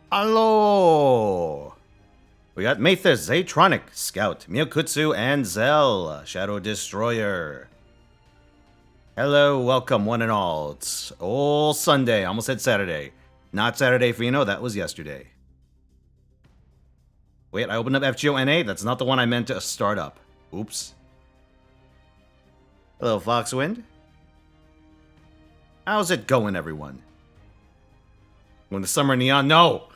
Hello! We got Mathis, Zaytronic, Scout, Miyakutsu, and Zell, Shadow Destroyer. Hello, welcome one and all. It's all Sunday, almost said Saturday. Not Saturday, Fino, that was yesterday. Wait, I opened up FGO NA? That's not the one I meant to start up. Oops. Hello, Foxwind. How's it going, everyone? When the summer neon? No!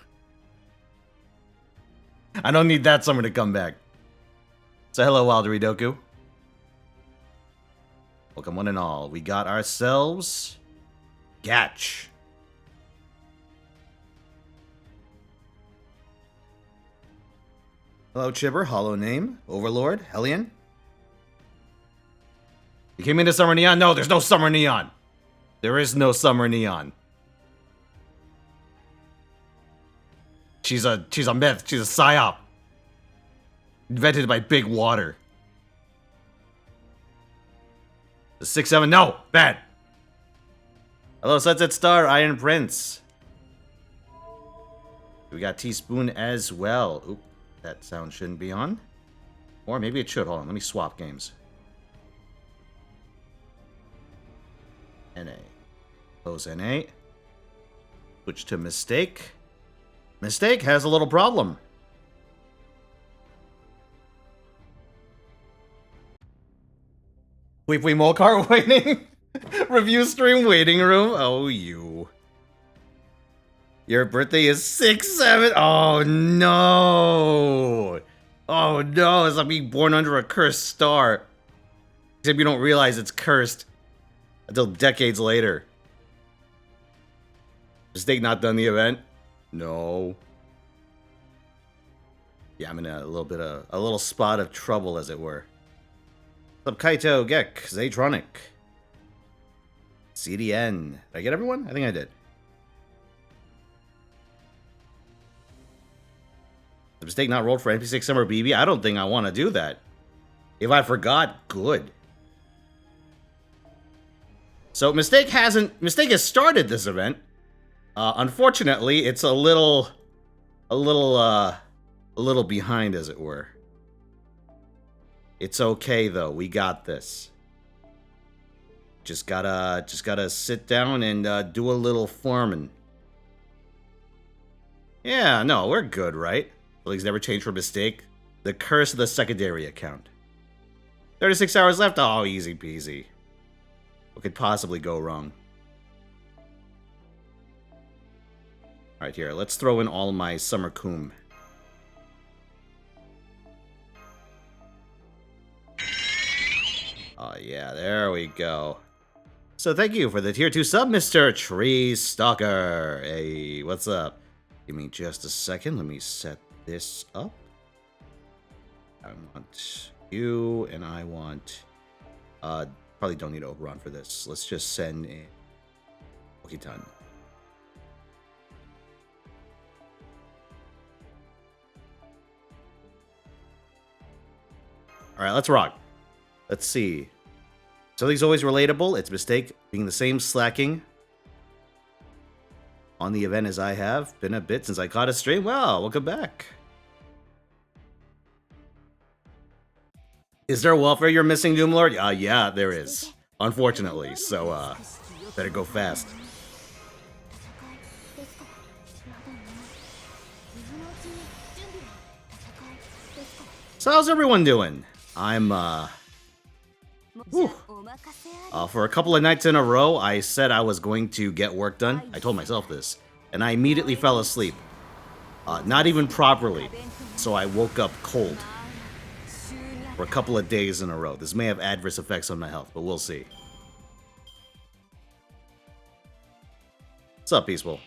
I don't need that summer to come back. So hello, Wilderidoku. Welcome one and all. We got ourselves Gacha. Hello, Chibber. Hollow Name. Overlord. Hellion. You came into Summer Neon? No, there's no Summer Neon. There is no Summer Neon. She's a myth. She's a psyop. Invented by Big Water. The 6-7. No! Bad! Hello, Sunset Star, Iron Prince. We got Teaspoon as well. Oop, that sound shouldn't be on. Or maybe it should. Hold on, let me swap games. NA. Close NA. Switch to Mistake. Mistake has a little problem. Weep Molcar waiting. Review stream waiting room. Oh, you. Your birthday is 6-7. Oh, no. Oh, no. It's like being born under a cursed star. Except you don't realize it's cursed until decades later. Mistake not done the event? No. Yeah, I'm in a little spot of trouble, as it were. What's up, Kaito, Gek, Zaytronic, CDN. Did I get everyone? I think I did. The mistake not rolled for NP6 Summer BB? I don't think I want to do that. If I forgot, good. So Mistake has started this event. Unfortunately, it's a little behind, as it were. It's okay though. We got this. Just gotta sit down and do a little farming. Yeah, no, we're good, right? League's never changed for Mistake. The curse of the secondary account. 36 hours left. Oh, easy peasy. What could possibly go wrong? Alright, here, let's throw in all my Summer Coom. Oh yeah, there we go. So thank you for the tier 2 sub, Mr. Tree Stalker. Hey, what's up? Give me just a second, let me set this up. I want you, and I want... probably don't need Oberon for this. Let's just send in Poketon. Alright, let's rock. Let's see. Something's always relatable. It's Mistake being the same slacking on the event as I have. Been a bit since I caught a stream. Well, welcome back. Is there welfare you're missing, Doomlord? Yeah, there is. Unfortunately, so better go fast. So how's everyone doing? I'm for a couple of nights in a row, I said I was going to get work done. I told myself this, and I immediately fell asleep. Not even properly, so I woke up cold for a couple of days in a row. This may have adverse effects on my health, but we'll see. What's up, Peaceful?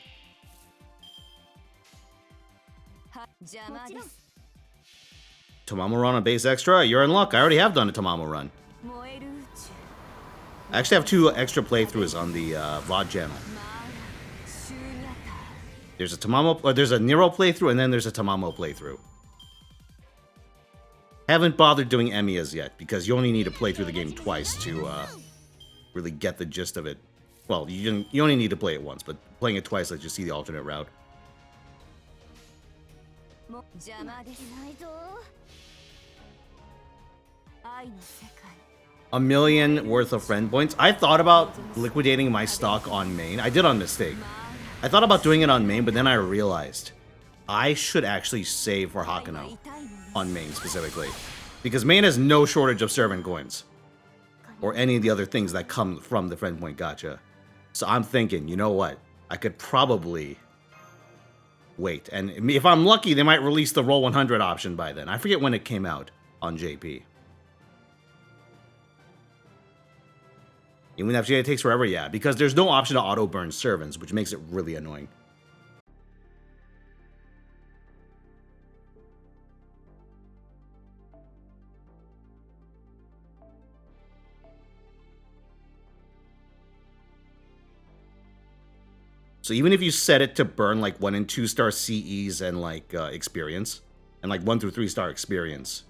Tamamo run on base extra? You're in luck. I already have done a Tamamo run. I actually have 2 extra playthroughs on the VOD channel. There's a Nero playthrough, and then there's a Tamamo playthrough. Haven't bothered doing Emiya's yet, because you only need to play through the game twice to really get the gist of it. Well, you only need to play it once, but playing it twice lets you see the alternate route. A million worth of friend points. I thought about liquidating my stock on main. I did on mistake. I thought about doing it on main, but then I realized I should actually save for Hakuno on main specifically. Because main has no shortage of servant coins. Or any of the other things that come from the friend point gacha. So I'm thinking, you know what? I could probably wait. And if I'm lucky, they might release the roll 100 option by then. I forget when it came out on JP. Even if it takes forever, yeah. Because there's no option to auto-burn servants, which makes it really annoying. So even if you set it to burn like 1 and 2 star CEs and like experience, and like 1 through 3 star experience,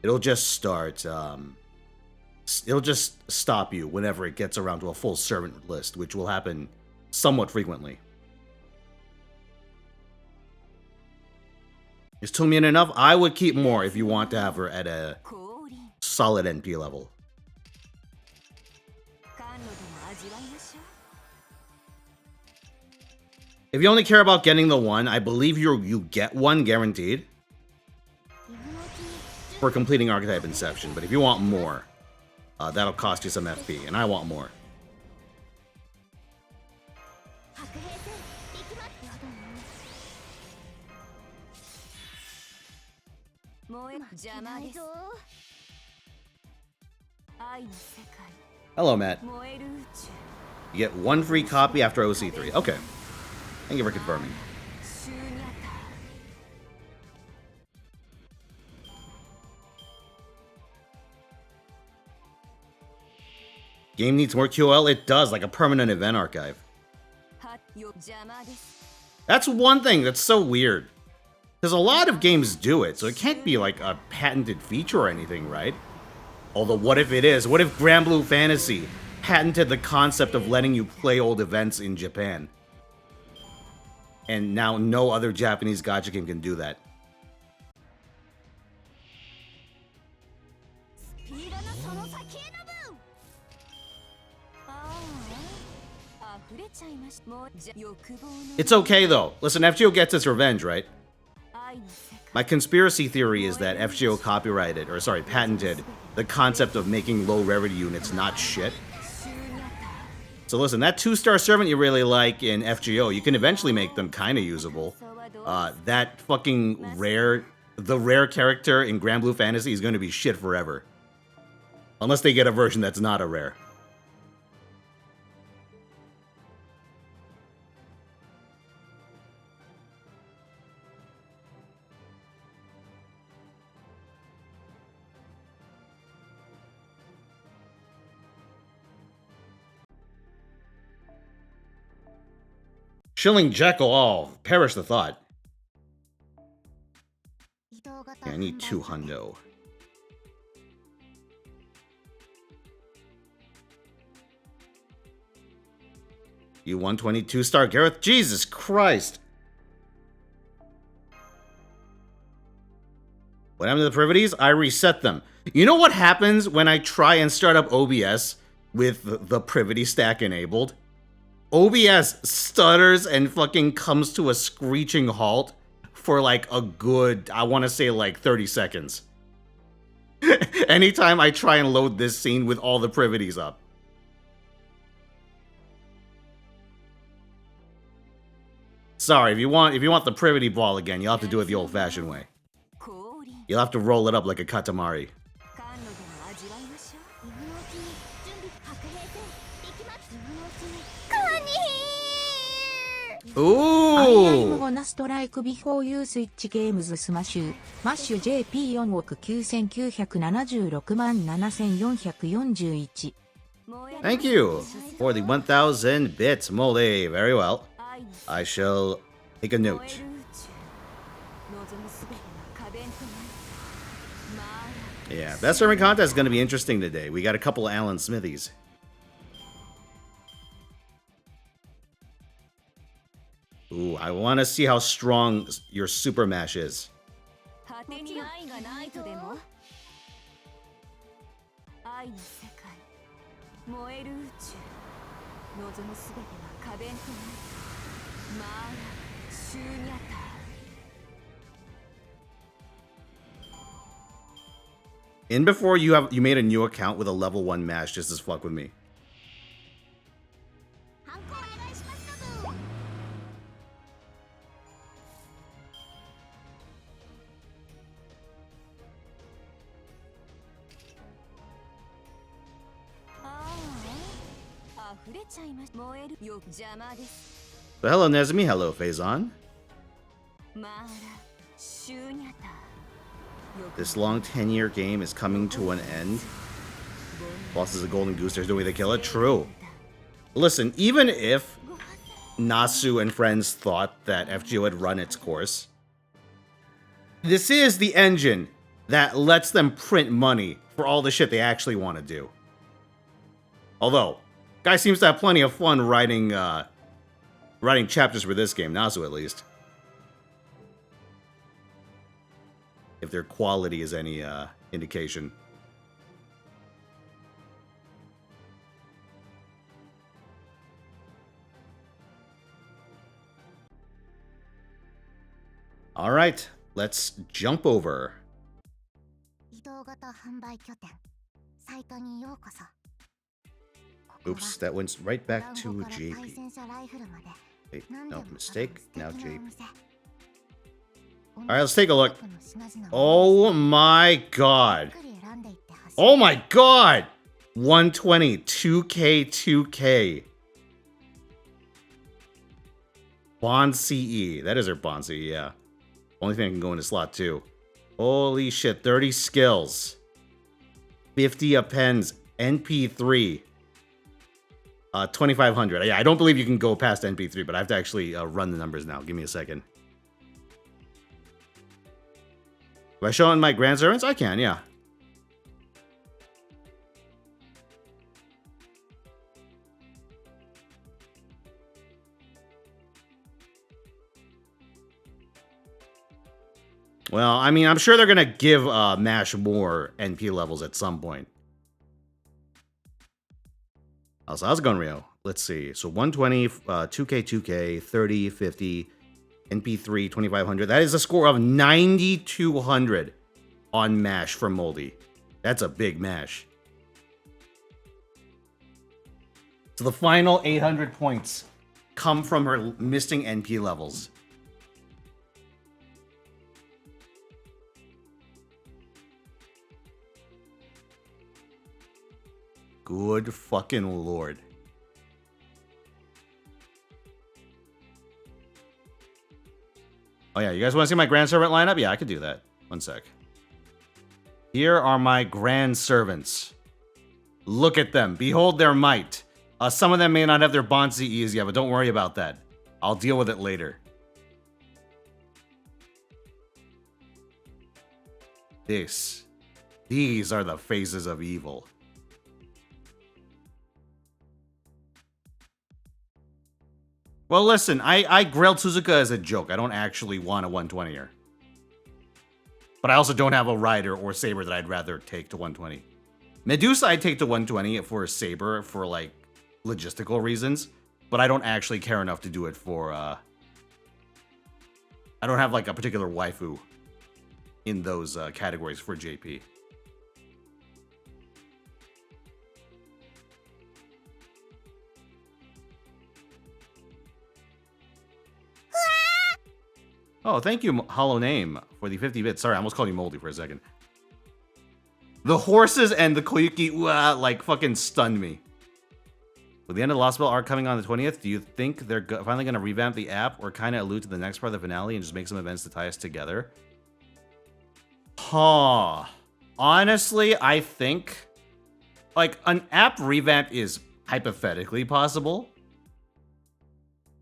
it'll just start, it'll just stop you whenever it gets around to a full servant list, which will happen somewhat frequently. Is 2 million enough? I would keep more if you want to have her at a solid NP level. If you only care about getting the 1, I believe you get 1 guaranteed for completing Archetype Inception. But if you want more, that'll cost you some FP, and I want more. Hello, Matt. You get 1 free copy after OC3. Okay. Thank you for confirming. Game needs more QL? It does, like a permanent event archive. That's one thing that's so weird. Because a lot of games do it, so it can't be like a patented feature or anything, right? Although, what if it is? What if Grand Blue Fantasy patented the concept of letting you play old events in Japan? And now no other Japanese gacha game can do that. It's okay though. Listen, FGO gets its revenge, right? My conspiracy theory is that FGO copyrighted, or sorry, patented the concept of making low rarity units not shit. So listen, that 2-star servant you really like in FGO, you can eventually make them kind of usable. That fucking the rare character in Grand Blue Fantasy is going to be shit forever. Unless they get a version that's not a rare. Shilling Jekyll, oh, perish the thought. Yeah, I need 2 hundo. You 122-star Gareth? Jesus Christ! What happened to the privities? I reset them. You know what happens when I try and start up OBS with the privity stack enabled? OBS stutters and fucking comes to a screeching halt for like a good, I want to say like 30 seconds. Anytime I try and load this scene with all the privities up. Sorry, if you want the privity ball again, you'll have to do it the old-fashioned way. You'll have to roll it up like a katamari. Ooh! Thank you for the 1,000 bits, Mole. Very well. I shall take a note. Yeah, that servant contest is going to be interesting today. We got a couple Alan Smithies. Ooh, I want to see how strong your super mash is. In before you made a new account with a level 1 mash just as fuck with me. So hello Nezumi, hello Faison. This long 10-year game is coming to an end. Boss is a golden goose, there's no way to kill it. True. Listen, even if Nasu and friends thought that FGO had run its course, this is the engine that lets them print money for all the shit they actually want to do. Although, guy seems to have plenty of fun writing chapters for this game, Nasu at least. If their quality is any indication. All right, let's jump over. Oops, that went right back to JP. Wait, no, mistake. Now JP. Alright, let's take a look. Oh my god. Oh my god! 120, 2K, 2K. Bond CE. That is her Bond CE, yeah. Only thing I can go into slot 2. Holy shit, 30 skills. 50 appends. NP3. 2,500. Yeah, I don't believe you can go past NP3, but I have to actually run the numbers now. Give me a second. Have I shown my grand servants? I can, yeah. Well, I mean, I'm sure they're gonna give MASH more NP levels at some point. So how's it going, Rio? Let's see. So 120, 2K, 2K, 30, 50, NP3, 2,500. That is a score of 9,200 on MASH for Moldy. That's a big MASH. So the final 800 points come from her missing NP levels. Good fucking lord. Oh yeah, you guys want to see my grand servant lineup? Yeah, I could do that. One sec. Here are my grand servants. Look at them. Behold their might. Some of them may not have their Bond CEs yet, but don't worry about that. I'll deal with it later. These are the faces of evil. Well, listen, I grilled Suzuka as a joke. I don't actually want a 120er. But I also don't have a Rider or Saber that I'd rather take to 120. Medusa I'd take to 120 for a Saber for, like, logistical reasons. But I don't actually care enough to do it for, I don't have, like, a particular waifu in those categories for JP. Oh, thank you, Hollow Name, for the 50 bits. Sorry, I almost called you Moldy for a second. The horses and the Koyuki, like, fucking stunned me. With the end of the Lost Bell arc coming on the 20th, do you think they're finally going to revamp the app or kind of allude to the next part of the finale and just make some events to tie us together? Huh. Honestly, I think, like, an app revamp is hypothetically possible.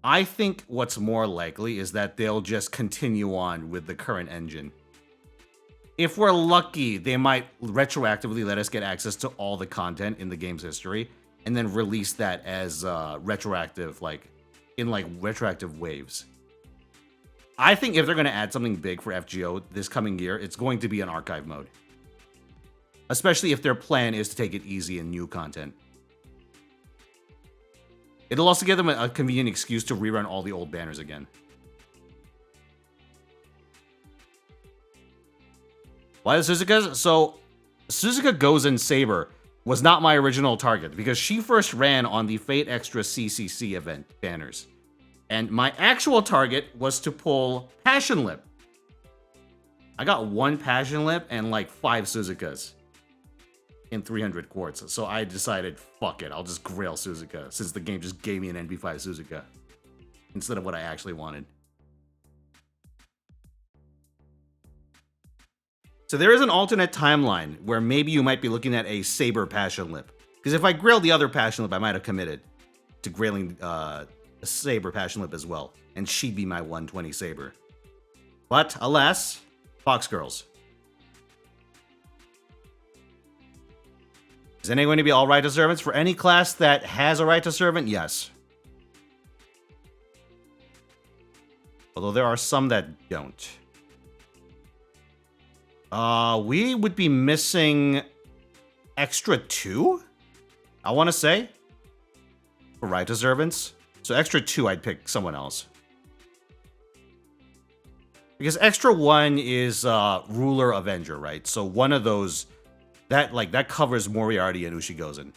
I think what's more likely is that they'll just continue on with the current engine. If we're lucky, they might retroactively let us get access to all the content in the game's history and then release that as retroactive, like, in, like, retroactive waves. I think if they're going to add something big for FGO this coming year, it's going to be an archive mode. Especially if their plan is to take it easy and new content. It'll also give them a convenient excuse to rerun all the old banners again. Why is Suzuka? So, Suzuka Gozen Saber was not my original target because she first ran on the Fate Extra CCC event banners. And my actual target was to pull Passion Lip. I got 1 Passion Lip and like 5 Suzukas in 300 quartz. So I decided, fuck it, I'll just grail Suzuka since the game just gave me an NB5 Suzuka instead of what I actually wanted. So there is an alternate timeline where maybe you might be looking at a Saber Passion Lip. Because if I grailed the other Passion Lip, I might have committed to grailing a Saber Passion Lip as well. And she'd be my 120 Saber. But, alas, Fox Girls. Is anyone going to be all right to servants? For any class that has a right to servant, yes. Although there are some that don't. We would be missing extra 2, I want to say, for right to servants. So extra 2, I'd pick someone else. Because extra 1 is Ruler Avenger, right? So one of those, that covers Moriarty and Ushigozen.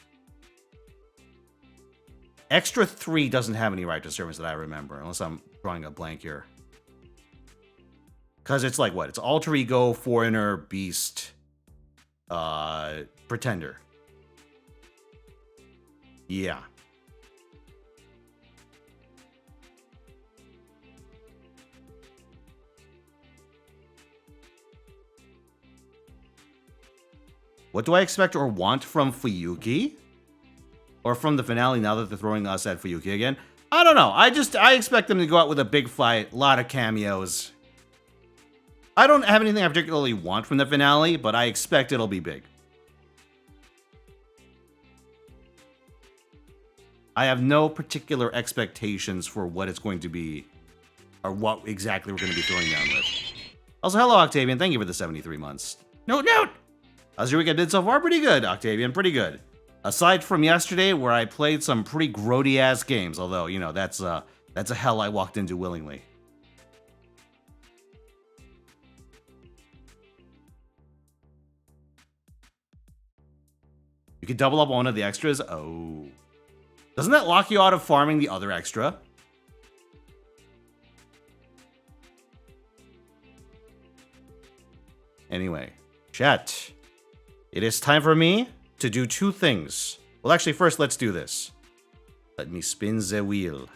Extra 3 doesn't have any right to servants that I remember, unless I'm drawing a blank here. Because it's like what? It's Alter Ego, Foreigner, Beast, Pretender. Yeah. What do I expect or want from Fuyuki? Or from the finale now that they're throwing us at Fuyuki again? I don't know. I expect them to go out with a big fight, a lot of cameos. I don't have anything I particularly want from the finale, but I expect it'll be big. I have no particular expectations for what it's going to be, or what exactly we're going to be throwing down with. Also, hello, Octavian. Thank you for the 73 months. Note! How's your weekend been so far? Pretty good, Octavian. Pretty good. Aside from yesterday, where I played some pretty grody-ass games, although, you know, that's a hell I walked into willingly. You can double up one of the extras? Oh. Doesn't that lock you out of farming the other extra? Anyway, chat. It is time for me to do 2 things. Well, actually, first, let's do this. Let me spin the wheel.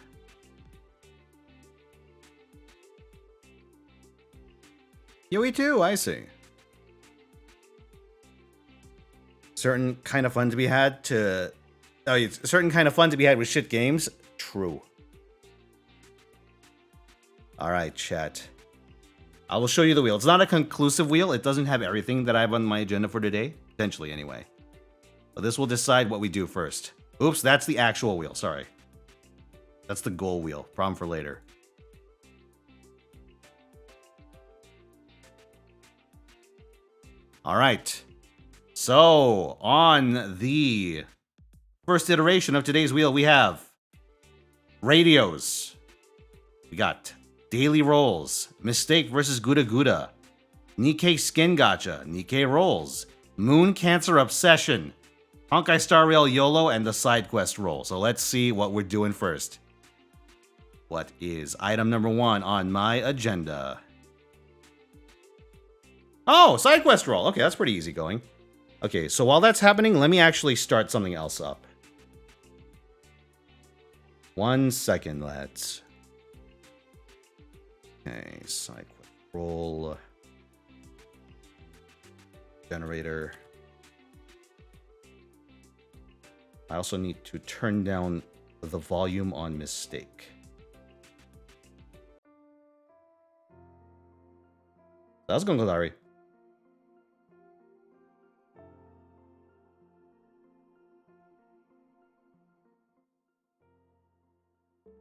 Yui too, I see. Certain kind of fun to be had to... Oh, it's certain kind of fun to be had with shit games? True. Alright, chat. I will show you the wheel. It's not a conclusive wheel. It doesn't have everything that I have on my agenda for today. Potentially, anyway. But this will decide what we do first. Oops, that's the actual wheel. Sorry. That's the goal wheel. Problem for later. Alright. So, on the first iteration of today's wheel, we have radios. We got daily rolls, Mistake versus Guda Guda, Nikke Skin Gacha, Nikke Rolls, Moon Cancer Obsession, Honkai Star Rail YOLO, and the side quest roll. So let's see what we're doing first. What is item number 1 on my agenda? Oh, side quest roll. Okay, that's pretty easy going. Okay, so while that's happening, let me actually start something else up. 1 second, lads. Okay, side quest roll. Generator. I also need to turn down the volume on Mistake. How's it going, Golari?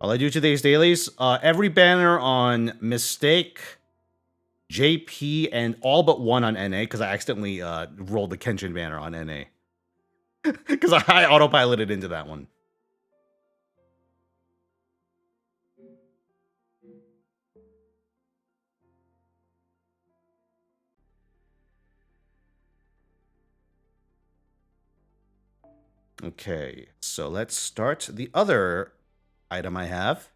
All I do today's dailies, every banner on Mistake, JP, and all but one on NA, because I accidentally rolled the Kenshin banner on NA. Because I autopiloted into that one. Okay, so let's start the other item I have.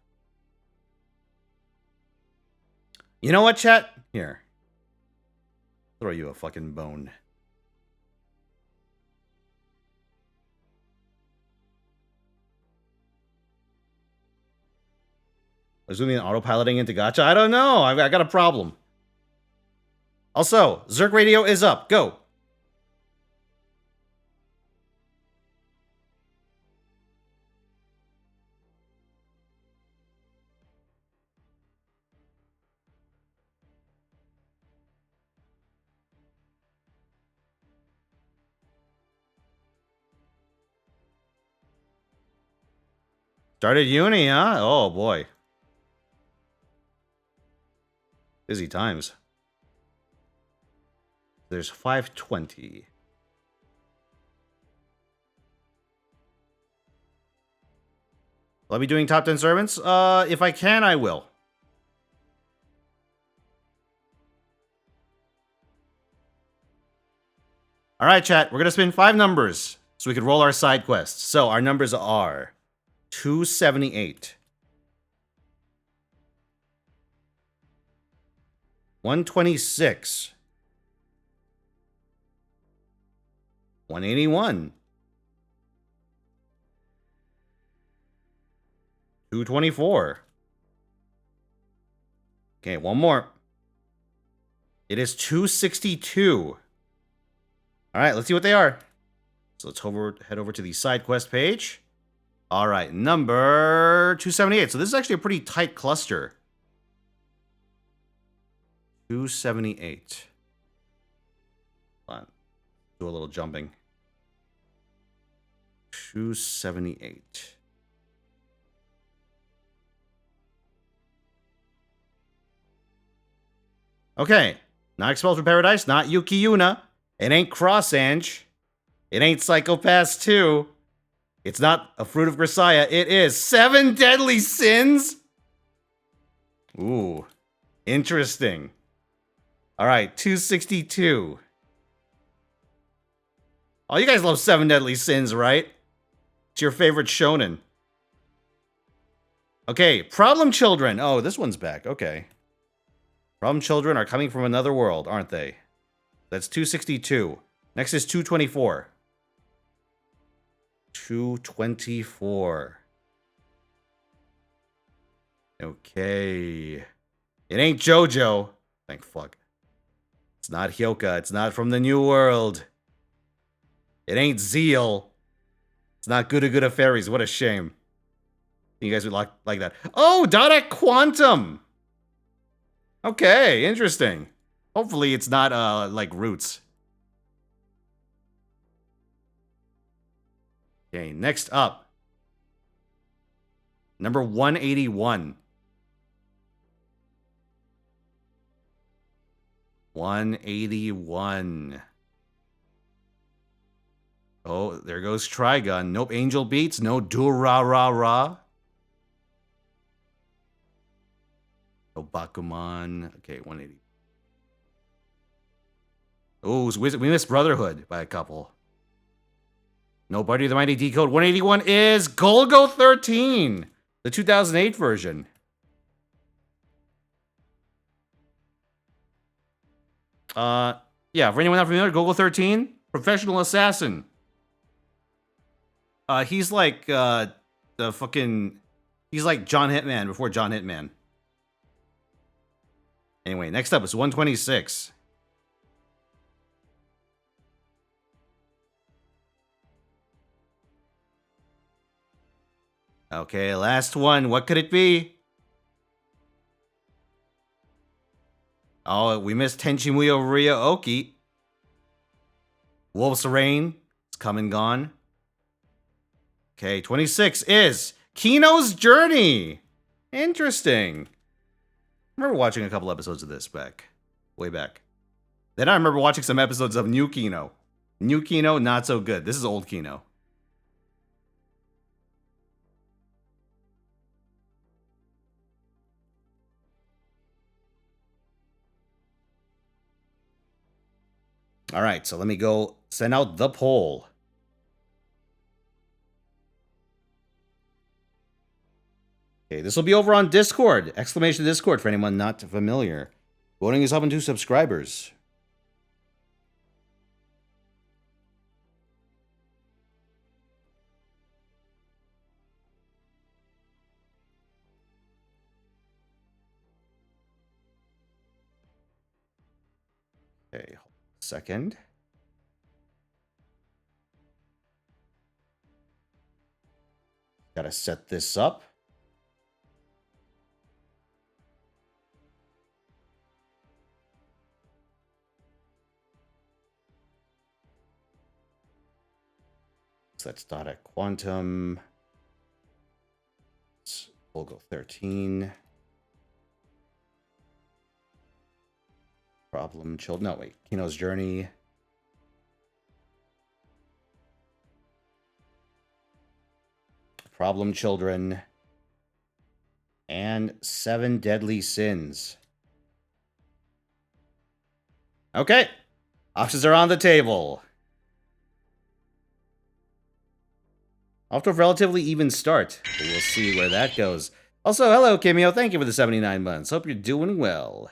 You know what, chat? Here. Throw you a fucking bone. I was doing an autopiloting into Gacha? I don't know. I got a problem. Also, Zerk Radio is up. Go. Started uni, huh? Oh, boy. Busy times. There's 520. Will I be doing top 10 servants? If I can, I will. All right, chat. We're going to spin 5 numbers so we can roll our side quests. So our numbers are 278, 126, 181, 224. Okay, one more. It is 262. All right, let's see what they are. So let's head over to the side quest page. All right, number 278. So this is actually a pretty tight cluster. 278. Hold on. Do a little jumping. 278. Okay. Not Expelled from Paradise. Not Yuki Yuna. It ain't Cross Ange. It ain't Psychopaths 2. It's not a Fruit of Grisaya. It is 7 Deadly Sins. Ooh. Interesting. All right. 262. Oh, you guys love 7 Deadly Sins, right? It's your favorite shonen. Okay. Problem Children. Oh, this one's back. Okay. Problem Children are coming from another world, aren't they? That's 262. Next is 224. 224. Okay. It ain't JoJo. Thank fuck. It's not Hyoka. It's not from the New World. It ain't Zeal. It's not Good Fairies. What a shame. You guys would like that. Oh, Dada Quantum. Okay, interesting. Hopefully it's not, like, Roots. Okay, next up. Number 181. 181. Oh, there goes Trigun. Nope, Angel Beats. No Durarara. No Bakuman. Okay, 180. Oh, we missed Brotherhood by a couple. No Buddy the Mighty Decode. 181 is Golgo 13, the 2008 version. Yeah, for anyone not familiar, Golgo 13, professional assassin. He's like the fucking, he's like John Hitman before John Hitman. Anyway, next up is 126. Okay, last one. What could it be? Oh, we missed Tenchi Muyo Ryoki. Wolf's Rain. It's come and gone. Okay, 26 is Kino's Journey. Interesting. I remember watching a couple episodes of this way back. Then I remember watching some episodes of New Kino. New Kino, not so good. This is old Kino. All right, so let me go send out the poll. Okay, this will be over on Discord. Exclamation Discord for anyone not familiar. Voting is up to subscribers. Okay, hold on a second. Gotta set this up. So that's dot at quantum. We'll go 13. Problem child. No, wait. Kino's Journey. Problem Children. And 7 Deadly Sins. Okay. Options are on the table. Off to a relatively even start. We'll see where that goes. Also, hello, Kimio. Thank you for the 79 months. Hope you're doing well.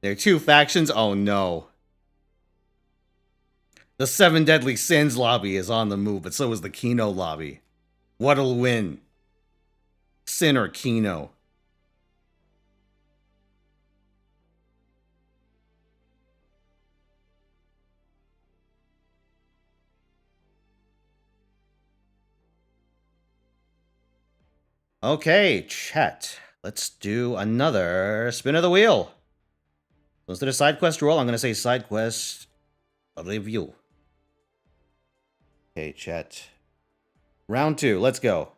There are 2 factions? Oh, no. The 7 Deadly Sins lobby is on the move, but so is the Kino lobby. What'll win? Sin or Kino? Okay, chat. Let's do another spin of the wheel. Instead of side quest roll, I'm going to say side quest review. Okay, chat. Round 2, let's go.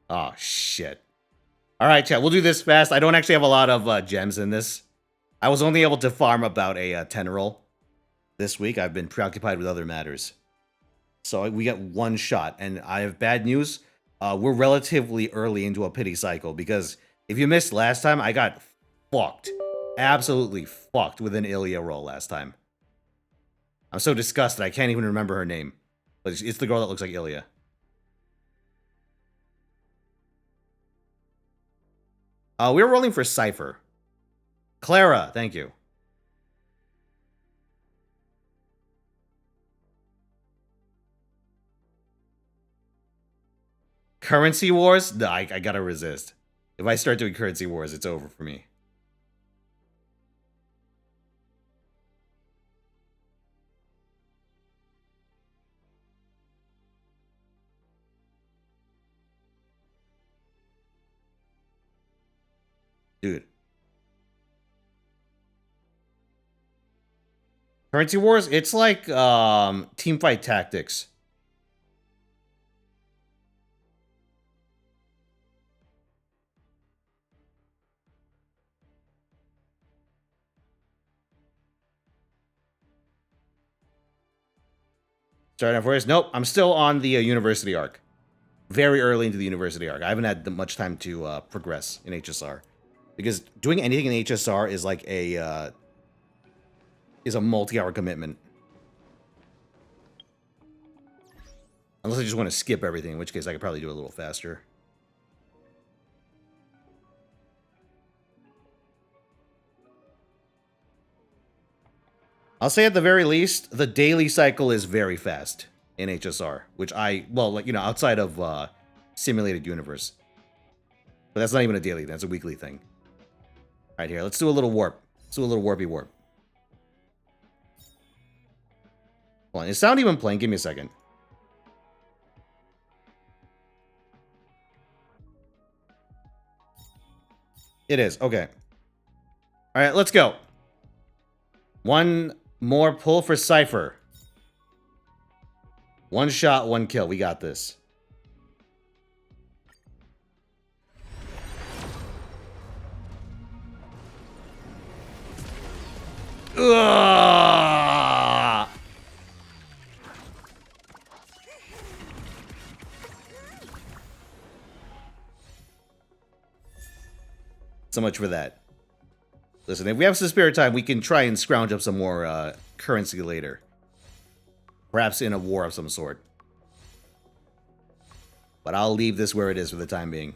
Oh, shit. All right, chat, we'll do this fast. I don't actually have a lot of gems in this. I was only able to farm about a 10 roll this week. I've been preoccupied with other matters. So we get 1 shot, and I have bad news. We're relatively early into a pity cycle, because if you missed last time, I got fucked. Absolutely fucked with an Ilya roll last time. I'm so disgusted, I can't even remember her name. But it's the girl that looks like Ilya. We were rolling for Cypher. Clara, thank you. Currency Wars? No, I gotta resist. If I start doing Currency Wars, it's over for me. Dude. Currency Wars, it's like Teamfight Tactics. Starting off first. Nope, I'm still on the university arc. Very early into the university arc. I haven't had much time to progress in HSR. Because doing anything in HSR is like a multi-hour commitment. Unless I just want to skip everything, in which case I could probably do it a little faster. I'll say at the very least, the daily cycle is very fast in HSR, which outside of Simulated Universe. But that's not even a daily, that's a weekly thing. All right, here, let's do a little warp. Let's do a little warpy warp. Hold on, is sound even playing? Give me a second. It is. Okay. All right, let's go. One more pull for Cypher. One shot, one kill. We got this. Ugh! So much for that. Listen, if we have some spare time, we can try and scrounge up some more currency later. Perhaps in a war of some sort. But I'll leave this where it is for the time being.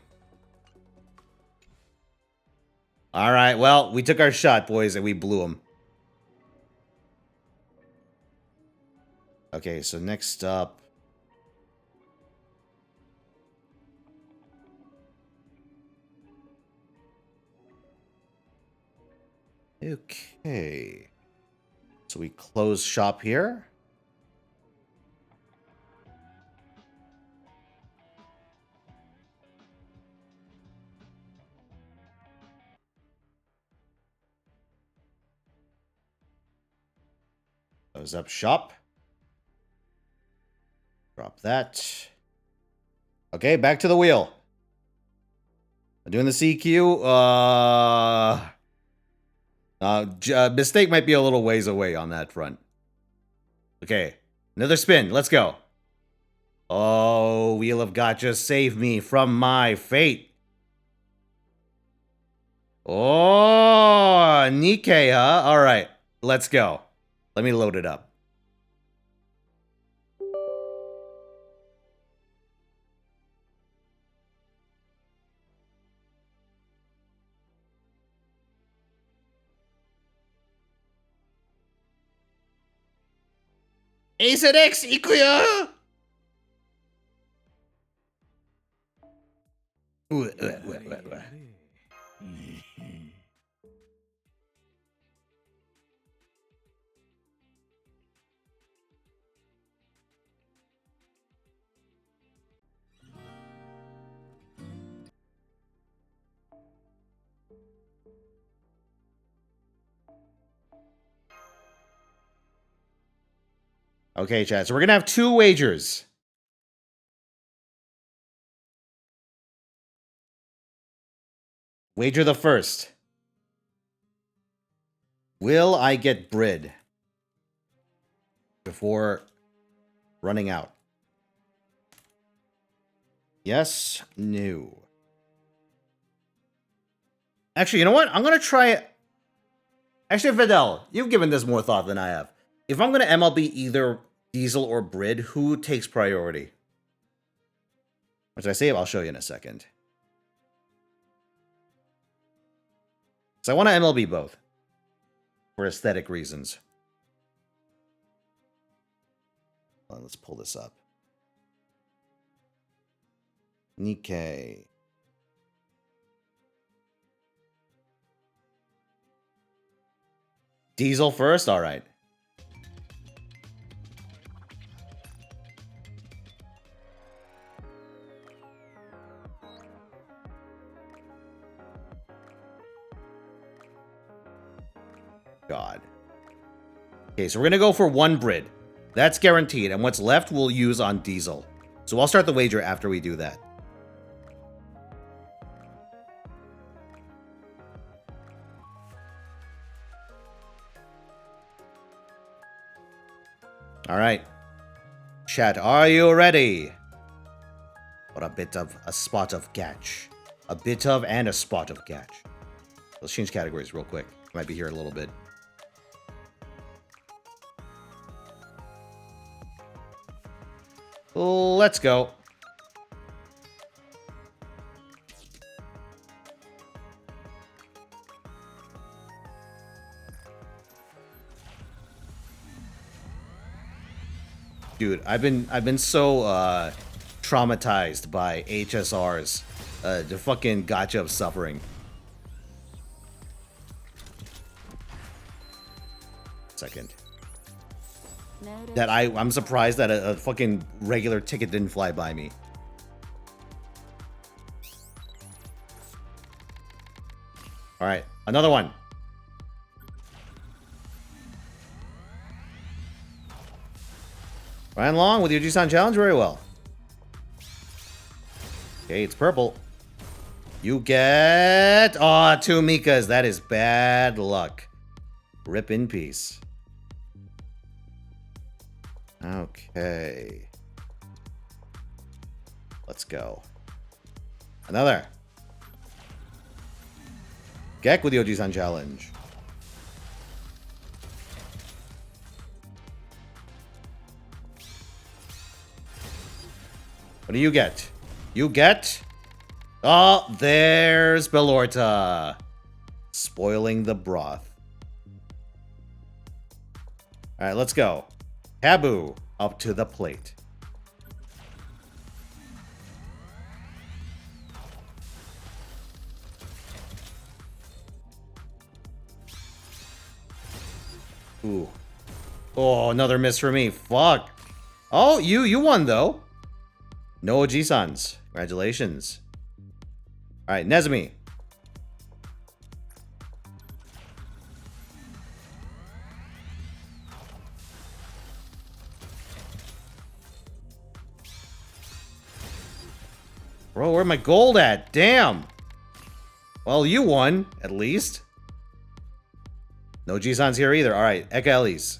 Alright, well, we took our shot, boys, and we blew him. Okay, so next up... Okay. So we close shop here. Close up shop. Drop that. Okay, back to the wheel. I'm doing the CQ. Mistake might be a little ways away on that front. Okay, another spin. Let's go. Oh, Wheel of Gacha, save me from my fate. Oh, Nikke, huh? All right, let's go. Let me load it up. Ace and X, ikuyo! Okay, chat. So we're gonna have 2 wagers. Wager the first. Will I get Brid before running out? Yes, no. Actually, you know what? I'm gonna try it. Actually, Fidel, you've given this more thought than I have. If I'm gonna MLB either Diesel or Brid, who takes priority? As I say, I'll show you in a second. So I want to MLB both. For aesthetic reasons. Well, let's pull this up. Nikke. Diesel first? Alright. God. Okay, so we're going to go for 1 Brid. That's guaranteed, and what's left we'll use on Diesel. So I'll start the wager after we do that. Alright. Chat, are you ready? What a bit of a spot of Gach. A bit of and a spot of Gach. Let's change categories real quick. Might be here in a little bit. Let's go. Dude, I've been so traumatized by HSRs, the fucking Gacha of suffering. Second. That I'm surprised that a fucking regular ticket didn't fly by me. Alright, another one. Ryan Long with your Jisan challenge, very well. Okay, it's purple. You get... Aw, 2 Mikas. That is bad luck. Rip in peace. Okay. Let's go. Another. Gek with the Oji-san challenge. What do you get? You get... Oh, there's Bellorta. Spoiling the broth. Alright, let's go. Habu up to the plate. Ooh. Oh, another miss for me. Fuck. Oh, you won, though. No Oji-sans. Congratulations. Alright, Nezumi. Bro, where'd my gold at? Damn. Well, you won, at least. No G-Sans here either. Alright, Eka Elise.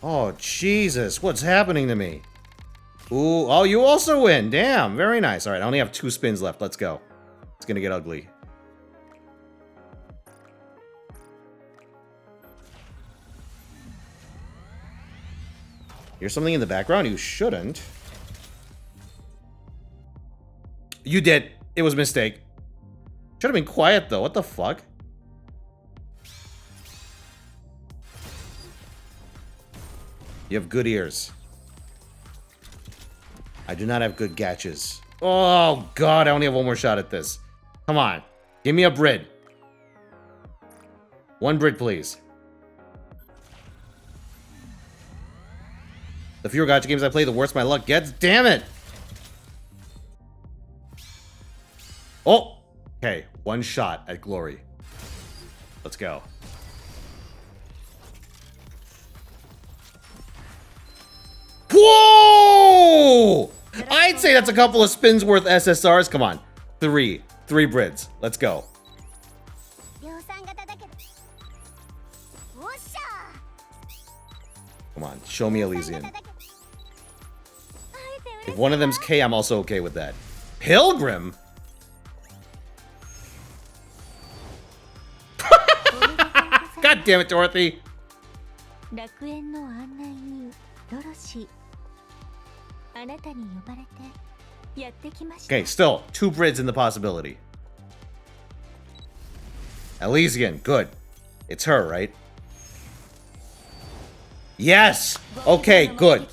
Oh, Jesus. What's happening to me? Ooh. Oh, you also win. Damn. Very nice. All right. I only have 2 spins left. Let's go. It's going to get ugly. Here's something in the background. You shouldn't. You did. It was a mistake. Should have been quiet, though. What the fuck? You have good ears. I do not have good gachas. Oh, God. I only have 1 more shot at this. Come on. Give me a Brid. 1 Brid, please. The fewer gacha games I play, the worse my luck gets. Damn it! Oh! Okay. 1 shot at glory. Let's go. Whoa! I'd say that's a couple of spins worth SSRs. Come on. 3 Brids. Let's go. Come on. Show me Elysian. If one of them's K, I'm also okay with that. Pilgrim? God damn it, Dorothy. Okay, still 2 Brids in the possibility. Elysian, good. It's her, right? Yes! Okay, good.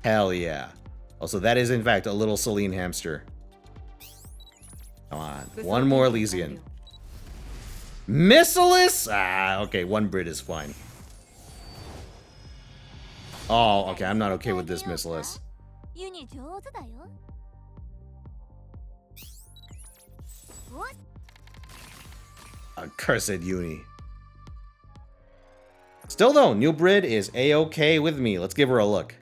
Hell yeah. Also, that is in fact a little Celine hamster. Come on. 1 more Elysian. Missilus? Ah, okay, 1 Brid is fine. Oh, okay, I'm not okay with this Missilus. Cursed Uni. Still though, new Brid is A-okay with me. Let's give her a look.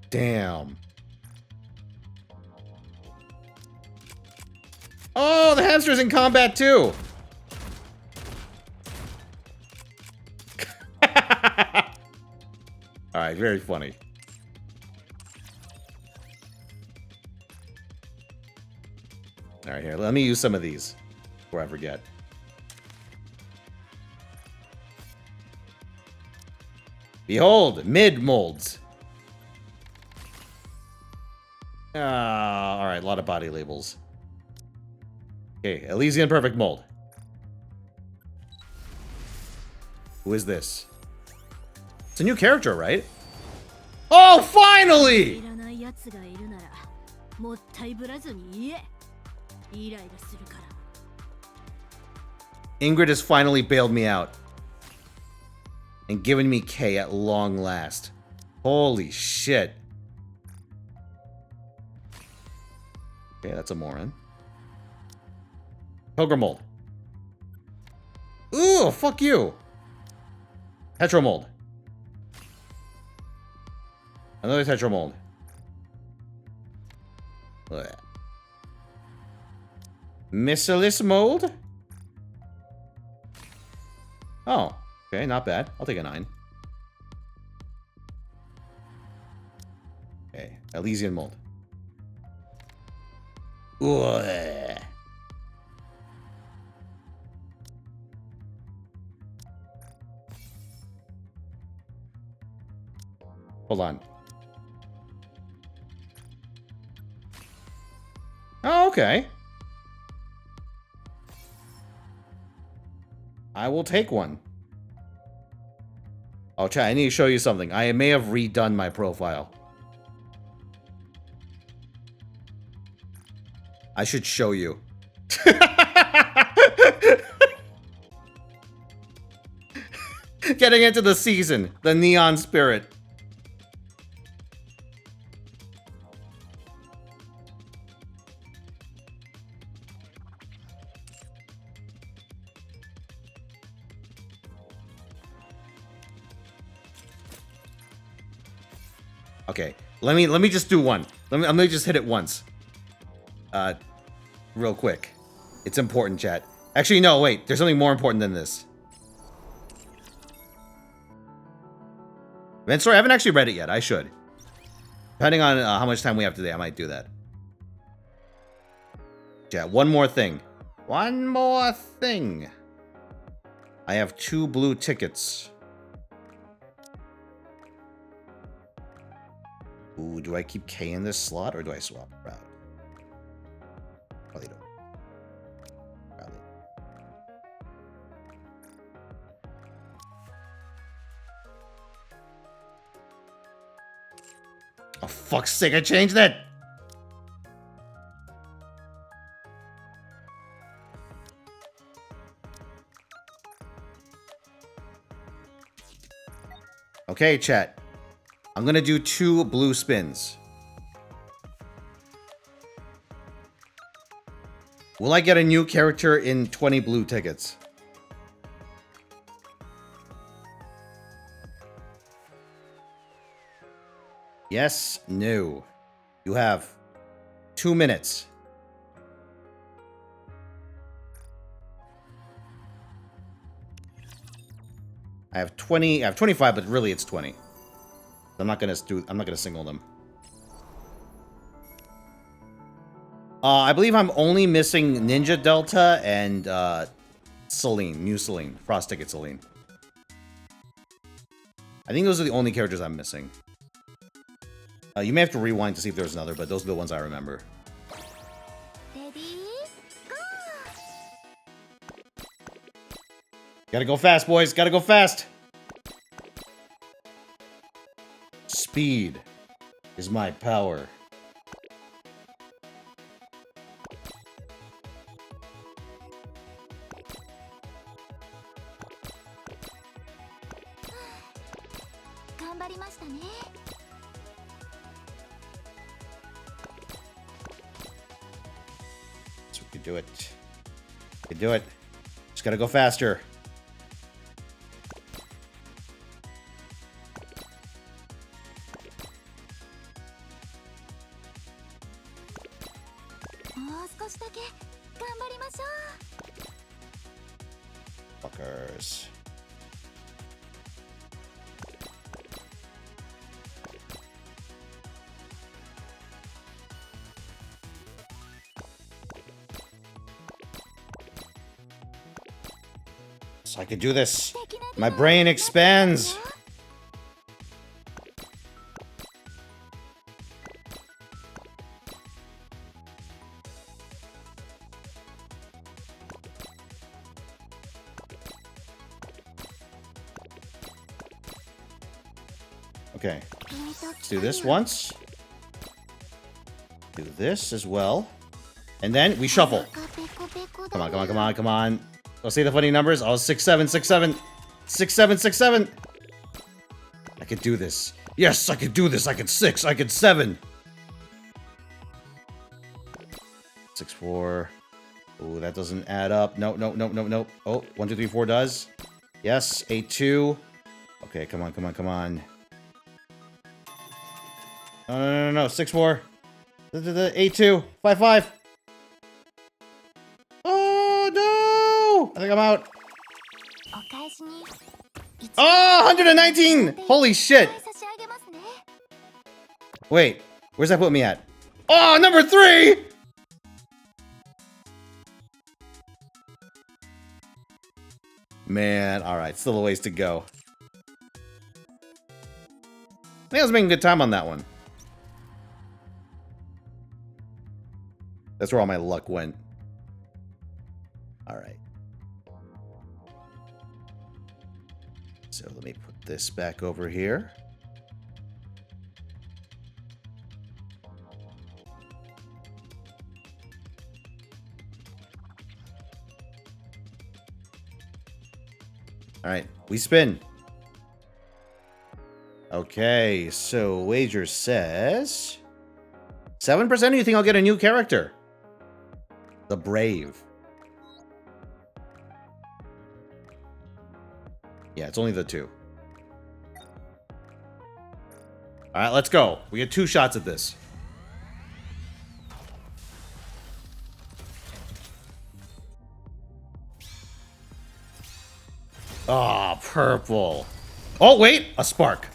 Damn. Oh, the hamster's in combat too. Alright, very funny. Alright, here, let me use some of these before I forget. Behold, mid molds. Alright, a lot of body labels. Okay, Elysian perfect mold. Who is this? It's a new character, right? Oh, finally! Ingrid has finally bailed me out. And given me K at long last. Holy shit. Okay, that's a Morin. Pilgrim Mold. Ooh, fuck you. Tetro Mold. Another Tetro Mold. Blech. Missilis Mold? Oh, okay, not bad. I'll take a 9. Okay, Elysian Mold. Ugh. Hold on. Oh, okay. I will take one. Oh, chat, I need to show you something. I may have redone my profile. I should show you. Getting into the season. The Neon Spirit. Okay, let me just do one. I'm gonna just hit it once. Real quick. It's important, chat. Actually, no, wait. There's something more important than this. Man, sorry, I haven't actually read it yet. I should. Depending on how much time we have today, I might do that. Yeah, one more thing. One more thing. I have 2 blue tickets. Ooh, do I keep K in this slot or do I swap route? Probably don't. Probably. Oh, fuck's sake, I changed it! Okay, chat. I'm gonna do 2 blue spins. Will I get a new character in 20 blue tickets? Yes, no. You have 2 minutes. I have 20, I have 25, but really it's 20. I'm not gonna single them. I believe I'm only missing Ninja Delta and Celine, new Celine, Frost Ticket Celine. I think those are the only characters I'm missing. You may have to rewind to see if there's another, but those are the ones I remember. Gotta go fast, boys. Gotta go fast. Speed is my power. So we could do it. We could do it. Just gotta go faster. Fuckers. So I can do this. My brain expands. Okay. Let's do this once. Do this as well. And then we shuffle. Come on, come on, come on, come on. Let's see the funny numbers. Oh, 6, 7, 6, 7. 6, 7, 6, 7. I could do this. Yes, I could do this. I could 6. I could 7. 6, 4. Ooh, that doesn't add up. No, no, no, no, no. Oh, 1, 2, 3, 4 does. Yes, 8, 2. Okay, come on, come on, come on. No, no, no, no, no. 6, 4. 8, 2. 5, 5. Oh, no! I think I'm out. Oh, 119! Holy shit! Wait, where's that put me at? Oh, number 3! Man, alright, still a ways to go. I think I was making good time on that one. That's where all my luck went. Alright. So let me put this back over here. Alright, we spin. Okay, so wager says 7% of you think I'll get a new character. The Brave. Yeah, it's only the 2. Alright, let's go. We get 2 shots at this. Ah, oh, purple. Oh, wait! A spark.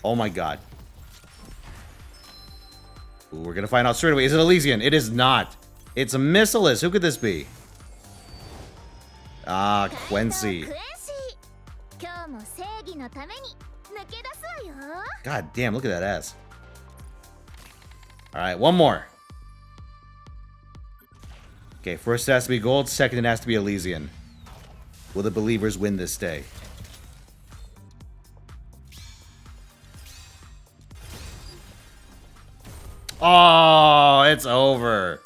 Oh my god. Ooh, we're gonna find out straight away. Is it Elysian? It is not. It's a Missilus. Who could this be? Ah, Quincy. God damn, look at that ass. Alright, one more. Okay, first it has to be gold, second it has to be Elysian. Will the believers win this day? Oh, it's over.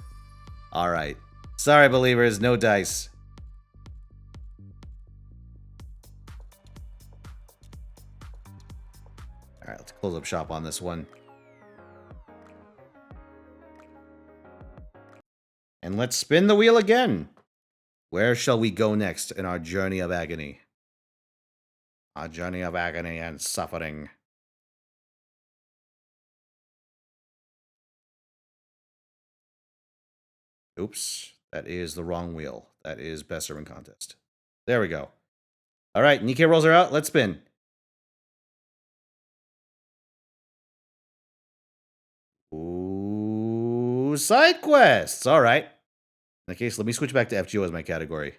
Alright. Sorry, believers, no dice. Alright, let's close up shop on this one. And let's spin the wheel again. Where shall we go next in our journey of agony? Our journey of agony and suffering. Oops, that is the wrong wheel. That is best serving contest. There we go. All right, Nikke rolls her out. Let's spin. Ooh, side quests. All right. In that case, let me switch back to FGO as my category.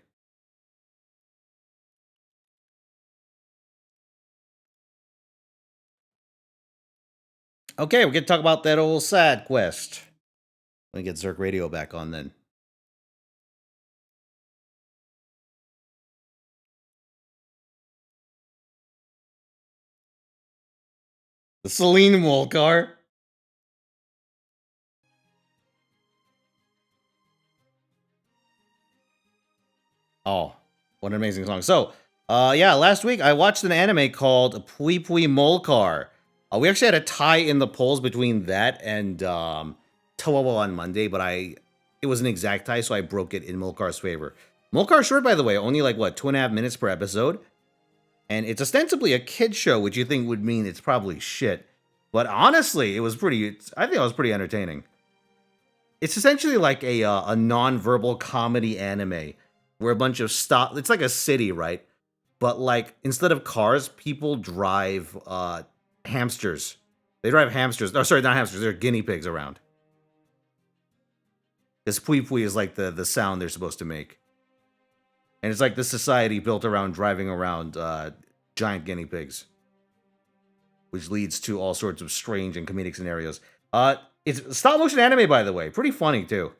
Okay, we're going to talk about that old side quest. Let me get Zerk Radio back on then. The Celine Molcar. Oh, what an amazing song. So, yeah, last week I watched an anime called Pui Pui Molcar. We actually had a tie in the polls between that and Tawawa on Monday, but it was an exact tie, so I broke it in Molcar's favor. Molcar's short, by the way, only like, what, 2.5 minutes per episode? And it's ostensibly a kid show, which you think would mean it's probably shit. But honestly, I think it was pretty entertaining. It's essentially like a non-verbal comedy anime where a bunch of it's like a city, right? But like, instead of cars, people drive hamsters. They drive hamsters. Oh, sorry, not hamsters. They're guinea pigs around. Because pui pui is like the sound they're supposed to make. And it's like this society built around driving around giant guinea pigs. Which leads to all sorts of strange and comedic scenarios. It's stop motion anime, by the way. Pretty funny, too.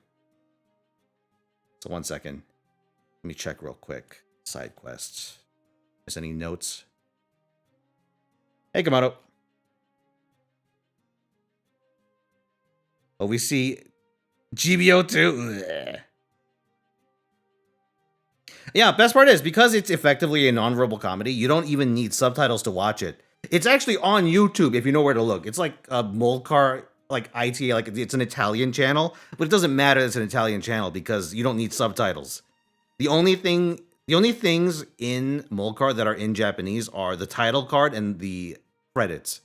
So 1 second. Let me check real quick. Side quests. Is any notes? Hey, Komodo. Oh, we see GBO 2. Ugh. Yeah, best part is because it's effectively a non-verbal comedy, you don't even need subtitles to watch it. It's actually on YouTube if you know where to look. It's like a Molcar, like IT, like it's an Italian channel, but it doesn't matter that it's an Italian channel because you don't need subtitles. The only things in Molcar that are in Japanese are the title card and the credits.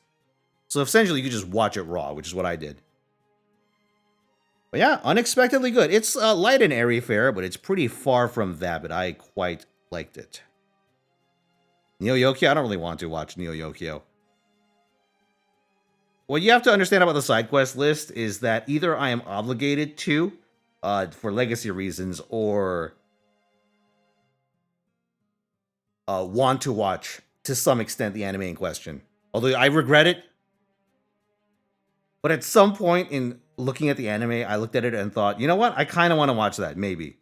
So essentially, you can just watch it raw, which is what I did. But yeah, unexpectedly good. It's light and airy fare, but it's pretty far from that, but I quite liked it. Neo Yokio? I don't really want to watch Neo Yokio. What you have to understand about the side quest list is that either I am obligated to, for legacy reasons, or want to watch, to some extent, the anime in question. Although I regret it. But at some point in looking at the anime, I looked at it and thought, you know what? I kind of want to watch that, maybe.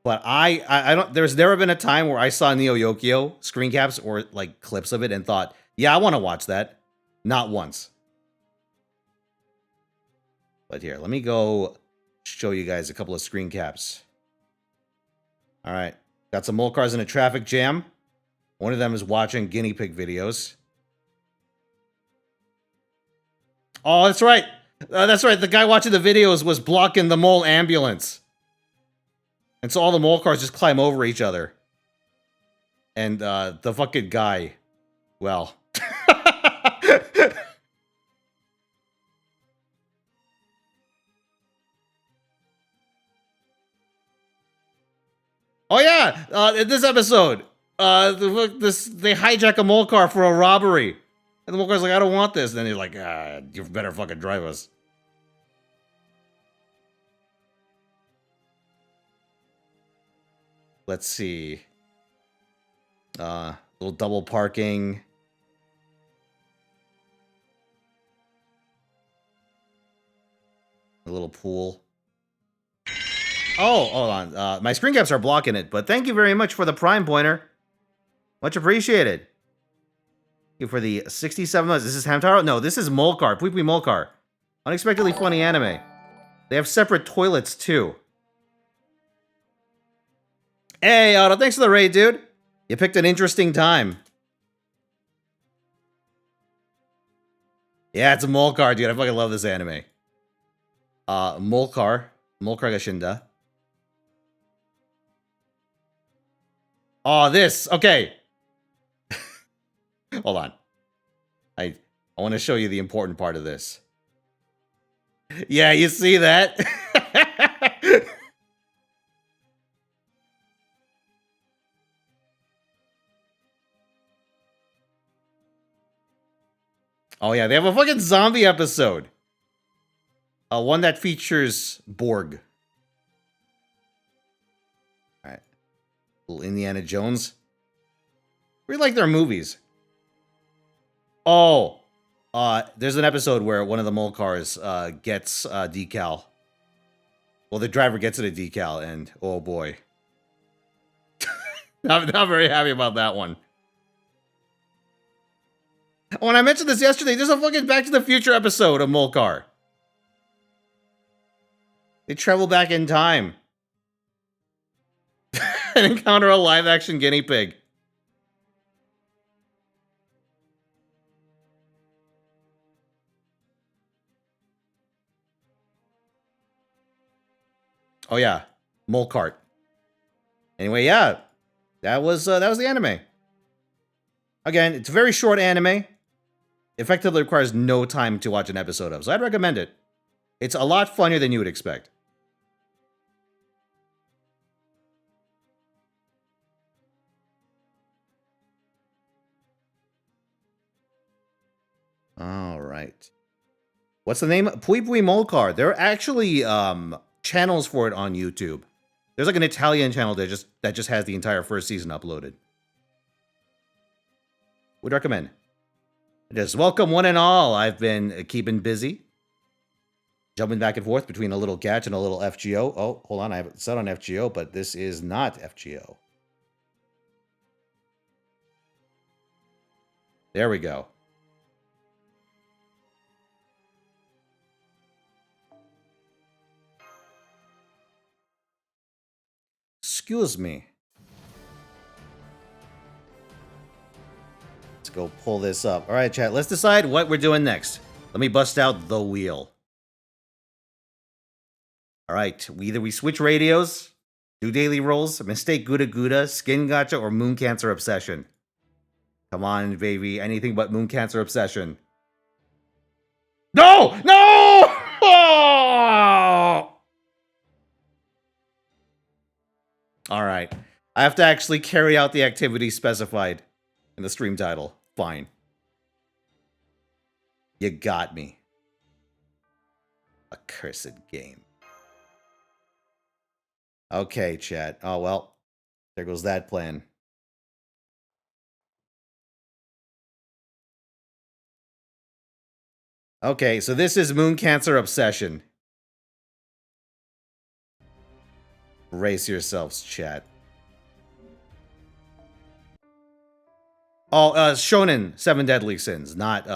But I don't. There's never been a time where I saw Neo Yokio screen caps or like clips of it and thought, yeah, I want to watch that. Not once. But here, let me go show you guys a couple of screen caps. All right, got some Molcars in a traffic jam. One of them is watching guinea pig videos. Oh, that's right. That's right. The guy watching the videos was blocking the mole ambulance. And so all the mole cars just climb over each other. And the fucking guy, well. Oh yeah, in this episode, they hijack a mole car for a robbery. And the mole car's like, I don't want this. And then he's like, you better fucking drive us. Let's see. Little double parking. A little pool. Oh, hold on. My screen caps are blocking it, but thank you very much for the Prime pointer. Much appreciated. Thank you for the 67 months. This is Hamtaro? No, this is Molcar. Pui Pui Molcar. Unexpectedly funny anime. They have separate toilets, too. Hey, Otto, thanks for the raid, dude. You picked an interesting time. Yeah, it's a Molcar, dude. I fucking love this anime. Molcar ga Shinda. Oh, this. Okay. Hold on. I want to show you the important part of this. Yeah, you see that? Oh yeah, they have a fucking zombie episode. One that features Borg. Alright. Little Indiana Jones. We like their movies. Oh. There's an episode where one of the mole cars gets a decal. Well, the driver gets it a decal, and oh boy. not very happy about that one. When I mentioned this yesterday, there's a fucking Back to the Future episode of Molcar. They travel back in time. And encounter a live-action guinea pig. Oh yeah, Molcart. Anyway, yeah. That was the anime. Again, it's a very short anime. Effectively requires no time to watch an episode of, so I'd recommend it. It's a lot funnier than you would expect. All right. What's the name? Pui Pui Molcar. There are actually channels for it on YouTube. There's like an Italian channel that just has the entire first season uploaded. Would recommend. Just welcome one and all. I've been keeping busy. Jumping back and forth between a little Gacha and a little FGO. Oh, hold on. I have it set on FGO, but this is not FGO. There we go. Excuse me. Let's go pull this up. All right, chat. Let's decide what we're doing next. Let me bust out the wheel. All right. Either we switch radios, do daily rolls, mistake Gouda Gouda, skin gacha, or moon cancer obsession. Come on, baby. Anything but moon cancer obsession. No! No! Oh! All right. I have to actually carry out the activity specified in the stream title. Fine. You got me. Accursed game. Okay, chat. Oh, well. There goes that plan. Okay, so this is Moon Cancer Obsession. Brace yourselves, chat. Oh, Shonen, 7 Deadly Sins, not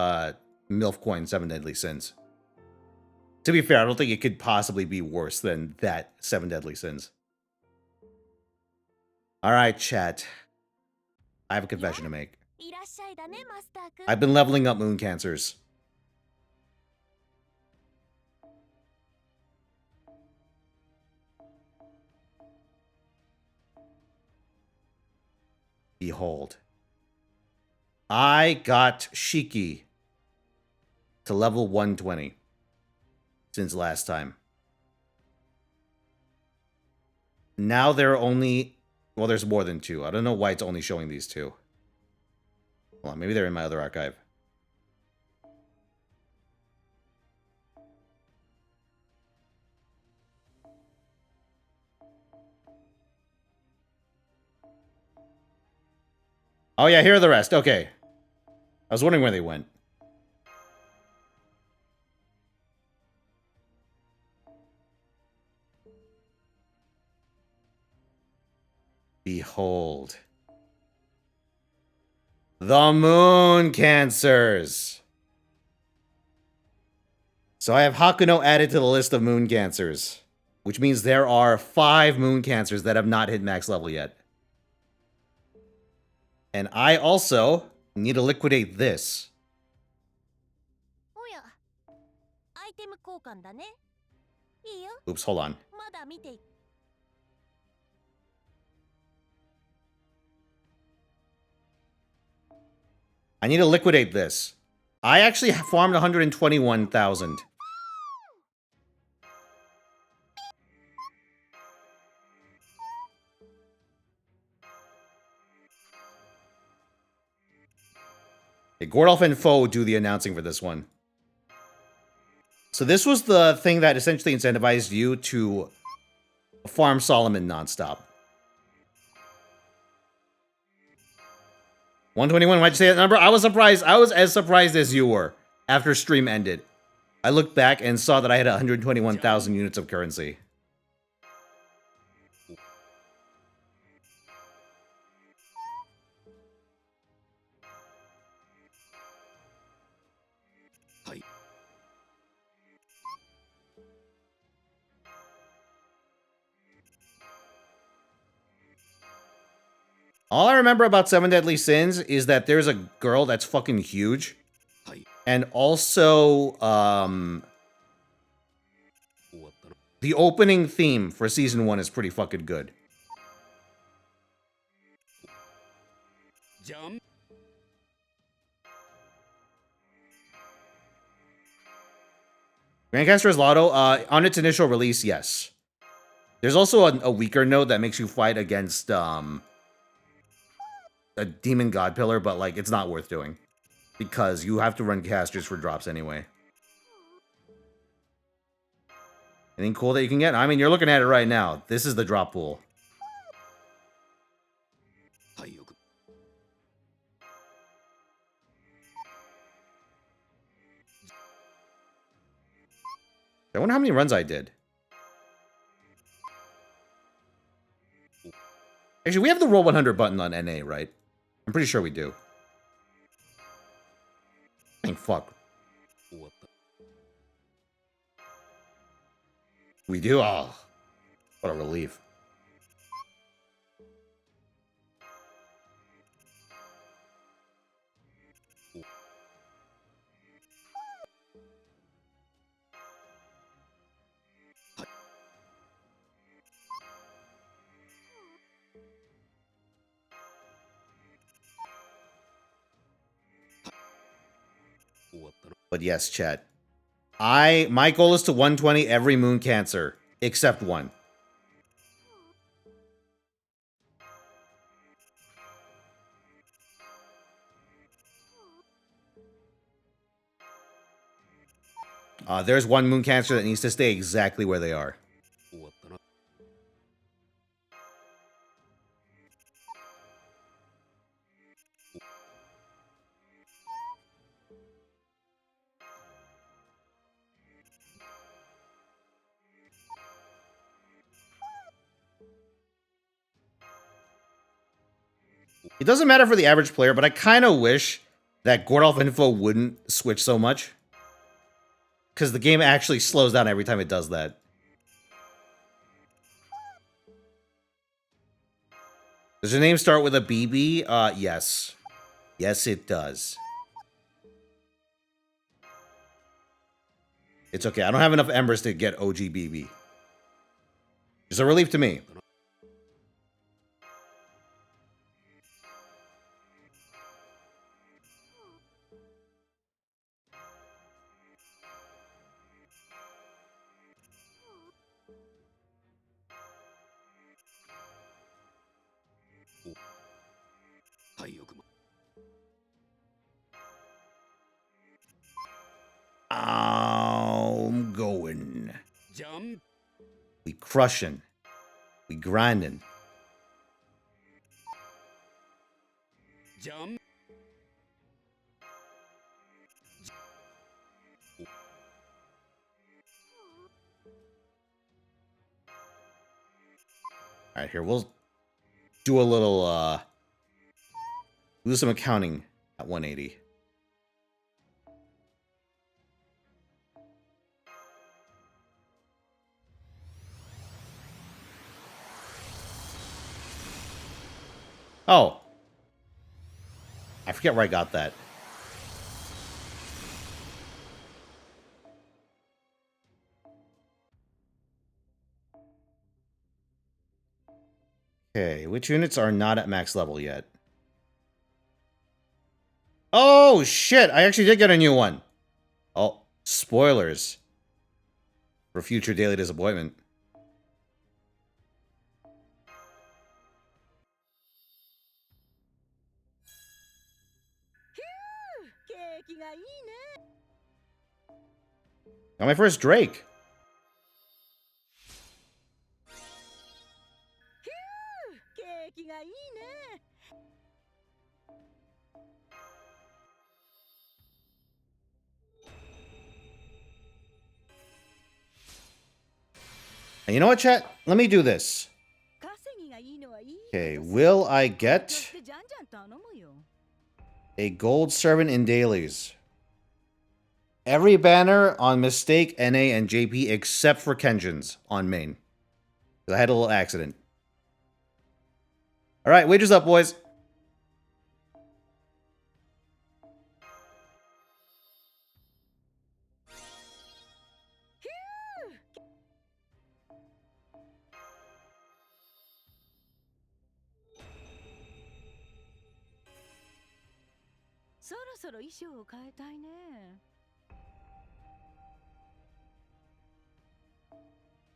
MILF Coin, 7 Deadly Sins. To be fair, I don't think it could possibly be worse than that 7 Deadly Sins. Alright, chat. I have a confession to make. I've been leveling up Moon Cancers. Behold. I got Shiki to level 120 since last time. Now there are only... Well, there's more than 2. I don't know why it's only showing these 2. Hold on, maybe they're in my other archive. Oh yeah, here are the rest. Okay. I was wondering where they went. Behold. The Moon Cancers! So I have Hakuno added to the list of Moon Cancers, which means there are 5 Moon Cancers that have not hit max level yet. And I also need to liquidate this. Oops, hold on. I need to liquidate this. I actually farmed 121,000. Hey, Gordolf and Foe do the announcing for this one. So this was the thing that essentially incentivized you to farm Solomon nonstop. 121, why'd you say that number? I was surprised. I was as surprised as you were after stream ended. I looked back and saw that I had 121,000 units of currency. All I remember about 7 Deadly Sins is that there's a girl that's fucking huge. And also, the opening theme for Season 1 is pretty fucking good. Grandcaster's Lotto, on its initial release, yes. There's also a weaker node that makes you fight against, a demon god pillar, but like it's not worth doing because you have to run casters for drops anyway. Anything cool that you can get? I mean, you're looking at it right now. This is the drop pool. I wonder how many runs I did. Actually, we have the roll 100 button on NA, right? I'm pretty sure we do. fuck. We do? Oh, what a relief. But yes, chat. My goal is to 120 every Moon Cancer, except one. There's one Moon Cancer that needs to stay exactly where they are. It doesn't matter for the average player, but I kind of wish that Gordolf info wouldn't switch so much. Because the game actually slows down every time it does that. Does your name start with a BB? Yes. Yes, it does. It's okay. I don't have enough embers to get OG BB. It's a relief to me. I'm going. We crushing. We grinding. Alright, here, we'll do a little, do some accounting at 180. Oh. I forget where I got that. Okay, which units are not at max level yet? Oh, shit! I actually did get a new one. Oh, spoilers. For future daily disappointment. Got my first Drake. And you know what, chat? Let me do this. Okay, will I get a gold servant in dailies? Every banner on Mistake, NA, and JP except for Kenjin's on main. I had a little accident. Alright, wagers up, boys.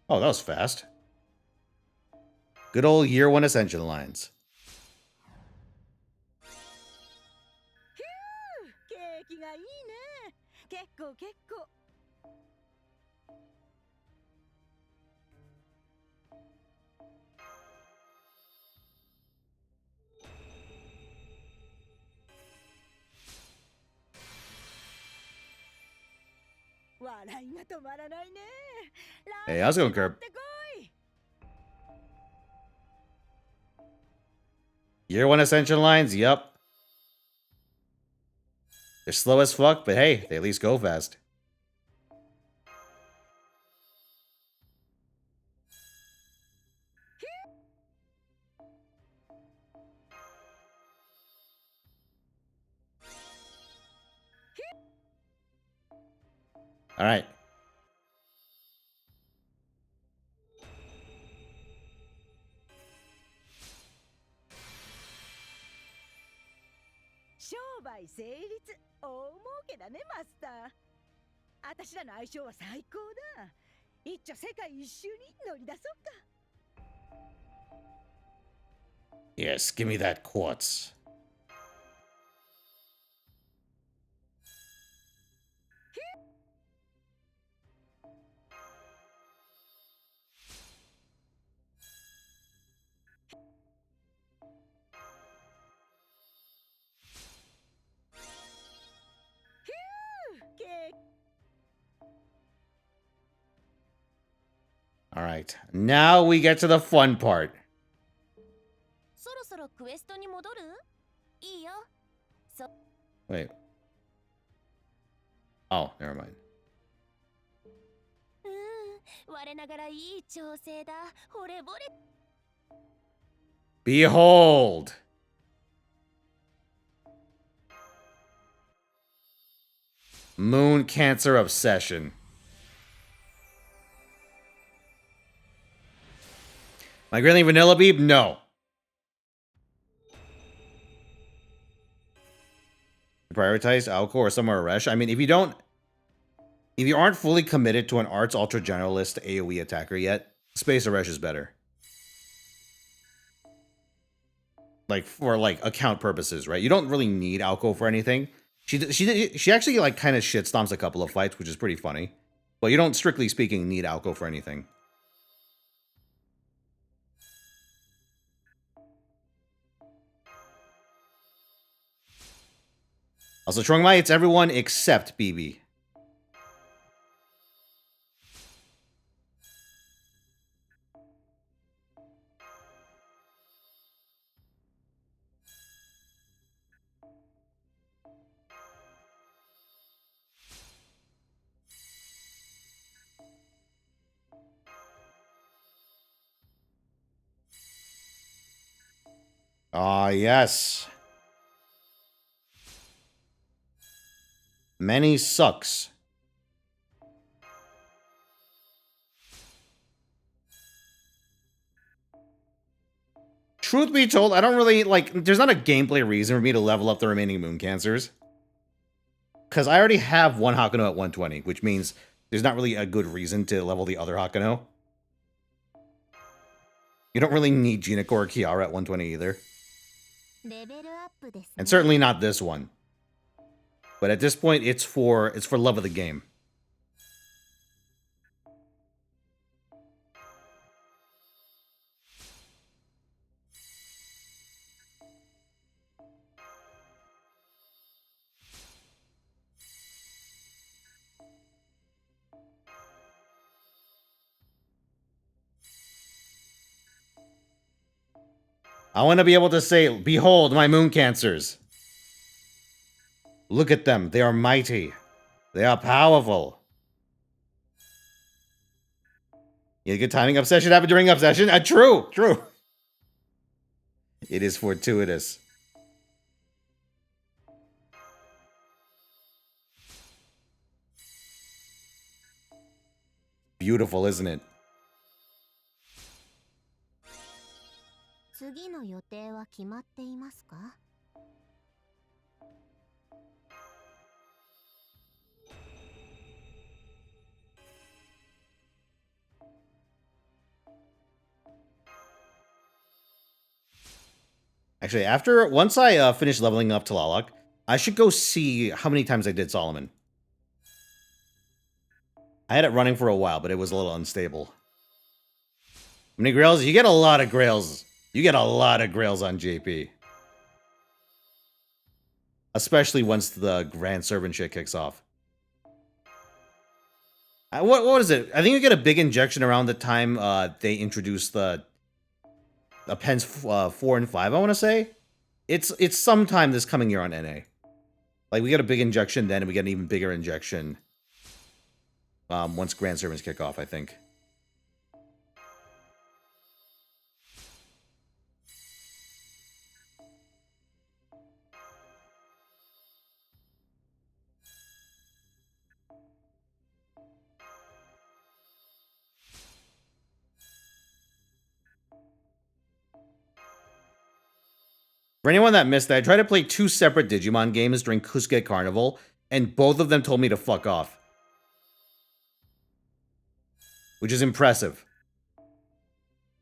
Oh, that was fast. Good old year one Ascension lines. Hey, how's it going, Curb? Year one Ascension lines? Yep. They're slow as fuck, but hey, they at least go fast. All right. Yes, give me that quartz. All right, now we get to the fun part. Wait. Oh, never mind. Behold! Moon Cancer Obsession. My Grilling Vanilla Beep? No. Prioritize Alco or somewhere Resh. I mean, if you aren't fully committed to an Arts Ultra Generalist AoE attacker yet, Space Aresh is better. Like, for, like, account purposes, right? You don't really need Alco for anything. She actually, like, kind of shitstomps a couple of fights, which is pretty funny. But you don't, strictly speaking, need Alco for anything. Also, Chongmai, it's everyone except BB. Ah, yes. Many sucks. Truth be told, I don't really, like, there's not a gameplay reason for me to level up the remaining Moon Cancers. Because I already have one Hakuno at 120, which means there's not really a good reason to level the other Hakuno. You don't really need Jinako or Kiara at 120 either. And certainly not this one. But at this point, it's for love of the game. I want to be able to say, behold my Moon Cancers. Look at them. They are mighty. They are powerful. You had good timing. Obsession happened during Obsession? True. It is fortuitous. Beautiful, isn't it? Actually, once I finish leveling up Talalak, I should go see how many times I did Solomon. I had it running for a while, but it was a little unstable. How many grails? You get a lot of grails. You get a lot of grails on JP. Especially once the Grand Servant shit kicks off. What is it? I think you get a big injection around the time they introduce the Pens 4 and 5, I want to say. It's sometime this coming year on NA. Like, we get a big injection then, and we get an even bigger injection once Grand Servants kick off, I think. For anyone that missed that, I tried to play 2 separate Digimon games during Kusuke Carnival, and both of them told me to fuck off. Which is impressive.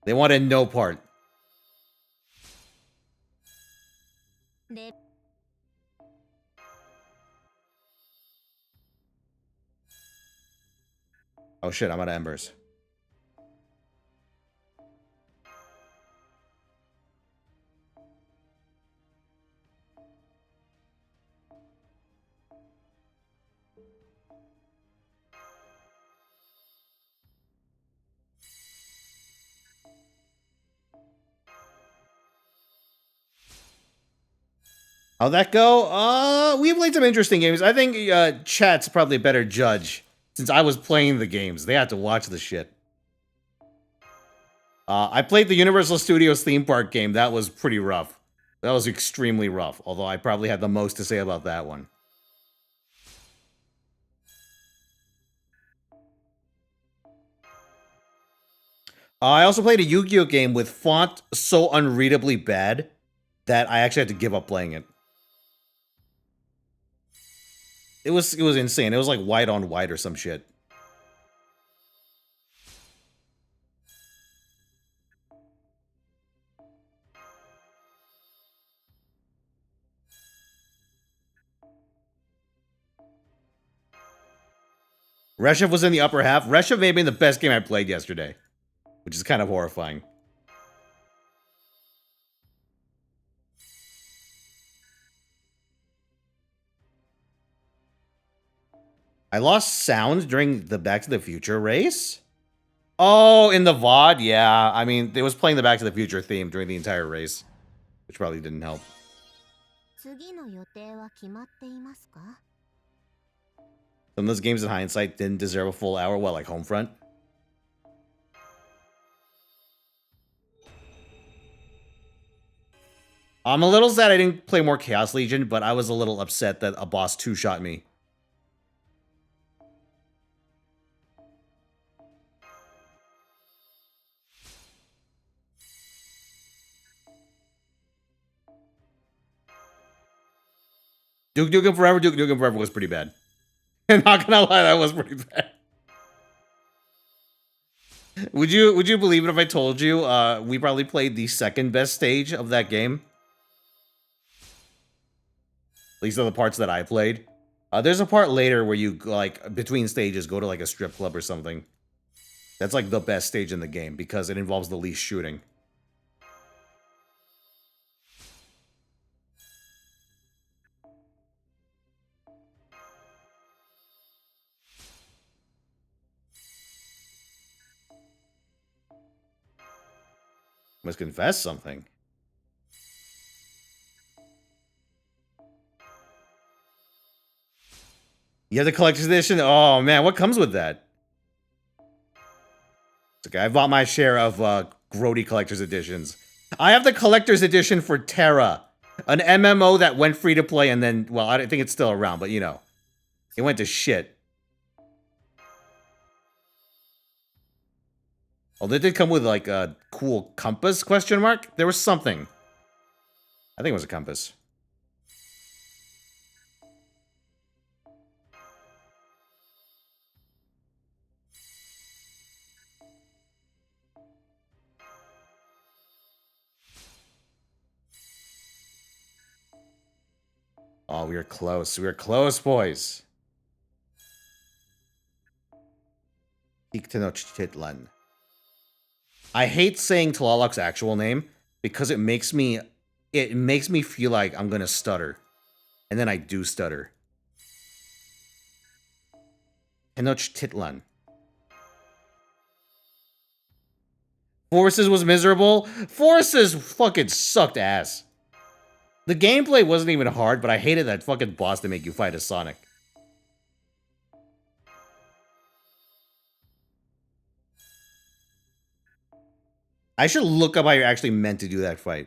They wanted no part. Oh shit, I'm out of embers. How'd that go? We played some interesting games. I think chat's probably a better judge. Since I was playing the games, they had to watch the shit. I played the Universal Studios theme park game. That was pretty rough. That was extremely rough. Although I probably had the most to say about that one. I also played a Yu-Gi-Oh game with font so unreadably bad that I actually had to give up playing it. It was insane. It was like white on white or some shit. Reshev was in the upper half. Reshev may have been the best game I played yesterday, which is kind of horrifying. I lost sound during the Back to the Future race? Oh, in the VOD? Yeah. I mean, it was playing the Back to the Future theme during the entire race, which probably didn't help. Some of those games in hindsight didn't deserve a full hour. What, like Homefront? I'm a little sad I didn't play more Chaos Legion, but I was a little upset that a boss two-shot me. Duke Nukem Forever, Duke Nukem Forever was pretty bad. I'm not gonna lie, that was pretty bad. Would you believe it if I told you we probably played the second best stage of that game? At least of the parts that I played. There's a part later where you, like, between stages, go to, like, a strip club or something. That's, like, the best stage in the game, because it involves the least shooting. Must confess something. You have the collector's edition? Oh, man, what comes with that? It's okay, I bought my share of grody collector's editions. I have the collector's edition for Terra, an MMO that went free to play and then, well, I don't think it's still around, but you know, it went to shit. Oh, they did come with like a cool compass, question mark? There was something. I think it was a compass. Oh, we were close. We were close, boys. Tenochtitlan. I hate saying Tlaloc's actual name because it makes me feel like I'm gonna stutter. And then I do stutter. Tenochtitlan. Forces was miserable. Forces fucking sucked ass. The gameplay wasn't even hard, but I hated that fucking boss to make you fight as Sonic. I should look up how you're actually meant to do that fight.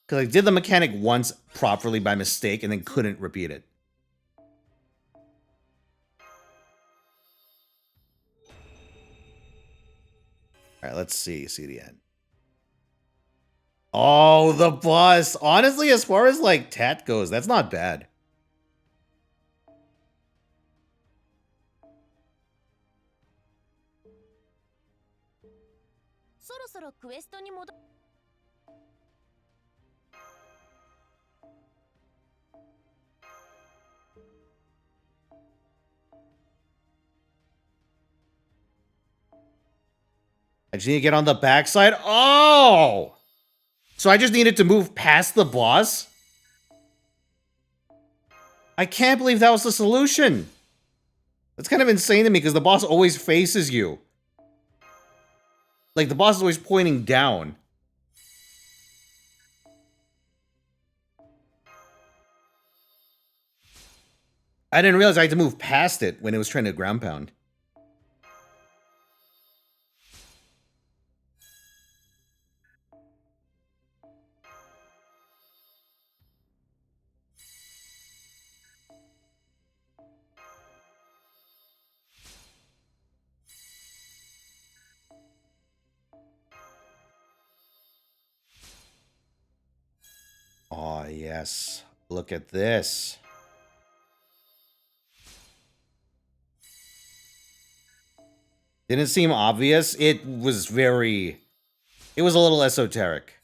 Because I did the mechanic once properly by mistake and then couldn't repeat it. Alright, let's see the end. Oh, the boss! Honestly, as far as, like, Tat goes, that's not bad. I just need to get on the backside. Oh! So I just needed to move past the boss? I can't believe that was the solution. That's kind of insane to me because the boss always faces you. Like, the boss is always pointing down. I didn't realize I had to move past it when it was trying to ground pound. Oh, yes. Look at this. Didn't seem obvious. It was very... It was a little esoteric.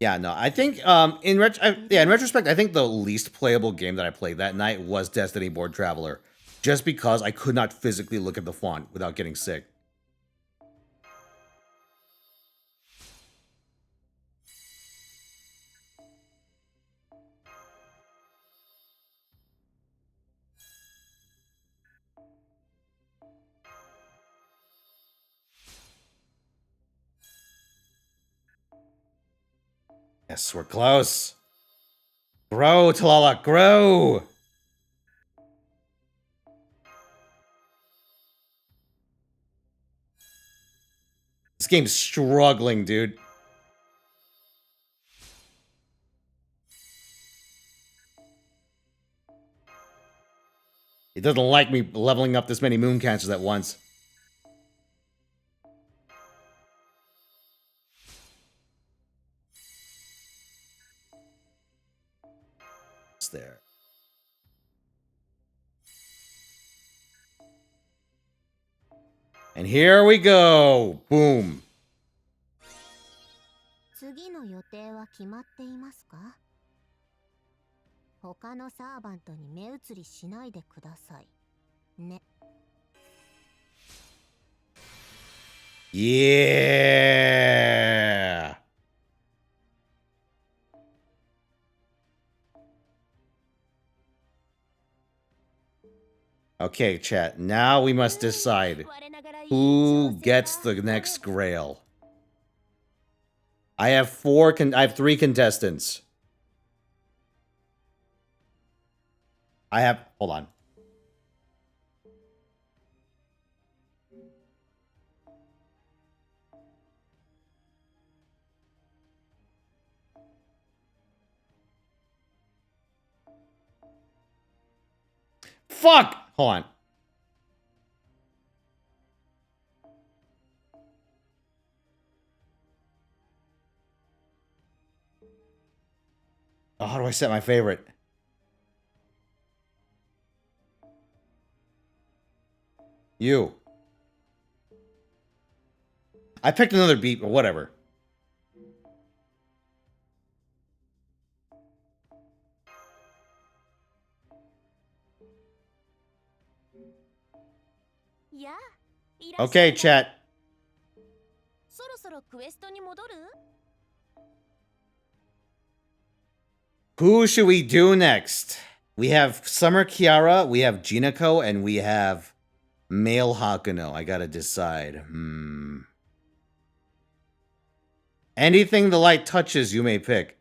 Yeah, no, I think, in retrospect, I think the least playable game that I played that night was Destiny Board Traveler. Just because I could not physically look at the font without getting sick. Yes, we're close. Grow, Talala, grow! This game's struggling, dude. It doesn't like me leveling up this many moon cancers at once. It's there. And here we go! Boom. 次の予定は決まっていますか？他のサーバントに目移りしないでください。ね。Yeah! Okay, chat. Now we must decide who gets the next Grail. I have 3 contestants. Hold on. Fuck! Hold on. Oh, how do I set my favorite? You. I picked another beat, but whatever. Okay, chat. Who should we do next? We have Summer Kiara, we have Jinako, and we have Male Hakuno. I gotta decide. Anything the light touches, you may pick.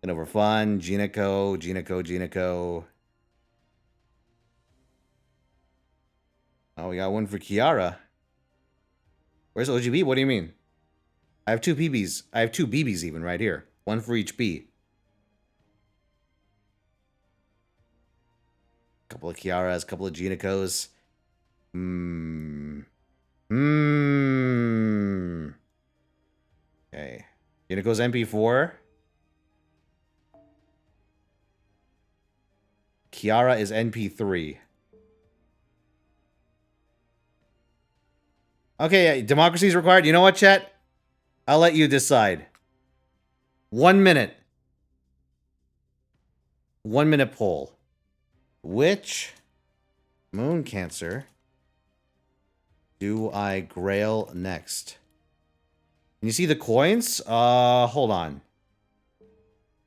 And over fun, Jinako. Oh, we got one for Kiara. Where's OGB? What do you mean? I have two BBs. I have two BBs even right here. One for each B. Couple of Kiaras, couple of Jinakos. Okay. Jinako's MP4. Kiara is NP3. Okay, democracy is required. You know what, chat? I'll let you decide. 1 minute. 1 minute poll. Which moon cancer do I grail next? Can you see the coins? Hold on.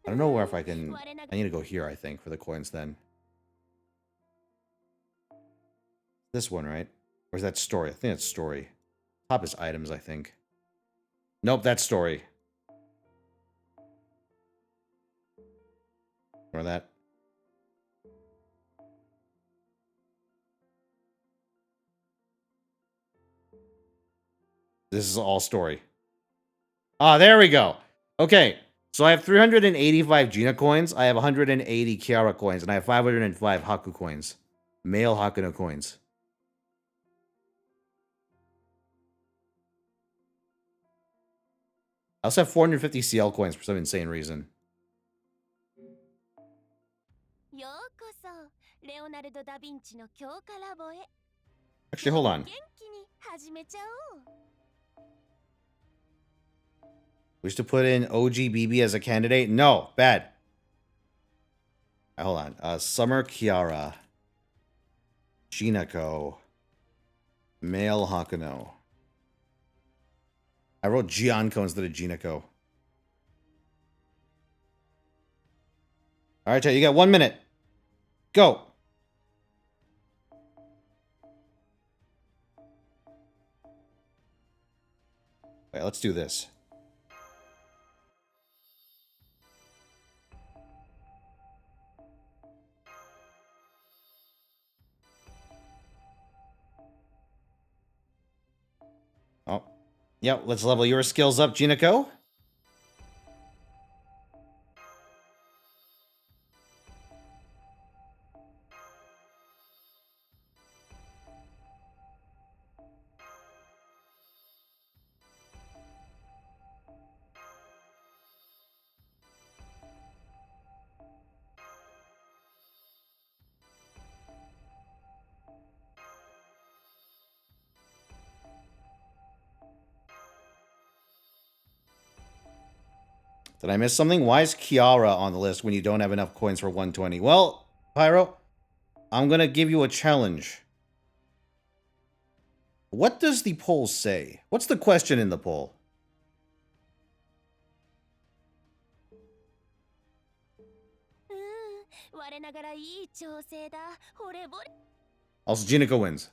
I don't know where if I can... I need to go here, I think, for the coins then. This one, right? Or is that story? I think it's story. Top is items, I think. Nope, that's story. Ignore that. This is all story. Ah, there we go. Okay, so I have 385 Gina coins, I have 180 Kiara coins, and I have 505 Haku coins. Male Hakuno coins. I also have 450 CL coins for some insane reason. Actually, hold on. Wish to put in OGBB as a candidate? No, bad. Right, hold on. Summer Kiara. Jinako. Male Hakuno. I wrote Gianco instead of Jinako. Alright, chat, you got 1 minute. Go. Wait, let's do this. Oh. Yep, let's level your skills up, Jinako. Did I miss something? Why is Kiara on the list when you don't have enough coins for 120? Well, Pyro, I'm going to give you a challenge. What does the poll say? What's the question in the poll? Also, Jinako wins.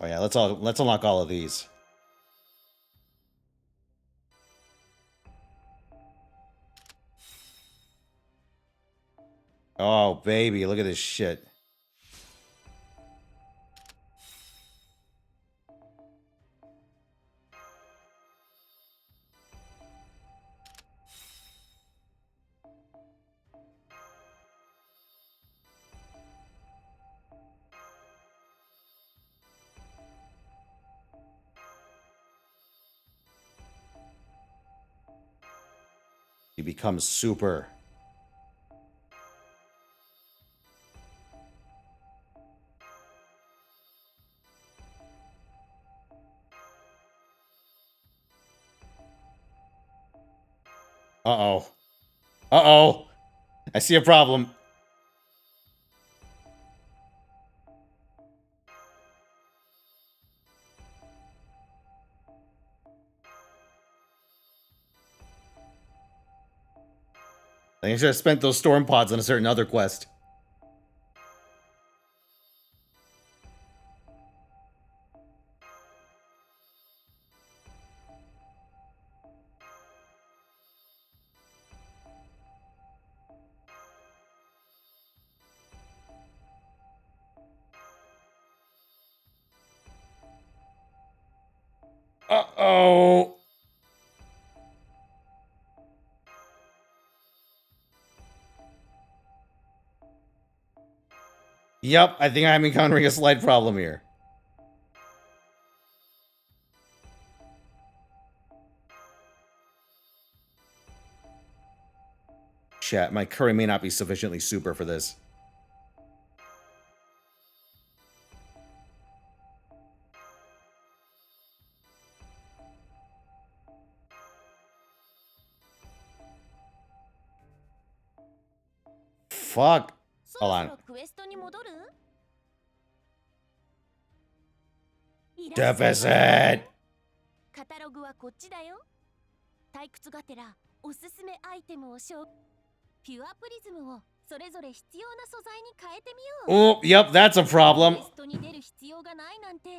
Oh yeah, let's unlock all of these. Oh baby, look at this shit. He becomes super. Uh-oh. Uh-oh. I see a problem. I think I should have spent those storm pods on a certain other quest. Uh-oh. Yep, I think I'm encountering a slight problem here. Chat, my curry may not be sufficiently super for this. Fuck. Hold on. Deficit! カタログはこっちだよ。退屈がてらおすすめアイテムをピュアプリズムをそれぞれ必要な素材に変えてみよう。 Oh, yep, that's a problem. テストに出る必要がないなんて、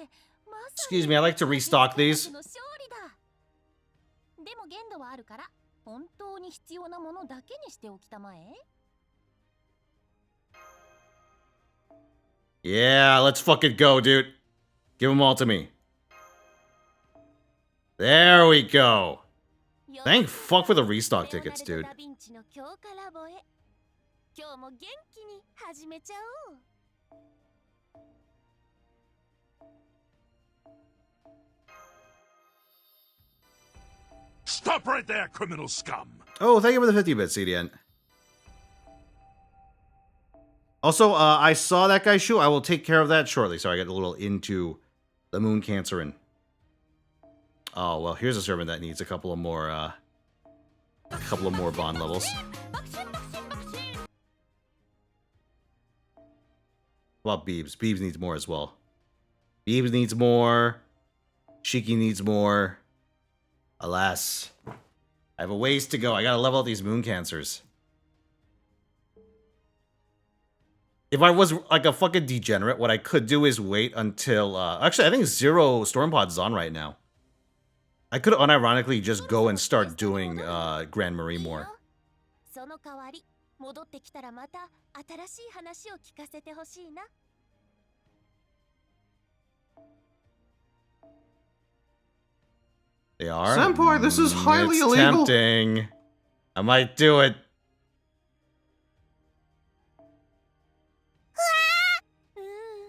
まさ Excuse me, I like to restock these. の勝利だ。でも限度はあるから、本当に必要なものだけにしておきたまえ。 Yeah, let's fucking go, dude. Give them all to me. There we go. Thank fuck for the restock tickets, dude. Stop right there, criminal scum! Oh, thank you for the 50 bits, CDN. Also, I saw that guy shoot. I will take care of that shortly. Sorry, I got a little into the Moon Cancerin. Oh, well, here's a servant that needs a couple of more bond levels. What about Beebs? Beebs needs more as well. Beebs needs more. Shiki needs more. Alas. I have a ways to go. I gotta level out these Moon Cancers. If I was like a fucking degenerate, what I could do is wait until... actually, I think 0 Storm Pods is on right now. I could unironically just go and start doing Grand Marie more. They are? Senpai, this is highly it's illegal. Tempting. I might do it.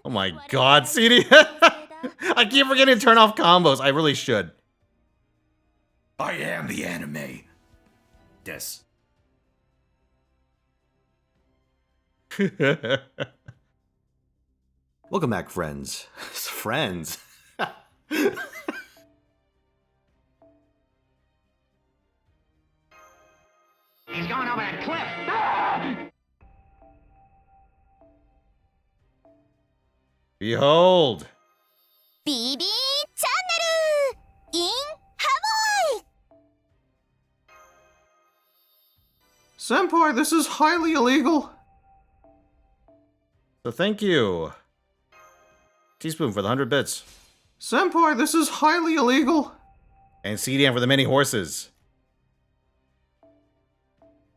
Oh my god, CD! I keep forgetting to turn off combos. I really should. I am the anime. Yes. Welcome back, friends. Friends. He's going over that cliff. Ah! Behold! BB Channel in Hawaii. Senpai, this is highly illegal. So thank you. Teaspoon for the 100 bits. Senpai, this is highly illegal. And CDM for the many horses.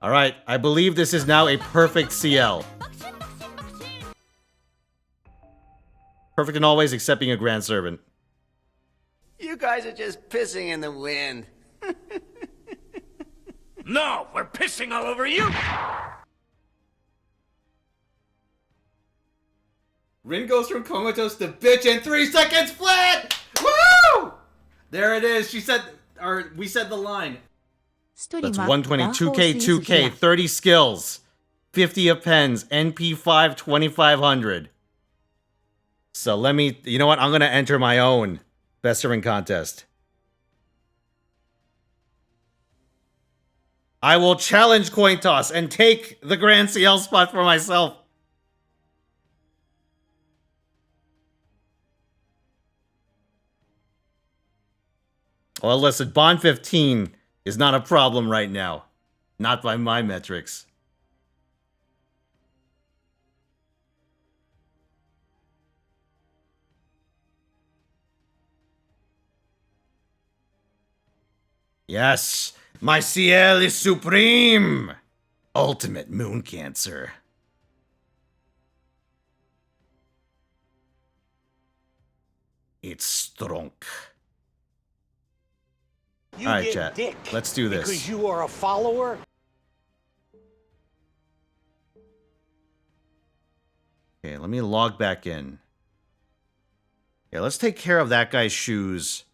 Alright, I believe this is now a perfect CL. Perfect in all ways except being a Grand Servant. You guys are just pissing in the wind. No, we're pissing all over you! Rin goes from comatose to bitch in 3 seconds flat! Woo! There it is. She said, or we said the line. That's 120, 2K, 2K, 30 skills, 50 of pens, NP5, 2500. So let me, you know what? I'm going to enter my own Best Servant contest. I will challenge coin toss and take the Grand CL spot for myself. Well, listen, Bond 15 is not a problem right now. Not by my metrics. Yes, my CL is supreme. Ultimate moon cancer. It's strong. You All right, get chat. dick Let's do this. because you are a follower. Okay, let me log back in. Yeah, let's take care of that guy's shoes.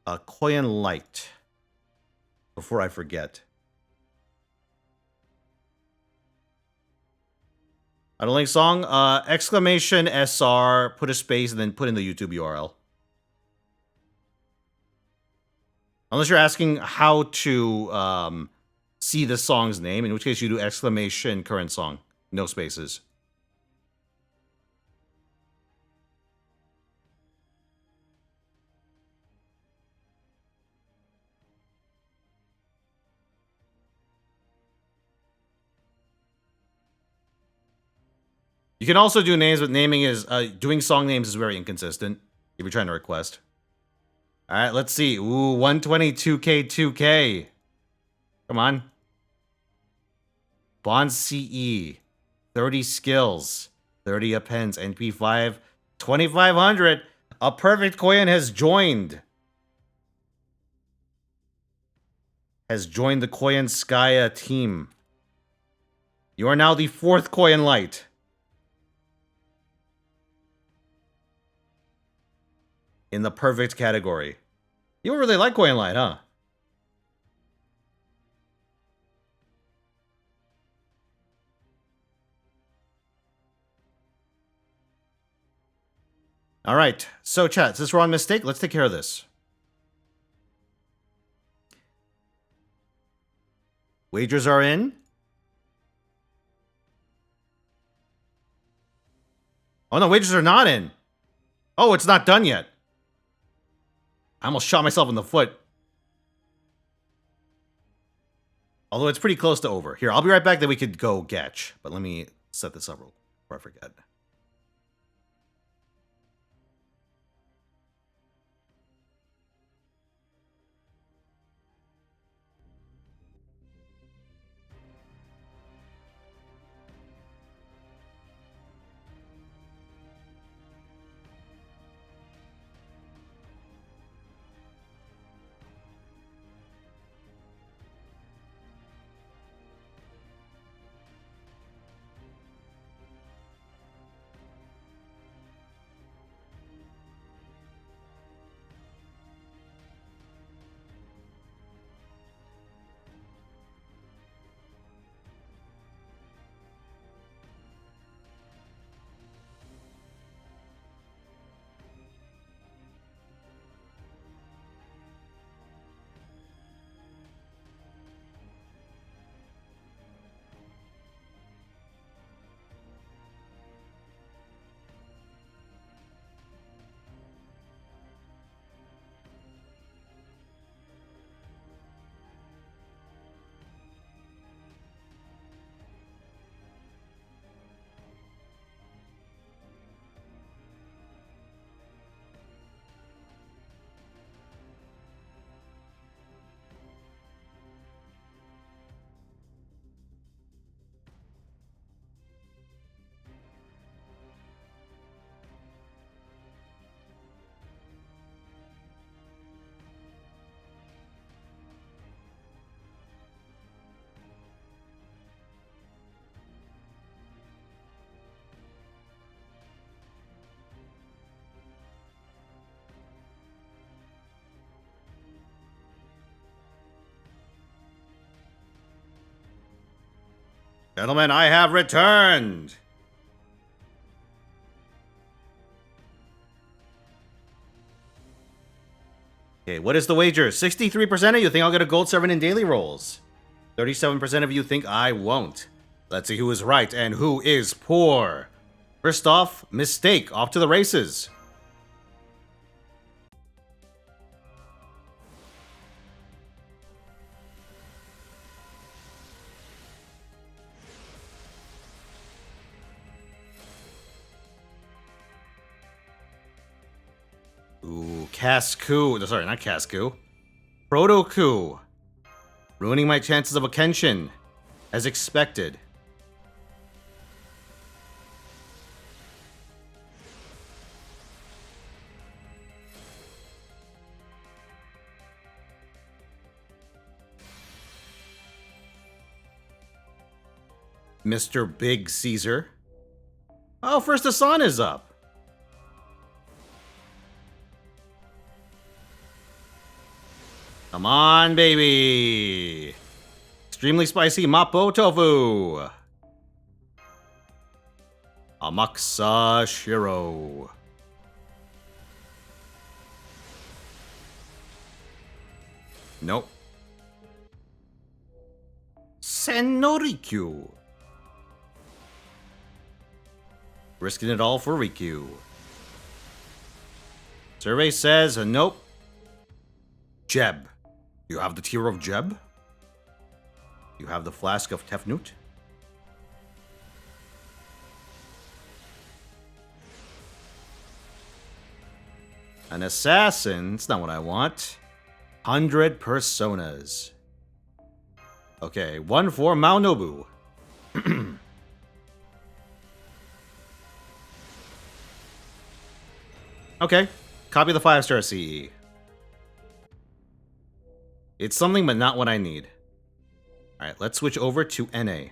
Koyan Light. Before I forget. Idling song, exclamation SR, put a space, and then put in the YouTube URL. Unless you're asking how to see the song's name, in which case you do exclamation current song. No spaces. You can also do names, but naming is doing song names is very inconsistent if you're trying to request. All right, let's see. Ooh, 122K2K. Come on. Bond CE. 30 skills. 30 appends. NP5. 2500. A perfect Koyan has joined. Has joined the Koyan Skya team. You are now the 4th Koyan Light. In the perfect category. You don't really like Koyan Light, huh? Alright, so chat, since we're on mistake, let's take care of this. Wagers are in. Oh no, wagers are not in. Oh, it's not done yet. I almost shot myself in the foot. Although it's pretty close to over. Here, I'll be right back, then we could go Gacha. But let me set this up real quick before I forget. Gentlemen, I have returned! Okay, what is the wager? 63% of you think I'll get a gold servant in daily rolls. 37% of you think I won't. Let's see who is right and who is poor. First off, mistake. Off to the races. Ooh, Casku. Sorry, not Casku. Proto-Ku. Ruining my chances of a Kenshin. As expected. Mr. Big Caesar. Oh, first the sun is up. Come on, baby. Extremely spicy Mapo Tofu. Amaksa Shiro. Nope. Senorikyu. Risking it all for Rikyu. Survey says, nope. Jeb. You have the tier of Jeb? You have the flask of Tefnut? An assassin? It's not what I want. 100 personas. Okay, 1 for Maonobu. Okay, copy the 5-star CE. It's something, but not what I need. Alright, let's switch over to NA.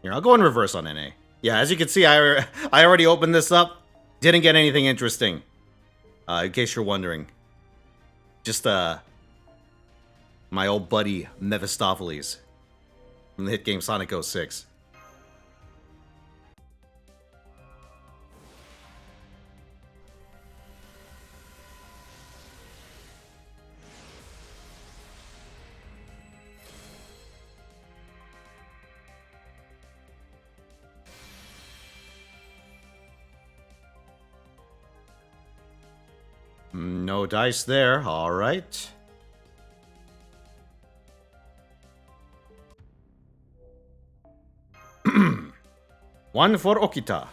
Here, I'll go in reverse on NA. Yeah, as you can see, I already opened this up. Didn't get anything interesting. In case you're wondering. Just, my old buddy, Mephistopheles. From the hit game Sonic 06. No dice there, alright. One for Okita.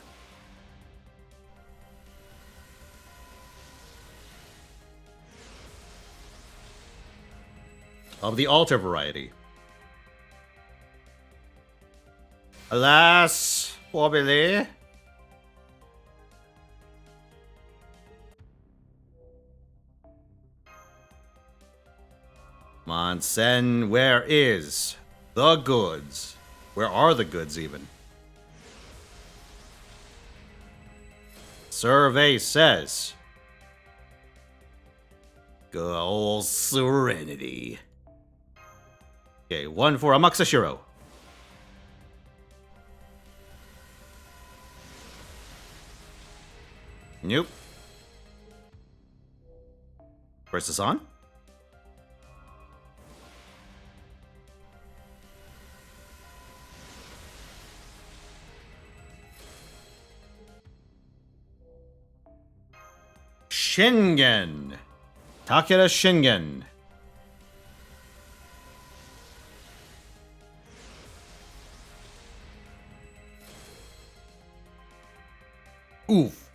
Of the altar variety. Alas, wobbly. Monsen, where is the goods? Where are the goods, even? Survey says... Good old Serenity. Okay, 1 for Amaksashiro. Nope. Where's this on? Shingen. Takeda Shingen. Oof.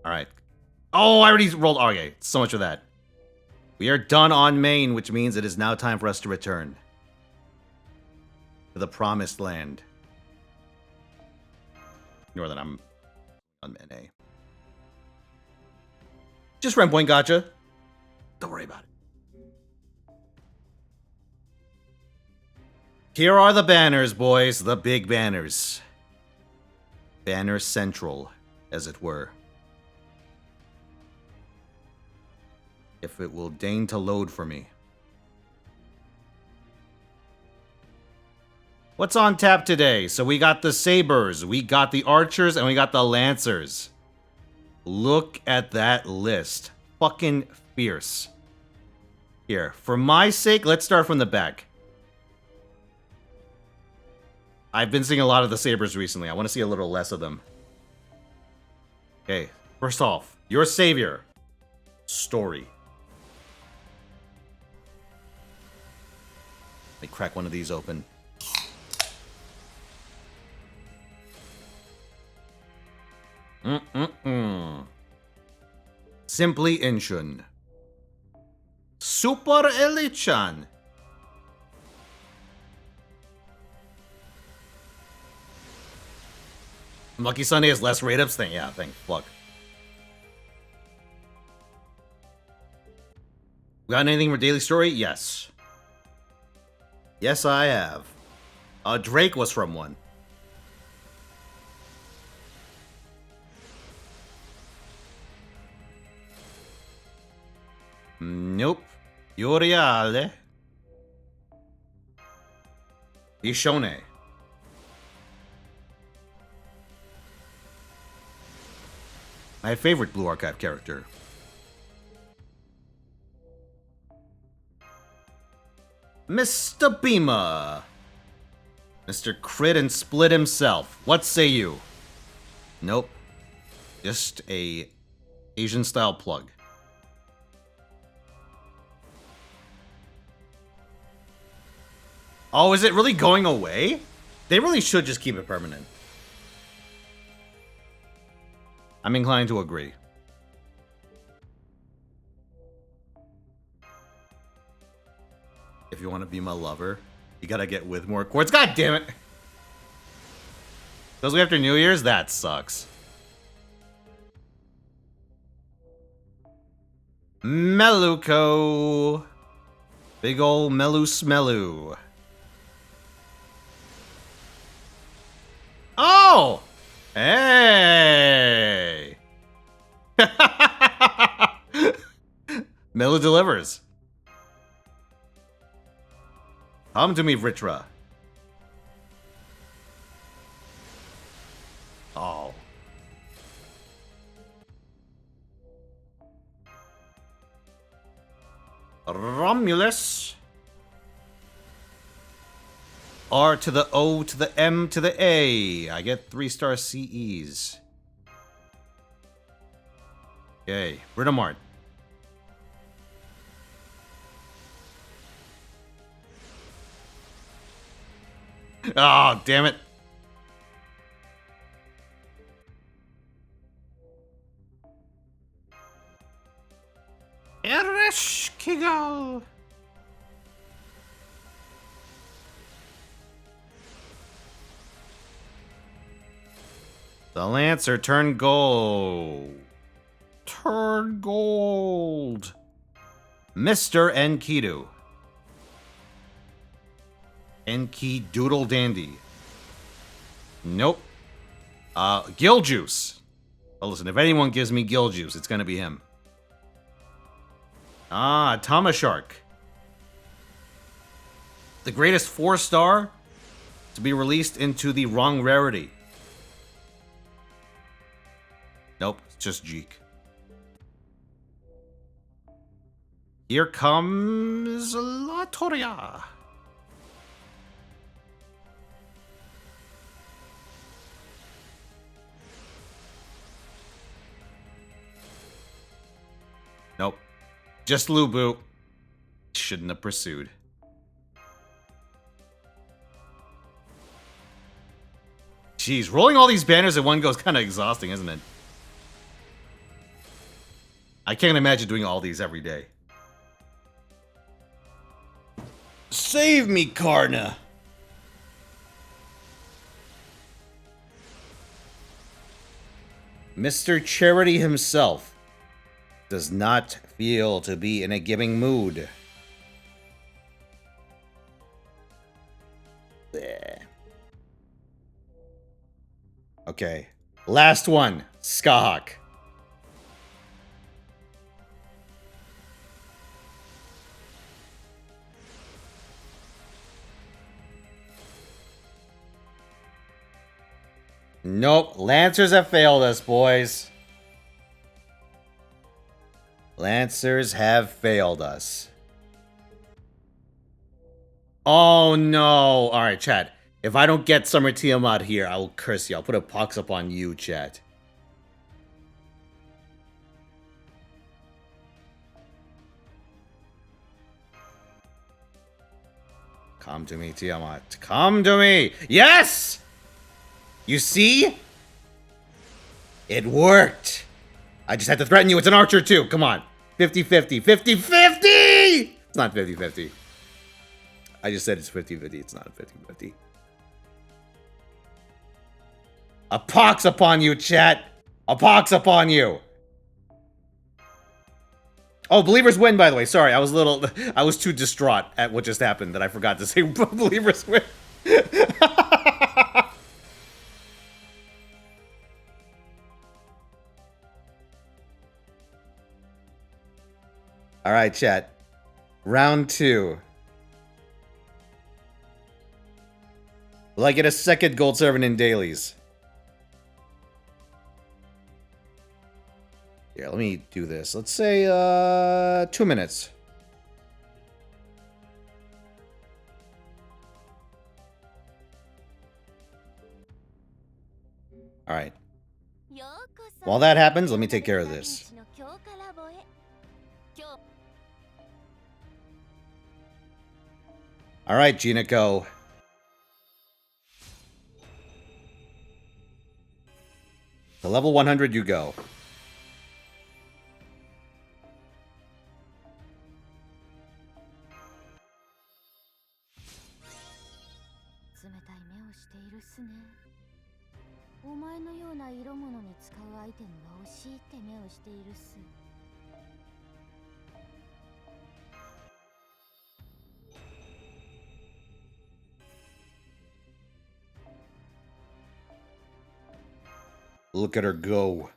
Alright. Oh, I already rolled. Okay, so much for that. We are done on main, which means it is now time for us to return to the promised land. Ignore that I'm on NA. Just rent point gacha. Don't worry about it. Here are the banners, boys. The big banners. Banner Central. as it were. If it will deign to load for me. What's on tap today? So we got the sabers, we got the archers, and we got the lancers. Look at that list. Fucking fierce. Here, for my sake, let's start from the back. I've been seeing a lot of the sabers recently. I want to see a little less of them. Okay, first off, your savior. Story. Let me crack one of these open. Simply Inshun. Super Elichan. Lucky Sunday has less rate ups thing. Yeah, thank fuck. Got anything for daily story? Yes. Yes, I have. Drake was from one. Nope. Yoriale. Ishone. My favorite Blue Archive character. Mr. Beamer. Mr. Crit and Split himself. What say you? Nope. Just a Asian style plug. Oh, is it really going away? They really should just keep it permanent. I'm inclined to agree. If you want to be my lover, you gotta get with more quartz. God damn it! Goes away after New Year's? That sucks. Meluko. Big ol' Melu Smelu. Oh! Hey! Melu delivers. Come to me, Vritra. Oh. Romulus. R to the O to the M to the A. I get 3-star CEs. Yay. Britomart. Oh, damn it. Erish Kigal. The Lancer turned gold. Turn gold. Mr. Enkidu. Enki Doodle Dandy. Nope. Gill Juice. Oh, listen, if anyone gives me Gill Juice, it's gonna be him. Ah, Tomashark. The greatest 4-star to be released into the wrong rarity. Nope, it's just Jeek. Here comes Latoria. Nope. Just Lubu. Shouldn't have pursued. Jeez, rolling all these banners at one go is kind of exhausting, isn't it? I can't imagine doing all these every day. Save me, Karna! Mr. Charity himself does not feel to be in a giving mood. Bleh. Okay, last one. Skahawk. Nope. Lancers have failed us, boys. Lancers have failed us. Oh no. Alright, chat. If I don't get Summer Tiamat here, I will curse you. I'll put a pox up on you, chat. Come to me, Tiamat. Come to me! Yes! You see? It worked! I just had to threaten you. It's an archer too. Come on. 50-50. 50-50! It's not 50-50. I just said it's 50-50. It's not 50-50. A pox upon you, chat. A pox upon you. Oh, believers win, by the way. Sorry, I was too distraught at what just happened that I forgot to say believers win. All right, chat. Round 2. Will I get a second gold servant in dailies? Here, let me do this. Let's say 2 minutes. All right. While that happens, let me take care of this. All right, Nikke. To level 100 you go. Look at her go.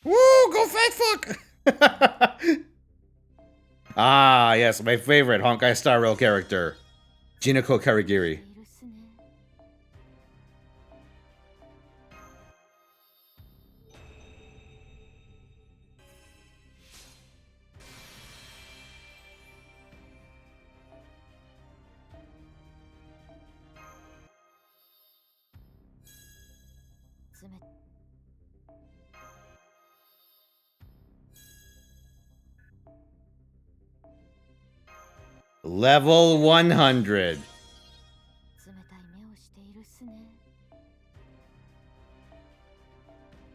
Woo! Go fat fuck! Ah, yes, my favorite Honkai Star Rail character, Jinako Karigiri. Level 100.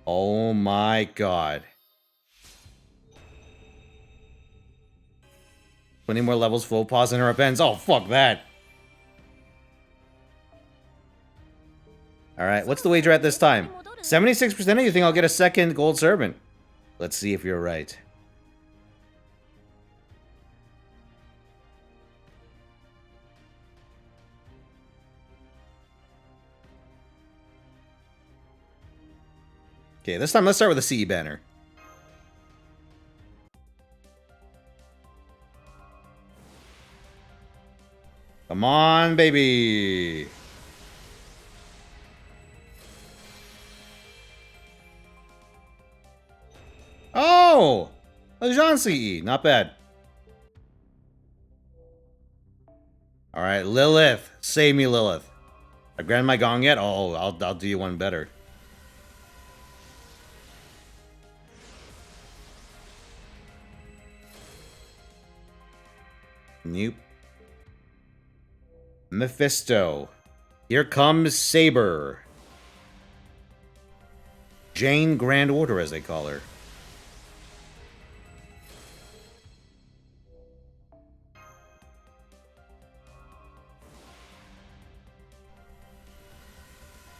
Oh my god. 20 more levels, full pause and her ends. Oh, fuck that. Alright, what's the wager at this time? 76% of you think I'll get a second gold servant. Let's see if you're right. Okay, this time let's start with a CE banner. Come on, baby. Oh! A Jean CE. Not bad. Alright, Lilith. Save me, Lilith. I granted my gong yet? Oh, I'll do you one better. Nope. Mephisto. Here comes Saber. Jane Grand Order, as they call her.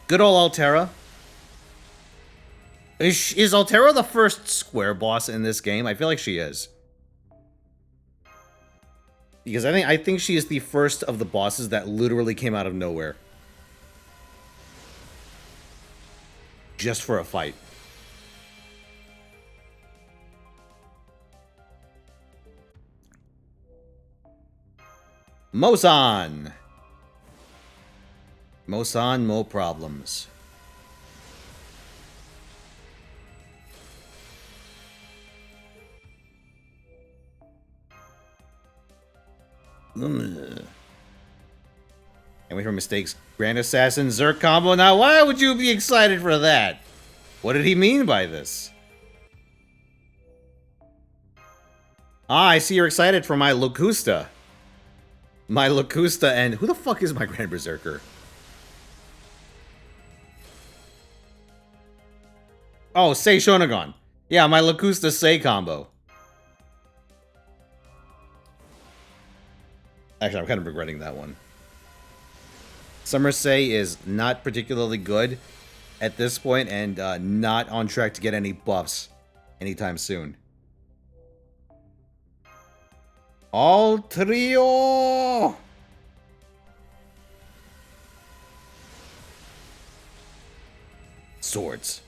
Good old Altera. Is Altera the first square boss in this game? I feel like she is. Because I think she is the first of the bosses that literally came out of nowhere. Just for a fight. Mosan! Mosan, mo problems. And wait for mistakes. Grand Assassin Zerk combo. Now, why would you be excited for that? What did he mean by this? Ah, I see you're excited for my Locusta. My Locusta and... Who the fuck is my Grand Berserker? Oh, Sei Shonagon. Yeah, my Locusta Sei combo. Actually, I'm kind of regretting that one. Summer Sei is not particularly good at this point and not on track to get any buffs anytime soon. All trio! Swords.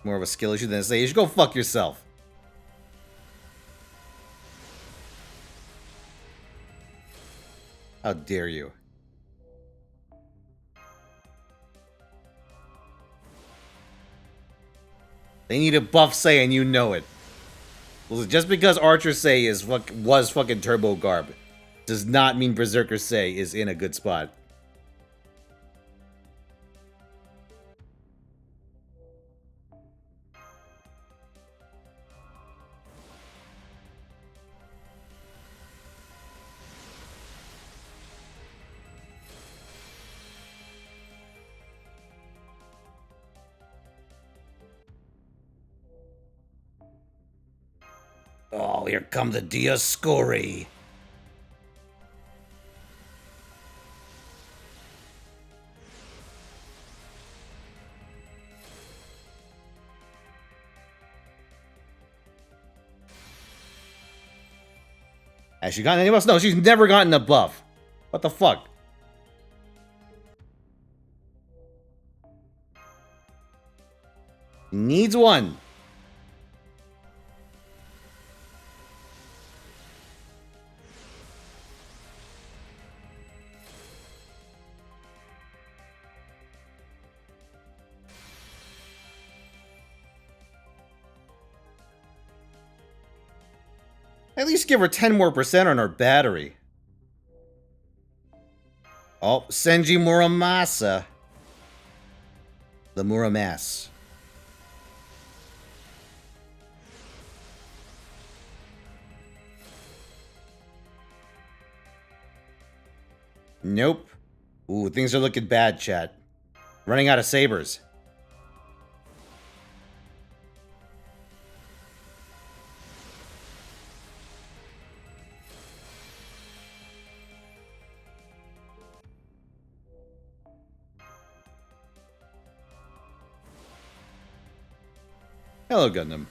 More of a skill issue than a say. You should go fuck yourself. How dare you? They need a buff Sei and you know it. Well, just because Archer Sei was fucking Turbo Garb does not mean Berserker Sei is in a good spot. Oh, here come the Dioscuri. Has she gotten any buffs? No, she's never gotten a buff. What the fuck? Needs one. At least give her 10% more on her battery. Oh, Senji Muramasa. The Muramas. Nope. Ooh, things are looking bad, chat. Running out of sabers. Hello, Gundam.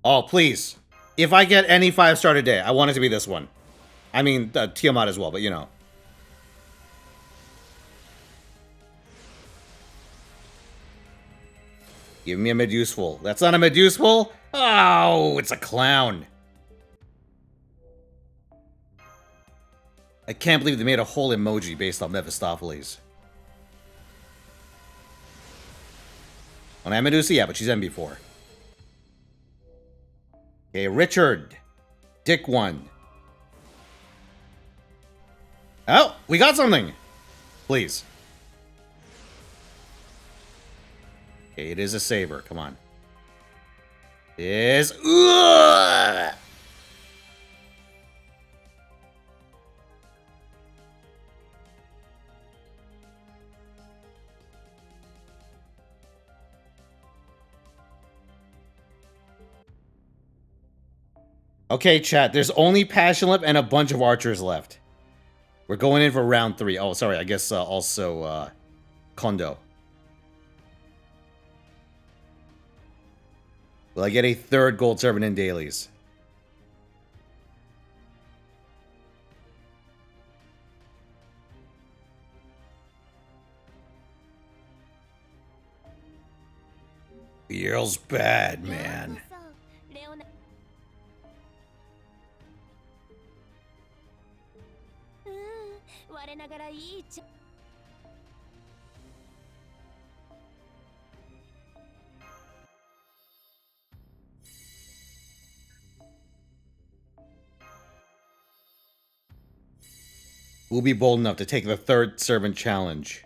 Oh, please. If I get any 5-star today, I want it to be this one. I mean, Tiamat as well, but you know. Give me a Meduseful. That's not a Meduseful? Oh, it's a clown. I can't believe they made a whole emoji based on Mephistopheles. On Amadusa, yeah, but she's MB4. Okay, Richard. Dick 1. Oh, we got something! Please. Okay, it is a saber. Come on. It is... Ugh! Okay, chat, there's only Passion Lip and a bunch of archers left. We're going in for round 3. Oh, sorry, I guess also Kondo. Will I get a 3rd gold servant in dailies? Feels bad, man. We'll be bold enough to take the 3rd servant challenge.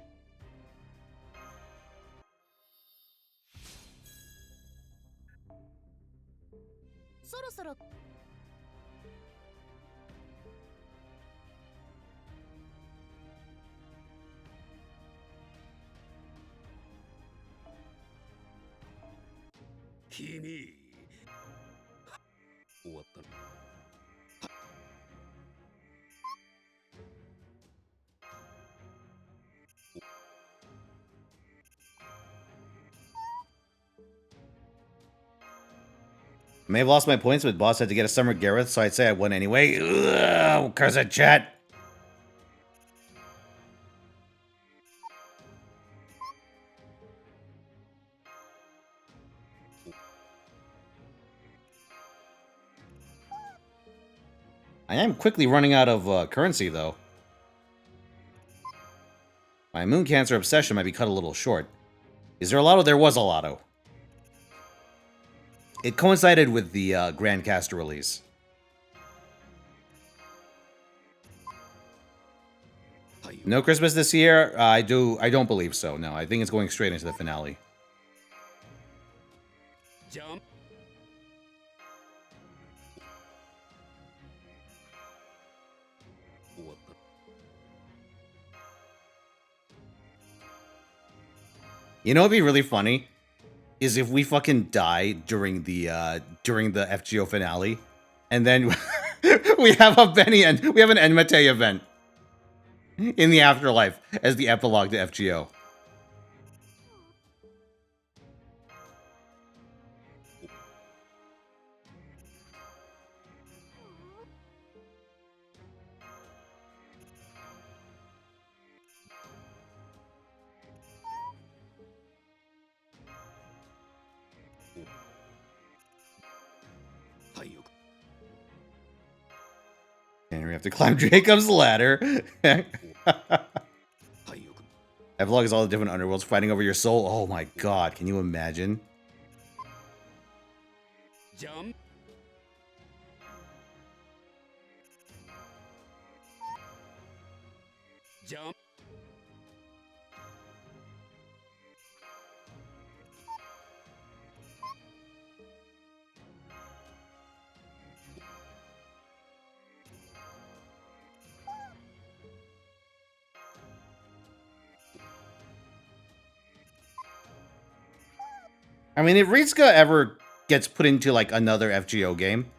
I may have lost my points, but boss had to get a Summer Gareth, so I'd say I won anyway. Ugh, curse it, chat. I am quickly running out of currency, though. My Moon Cancer obsession might be cut a little short. Is there a lotto? There was a lotto. It coincided with the Grandcaster release. No Christmas this year? I don't believe so. No, I think it's going straight into the finale. Jump. You know what'd be really funny? Is if we fucking die during the FGO finale, and then we have a Benny and we have an Enmate event in the afterlife as the epilogue to FGO. And we have to climb Jacob's ladder. Epilogue is all the different underworlds fighting over your soul. Oh my god, can you imagine? Jump. Jump. I mean, if Ritsuka ever gets put into, like, another FGO game,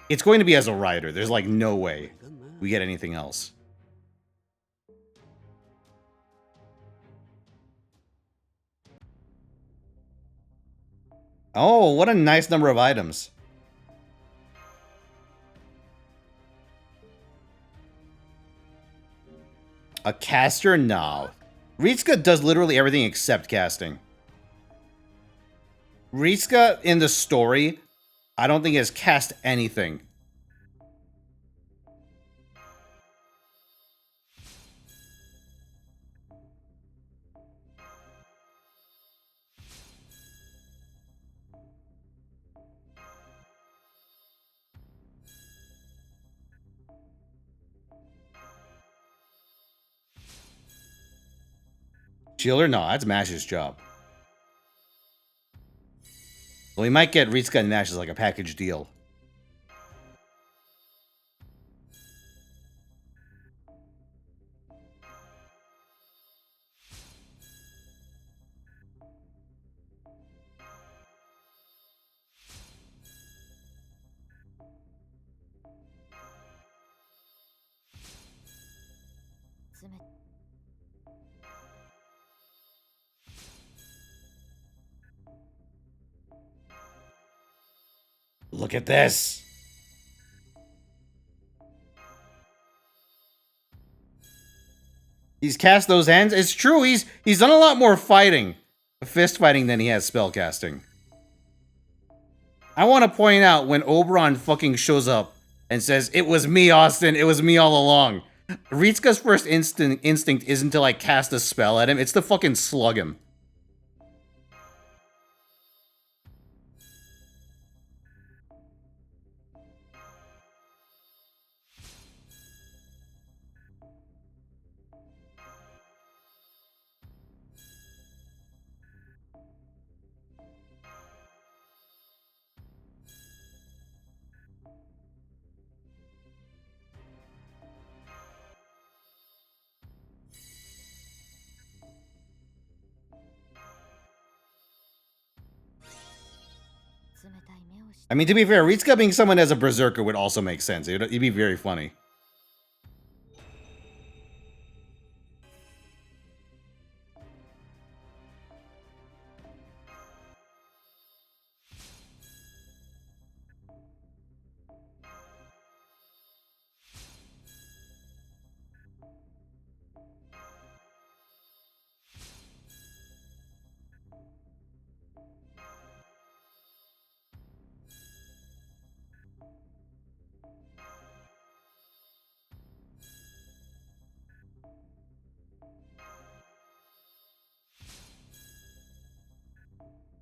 it's going to be as a rider. There's, like, no way we get anything else. Oh, what a nice number of items. A caster? No. Ritsuka does literally everything except casting. Ritsuka, in the story, I don't think has cast anything. Chiller? No, that's Mash's job. Well, we might get Ritsuka and Mash as like a package deal. Look at this. He's cast those hands. It's true. He's done a lot more fighting, fist fighting, than he has spell casting. I want to point out when Oberon fucking shows up and says, "It was me, Austin. It was me all along." Ritsuka's first instinct isn't to like cast a spell at him. It's to fucking slug him. I mean, to be fair, Ritsuka being someone as a berserker would also make sense. It'd be very funny.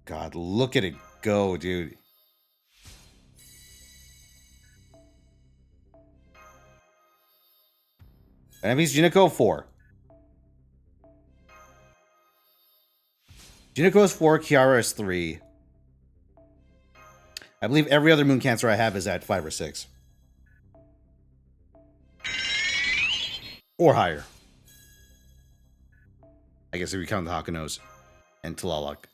God, look at it go, dude. Enemies Juniko 4. Juniko is 4, Kiara is 3. I believe every other Moon Cancer I have is at 5 or 6. Or higher. I guess if we count the Hakunos and Talalak.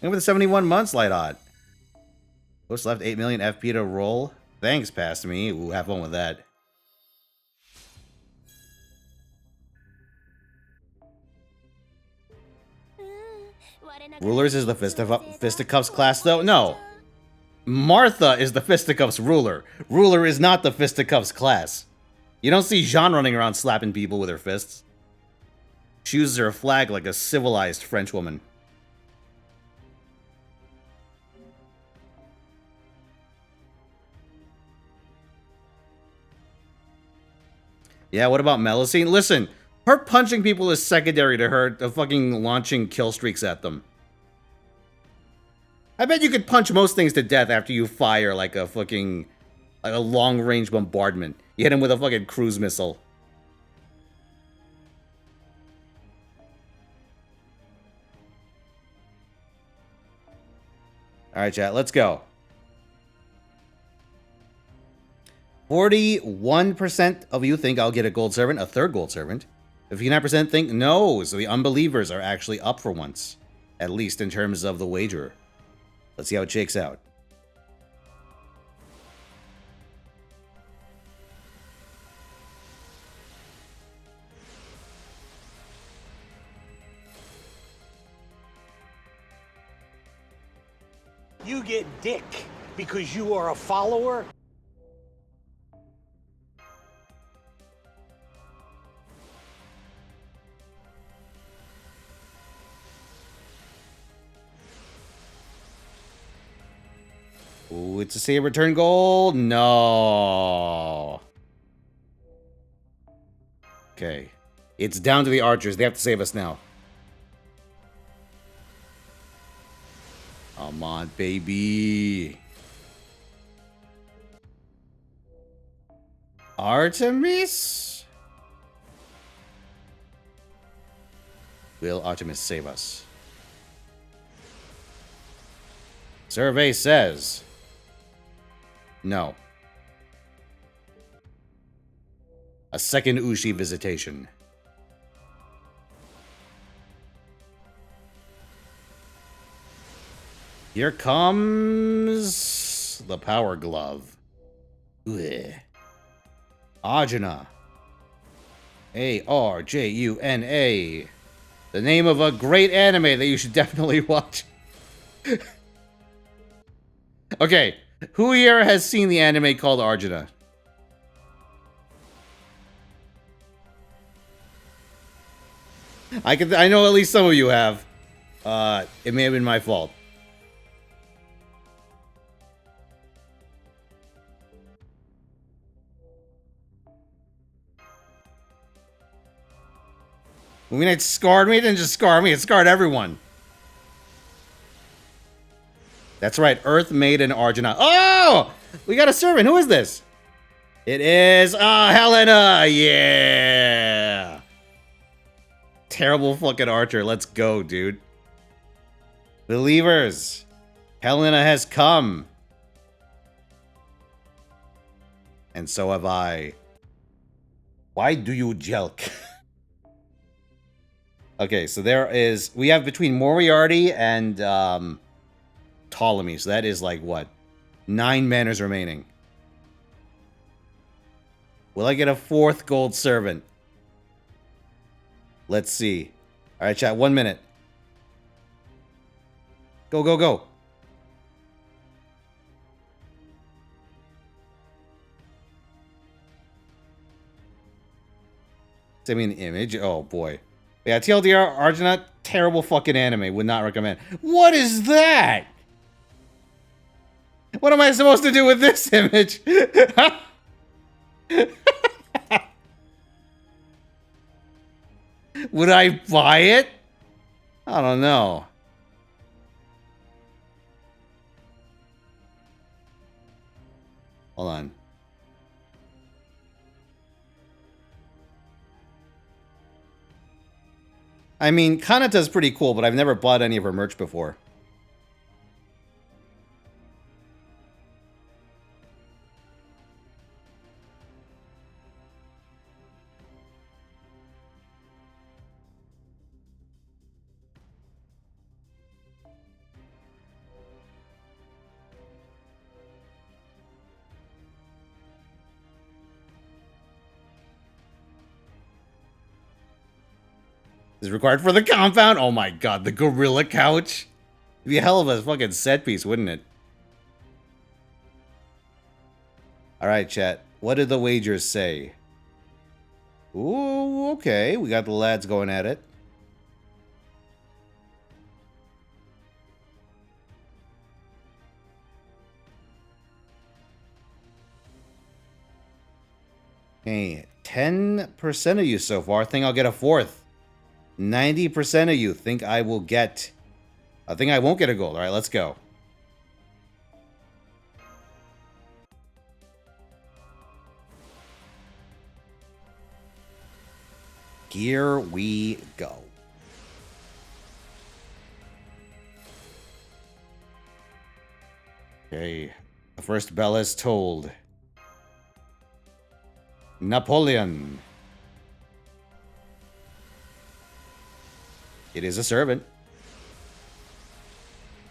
And with 71 months, Light Odd. What's left? 8 million FP to roll. Thanks, past me. Ooh, have fun with that. Rulers is the Fisticuffs class, though? No. Martha is the Fisticuffs ruler. Ruler is not the Fisticuffs class. You don't see Jean running around slapping people with her fists. She uses her flag like a civilized French woman. Yeah, what about Melusine? Listen, her punching people is secondary to her fucking launching kill streaks at them. I bet you could punch most things to death after you fire like a fucking... like a long-range bombardment. You hit him with a fucking cruise missile. Alright, chat, let's go. 41% of you think I'll get a gold servant, a third gold servant. 59% think no, so the unbelievers are actually up for once. At least in terms of the wager. Let's see how it shakes out. You get dick because you are a follower? Ooh, it's a save return gold. No. Okay. It's down to the archers. They have to save us now. Come on, baby. Artemis? Will Artemis save us? Survey says no. A second Ushi visitation. Here comes the Power Glove. Ugh. Arjuna. Arjuna. The name of a great anime that you should definitely watch. Okay, who here has seen the anime called Arjuna? I know at least some of you have. It may have been my fault. I mean, it scarred me. It didn't just scar me. It scarred everyone. That's right. Earth Maiden Arjuna. Oh! We got a servant. Who is this? It is Helena. Yeah. Terrible fucking archer. Let's go, dude. Believers. Helena has come. And so have I. Why do you jelk? Okay, so we have between Moriarty and Ptolemy, so that is like what? 9 manners remaining. Will I get a 4th gold servant? Let's see. Alright, chat, 1 minute. Go, go, go. Send me an image. Oh boy. Yeah, TLDR, Arjuna, terrible fucking anime. Would not recommend. What is that? What am I supposed to do with this image? Would I buy it? I don't know. Hold on. I mean, Kanata's pretty cool, but I've never bought any of her merch before. Is required for the compound? Oh my god, the gorilla couch? It'd be a hell of a fucking set piece, wouldn't it? Alright, chat. What did the wagers say? Ooh, okay. We got the lads going at it. Okay, 10% of you so far think I'll get a 4th. 90% of you think I will get... I think I won't get a gold. Alright, let's go. Here we go. Okay, the first bell is tolled. Napoleon. It is a servant.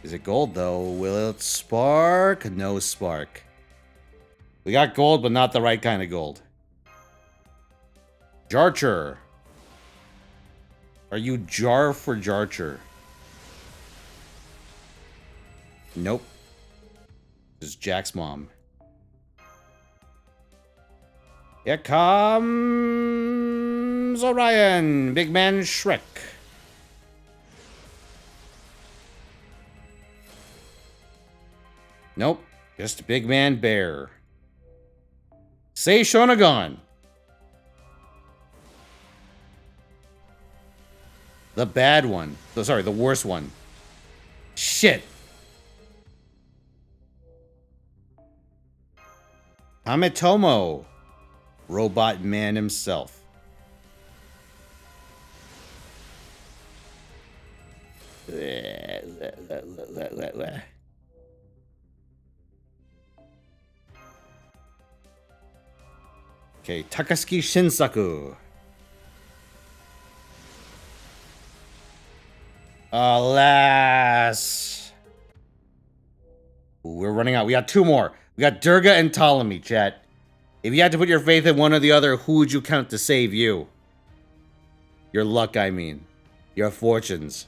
Is it gold, though? Will it spark? No spark. We got gold, but not the right kind of gold. Jarcher. Are you Jar for Jarcher? Nope. This is Jack's mom. Here comes Orion. Big man Shrek. Nope, just Big Man Bear. Say Shonagon. The bad one. Oh, sorry, the worst one. Shit. Hametomo. Robot man himself. Okay, Takasuki Shinsaku. Alas. Ooh, we're running out. We got 2 more. We got Durga and Ptolemy, chat. If you had to put your faith in one or the other, who would you count to save you? Your luck, I mean. Your fortunes.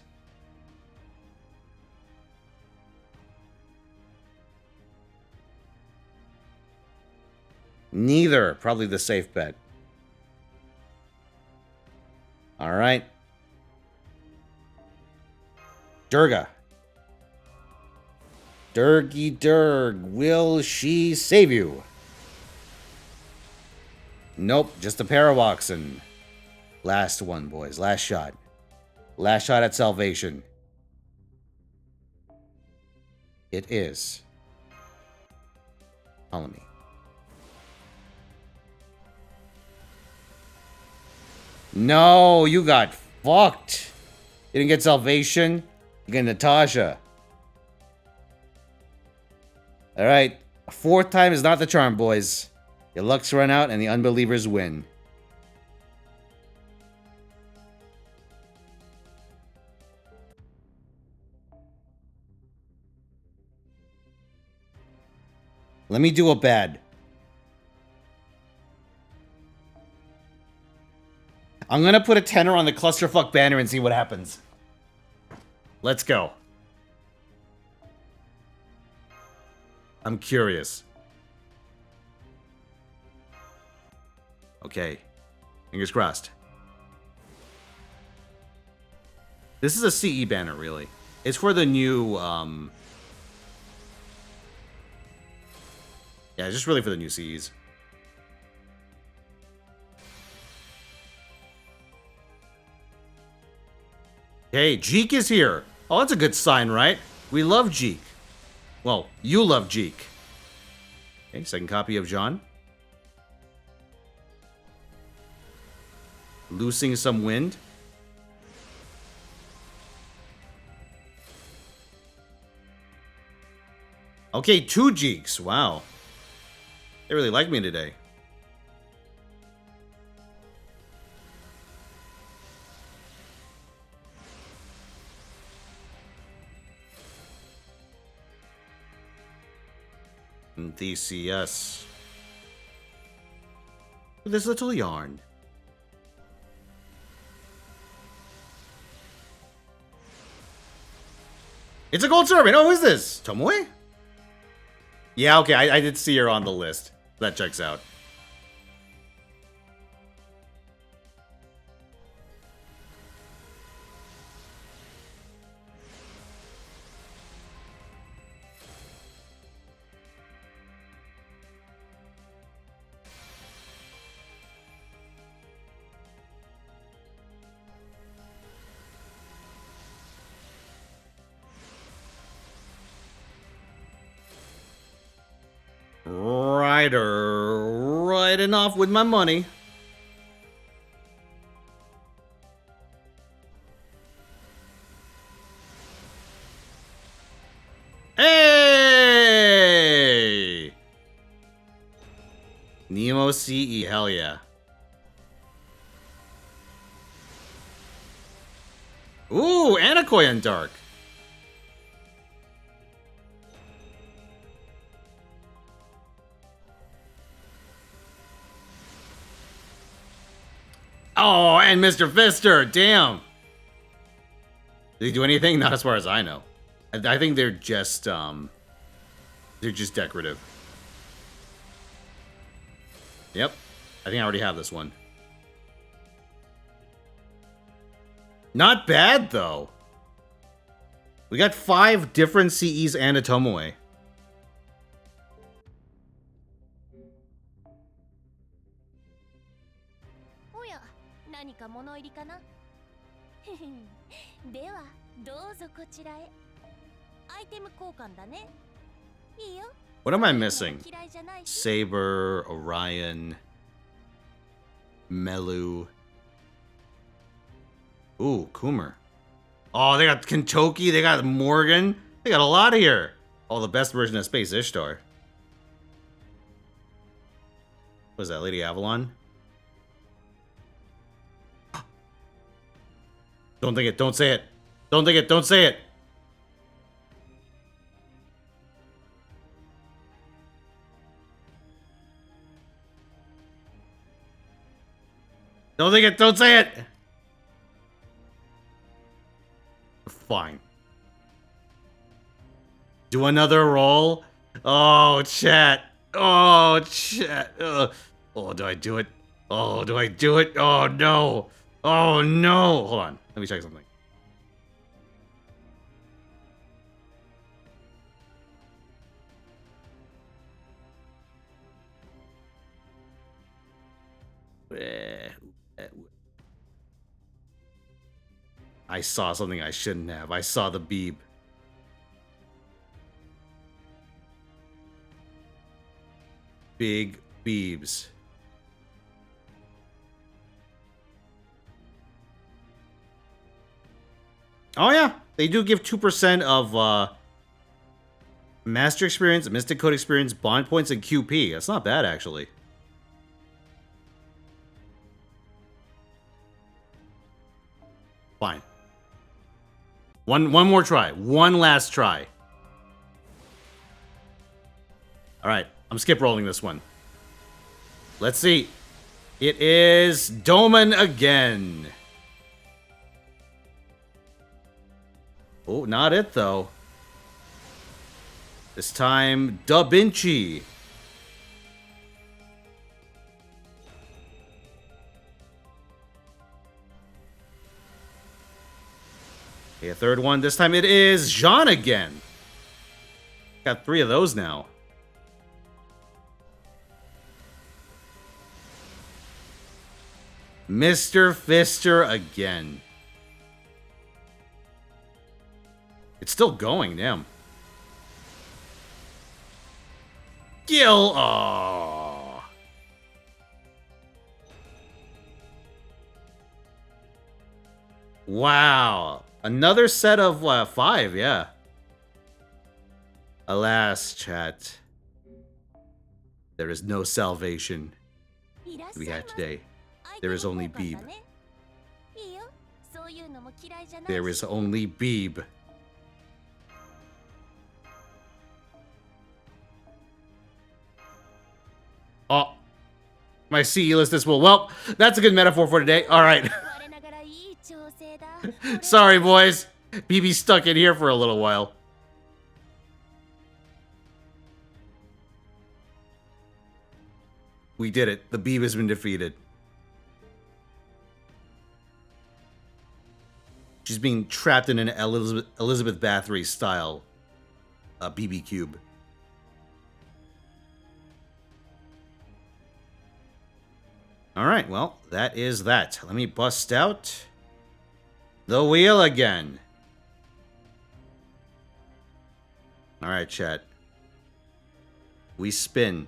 Neither. Probably the safe bet. Alright. Durga. Durgy Durg. Will she save you? Nope. Just a pair of oxen. Last one, boys. Last shot. Last shot at salvation. It is Ptolemy. No, you got fucked. You didn't get salvation. You get Natasha. Alright. 4th time is not the charm, boys. Your luck's run out and the unbelievers win. Let me do a bad. I'm gonna put a tenner on the clusterfuck banner and see what happens. Let's go. I'm curious. Okay. Fingers crossed. This is a CE banner, really. It's for the new, yeah, just really for the new CEs. Hey, Jeek is here. Oh, that's a good sign, right? We love Jeek. Well, you love Jeek. Okay, second copy of John. Loosing some wind. Okay, 2 Jeeks. Wow. They really like me today. Theseus. This little yarn. It's a gold servant. Oh, who is this? Tomoe? Yeah, okay, I did see her on the list. That checks out. Riding off with my money. Hey! Nemo CE, hell yeah. Ooh, Anakoyan Dark. Oh, and Mr. Fister, damn. Did he do anything? Not as far as I know. I think they're just decorative. Yep. I think I already have this one. Not bad, though. We got 5 different CEs and a Tomoe. What am I missing? Saber, Orion, Melu. Ooh, Coomer. Oh, they got Kentucky, they got Morgan. They got a lot here. Oh, the best version of Space Ishtar. What is that, Lady Avalon? Don't think it, don't say it. Don't think it, don't say it. Don't think it, don't say it. Fine. Do another roll. Oh, chat. Oh, chat. Oh, do I do it? Oh, do I do it? Oh, no. Oh, no. Hold on. Let me check something. I saw something I shouldn't have. I saw the beeb. Big beebs. Oh yeah, they do give 2% of Master Experience, Mystic Code Experience, Bond Points, and QP. That's not bad, actually. Fine. One more try. One last try. Alright, I'm skip rolling this one. Let's see. It is Doman again. Oh, not it, though. This time, Da Vinci. Okay, a third one. This time it is Jean again. Got 3 of those now. Mr. Fister again. It's still going, damn. Gil, oh. Wow. Another set of 5, yeah. Alas, chat. There is no salvation we have today. There is only Beeb. There is only Beeb. Oh, my CE list is full. Well, that's a good metaphor for today. All right. Sorry, boys. BB's stuck in here for a little while. We did it. The Beeb has been defeated. She's being trapped in an Elizabeth Bathory style BB cube. All right, well, that is that. Let me bust out the wheel again. All right, chat. We spin.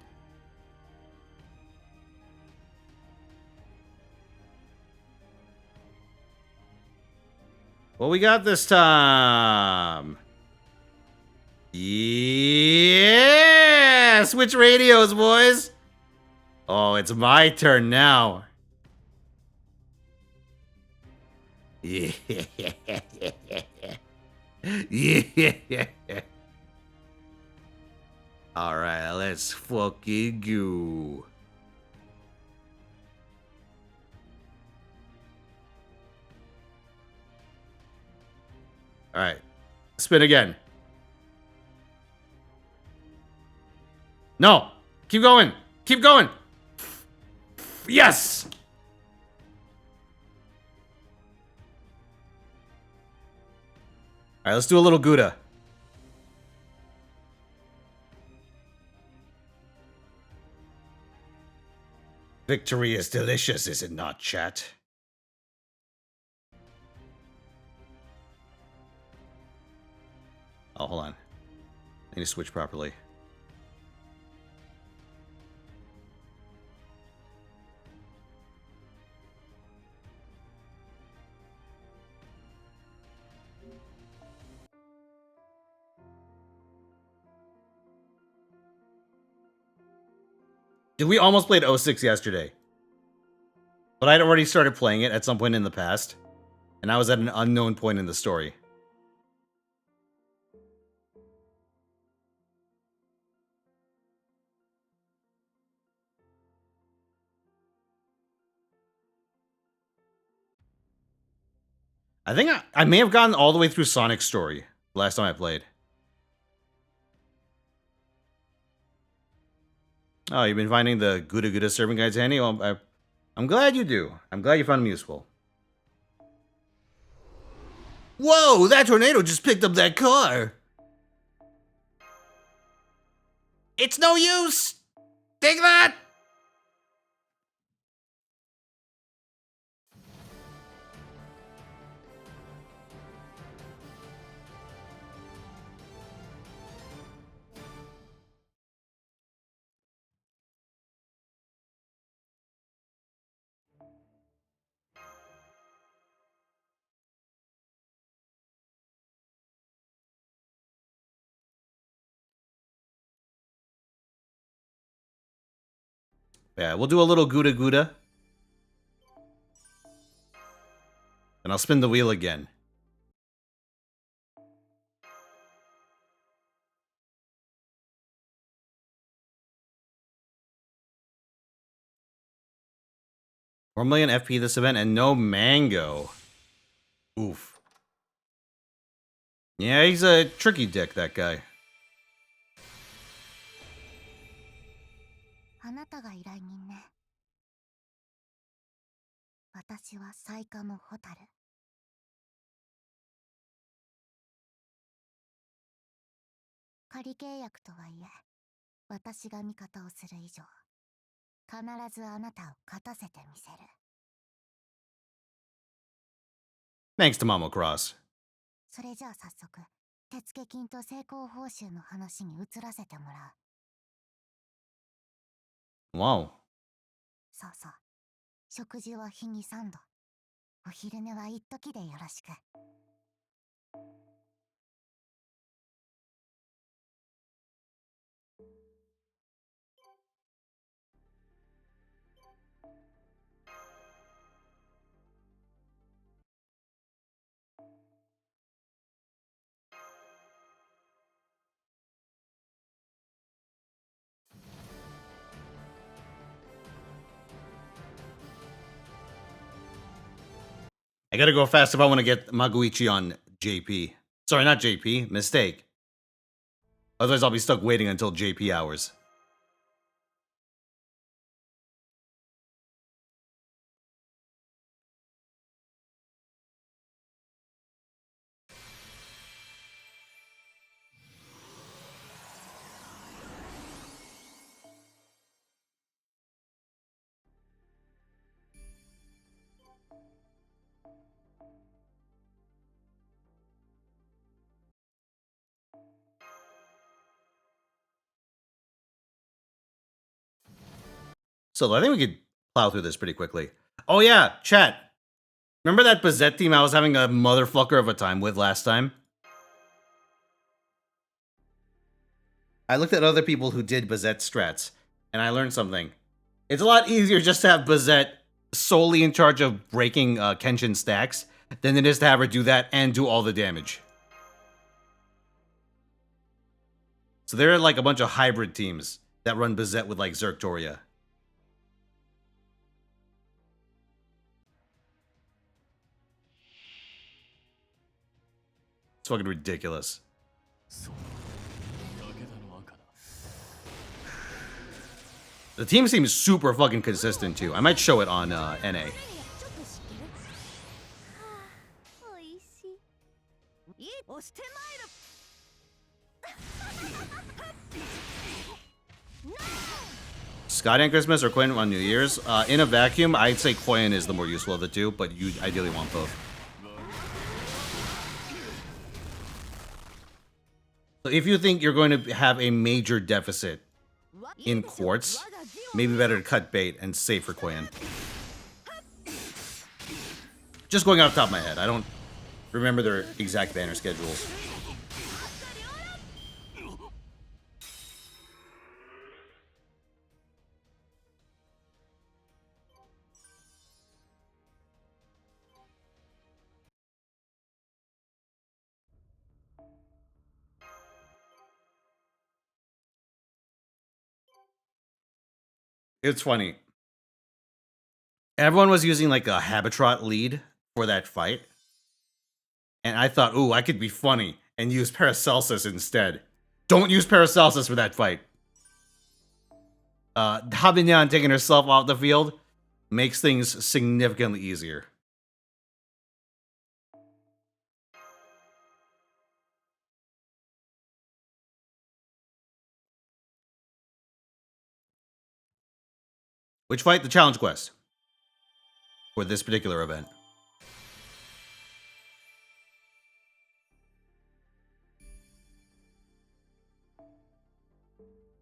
What we got this time? Yeah! Switch radios, boys! Oh, it's my turn now. Yeah. Yeah. Alright, let's fucking go. Alright. Spin again. No! Keep going! Keep going! Yes! Alright, let's do a little Gouda. Victory is delicious, is it not, chat? Oh, hold on. I need to switch properly. Dude, we almost played 06 yesterday. But I'd already started playing it at some point in the past. And I was at an unknown point in the story. I think I may have gotten all the way through Sonic's story last time I played. Oh, you've been finding the Gouda Gouda serving guides handy? Well, I'm glad you do. I'm glad you found them useful. Whoa, that tornado just picked up that car. It's no use. Take that. Yeah, we'll do a little Gouda Gouda. And I'll spin the wheel again. $4 million FP this event and no mango. Oof. Yeah, he's a tricky dick, that guy. あなたが依頼人ね。私はサイカモホタル。仮契約とはいえ、私が味方をする以上、必ずあなたを勝たせてみせる。Thanks to Mamo Cross. それじゃあ早速、手付金と成功報酬の話に移らせてもらう。 Wow. そうそう。食事は日に3度。お昼寝は一時でよろしく。I gotta go fast if I want to get Maguichi on JP. Sorry, not JP. Mistake. Otherwise, I'll be stuck waiting until JP hours. So I think we could plow through this pretty quickly. Oh yeah, chat. Remember that Bazette team I was having a motherfucker of a time with last time? I looked at other people who did Bazette strats, and I learned something. It's a lot easier just to have Bazette solely in charge of breaking Kenshin stacks than it is to have her do that and do all the damage. So there are like a bunch of hybrid teams that run Bazette with like Zerktoria. It's fucking ridiculous. The team seems super fucking consistent too. I might show it on NA. ちょっと知ってる？おいしい。いい押してまいる。Scott on Christmas or Quinn on New Year's? In a vacuum, I'd say Quinn is the more useful of the two, but you ideally want both. So if you think you're going to have a major deficit in quartz, maybe better to cut bait and save for Quinn. Just going off the top of my head, I don't remember their exact banner schedules. It's funny. Everyone was using like a Habitrot lead for that fight. And I thought, ooh, I could be funny and use Paracelsus instead. Don't use Paracelsus for that fight. Habinyan taking herself off the field makes things significantly easier. Which fight? The challenge quest. For this particular event.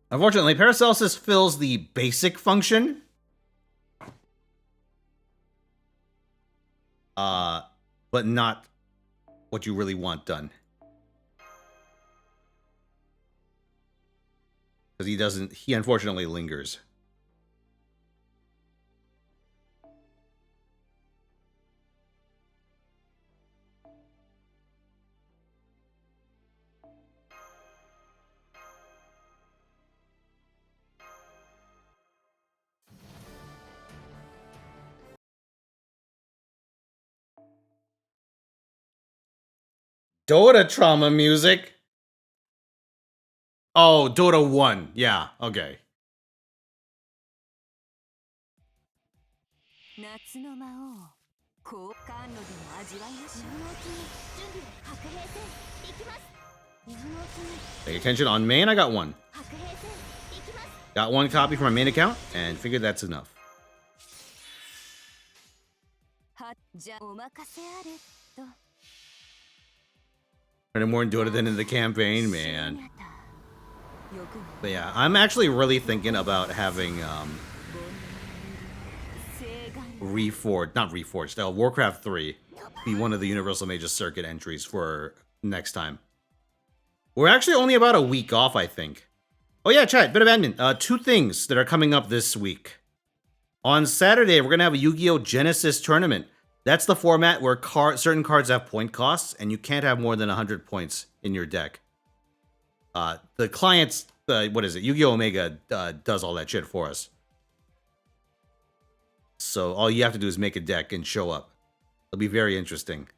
Unfortunately, Paracelsus fills the basic function. But not what you really want done. Because he unfortunately lingers. Dota trauma music? Oh, Dota 1. Yeah, okay. 夏の魔王高感度でも味わいましょう。水のうちに準備白兵戦行きます。水のうちに Pay attention on main, I got one. 白兵戦行きます。 Got one copy from my main account, and figured that's enough. はじゃお任せあれと。 Running more in Dota than in the campaign, man. But yeah, I'm actually really thinking about having Warcraft 3 be one of the Universal Major Circuit entries for next time. We're actually only about a week off, I think. Oh yeah, chat, bit of admin. Two things that are coming up this week. On Saturday, we're gonna have a Yu-Gi-Oh! Genesis tournament. That's the format where certain cards have point costs, and you can't have more than 100 points in your deck. The client's, what is it? Yu-Gi-Oh! Omega does all that shit for us. So all you have to do is make a deck and show up. It'll be very interesting.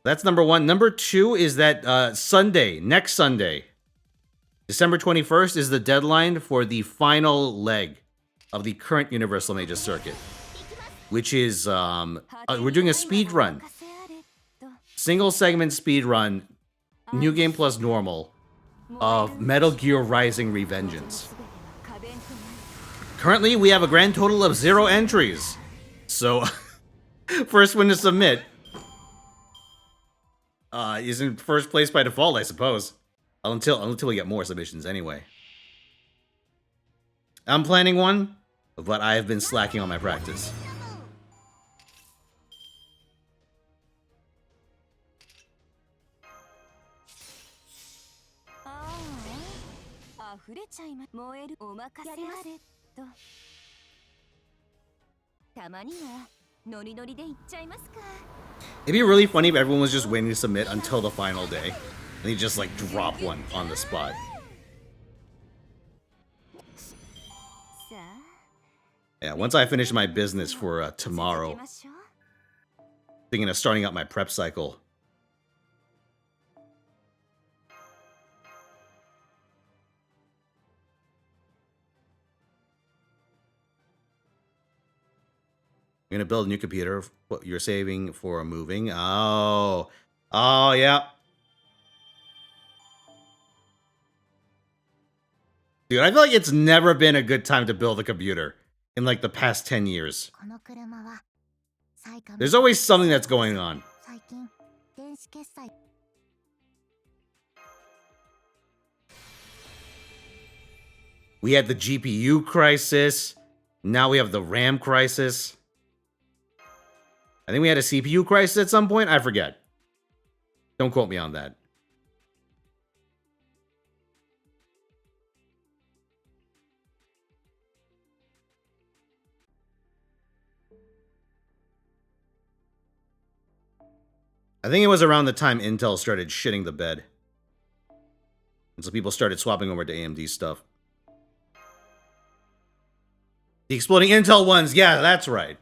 That's number one. Number two is that Sunday, next Sunday, December 21st, is the deadline for the final leg of the current Universal Major Circuit. Which is, we're doing a speed run. Single segment speed run, new game plus normal, of Metal Gear Rising Revengeance. Currently, we have a grand total of 0 entries. So, first one to submit is in first place by default, I suppose. Until we get more submissions anyway. I'm planning one, but I have been slacking on my practice. It'd be really funny if everyone was just waiting to submit until the final day, and you just like drop one on the spot. Yeah, once I finish my business for tomorrow, thinking of starting out my prep cycle. You're gonna build a new computer. What you're saving for moving? Oh, yeah. Dude, I feel like it's never been a good time to build a computer in like the past 10 years. There's always something that's going on. We had the GPU crisis. Now we have the RAM crisis. I think we had a CPU crisis at some point. I forget. Don't quote me on that. I think it was around the time Intel started shitting the bed. And so people started swapping over to AMD stuff. The exploding Intel ones, yeah, that's right.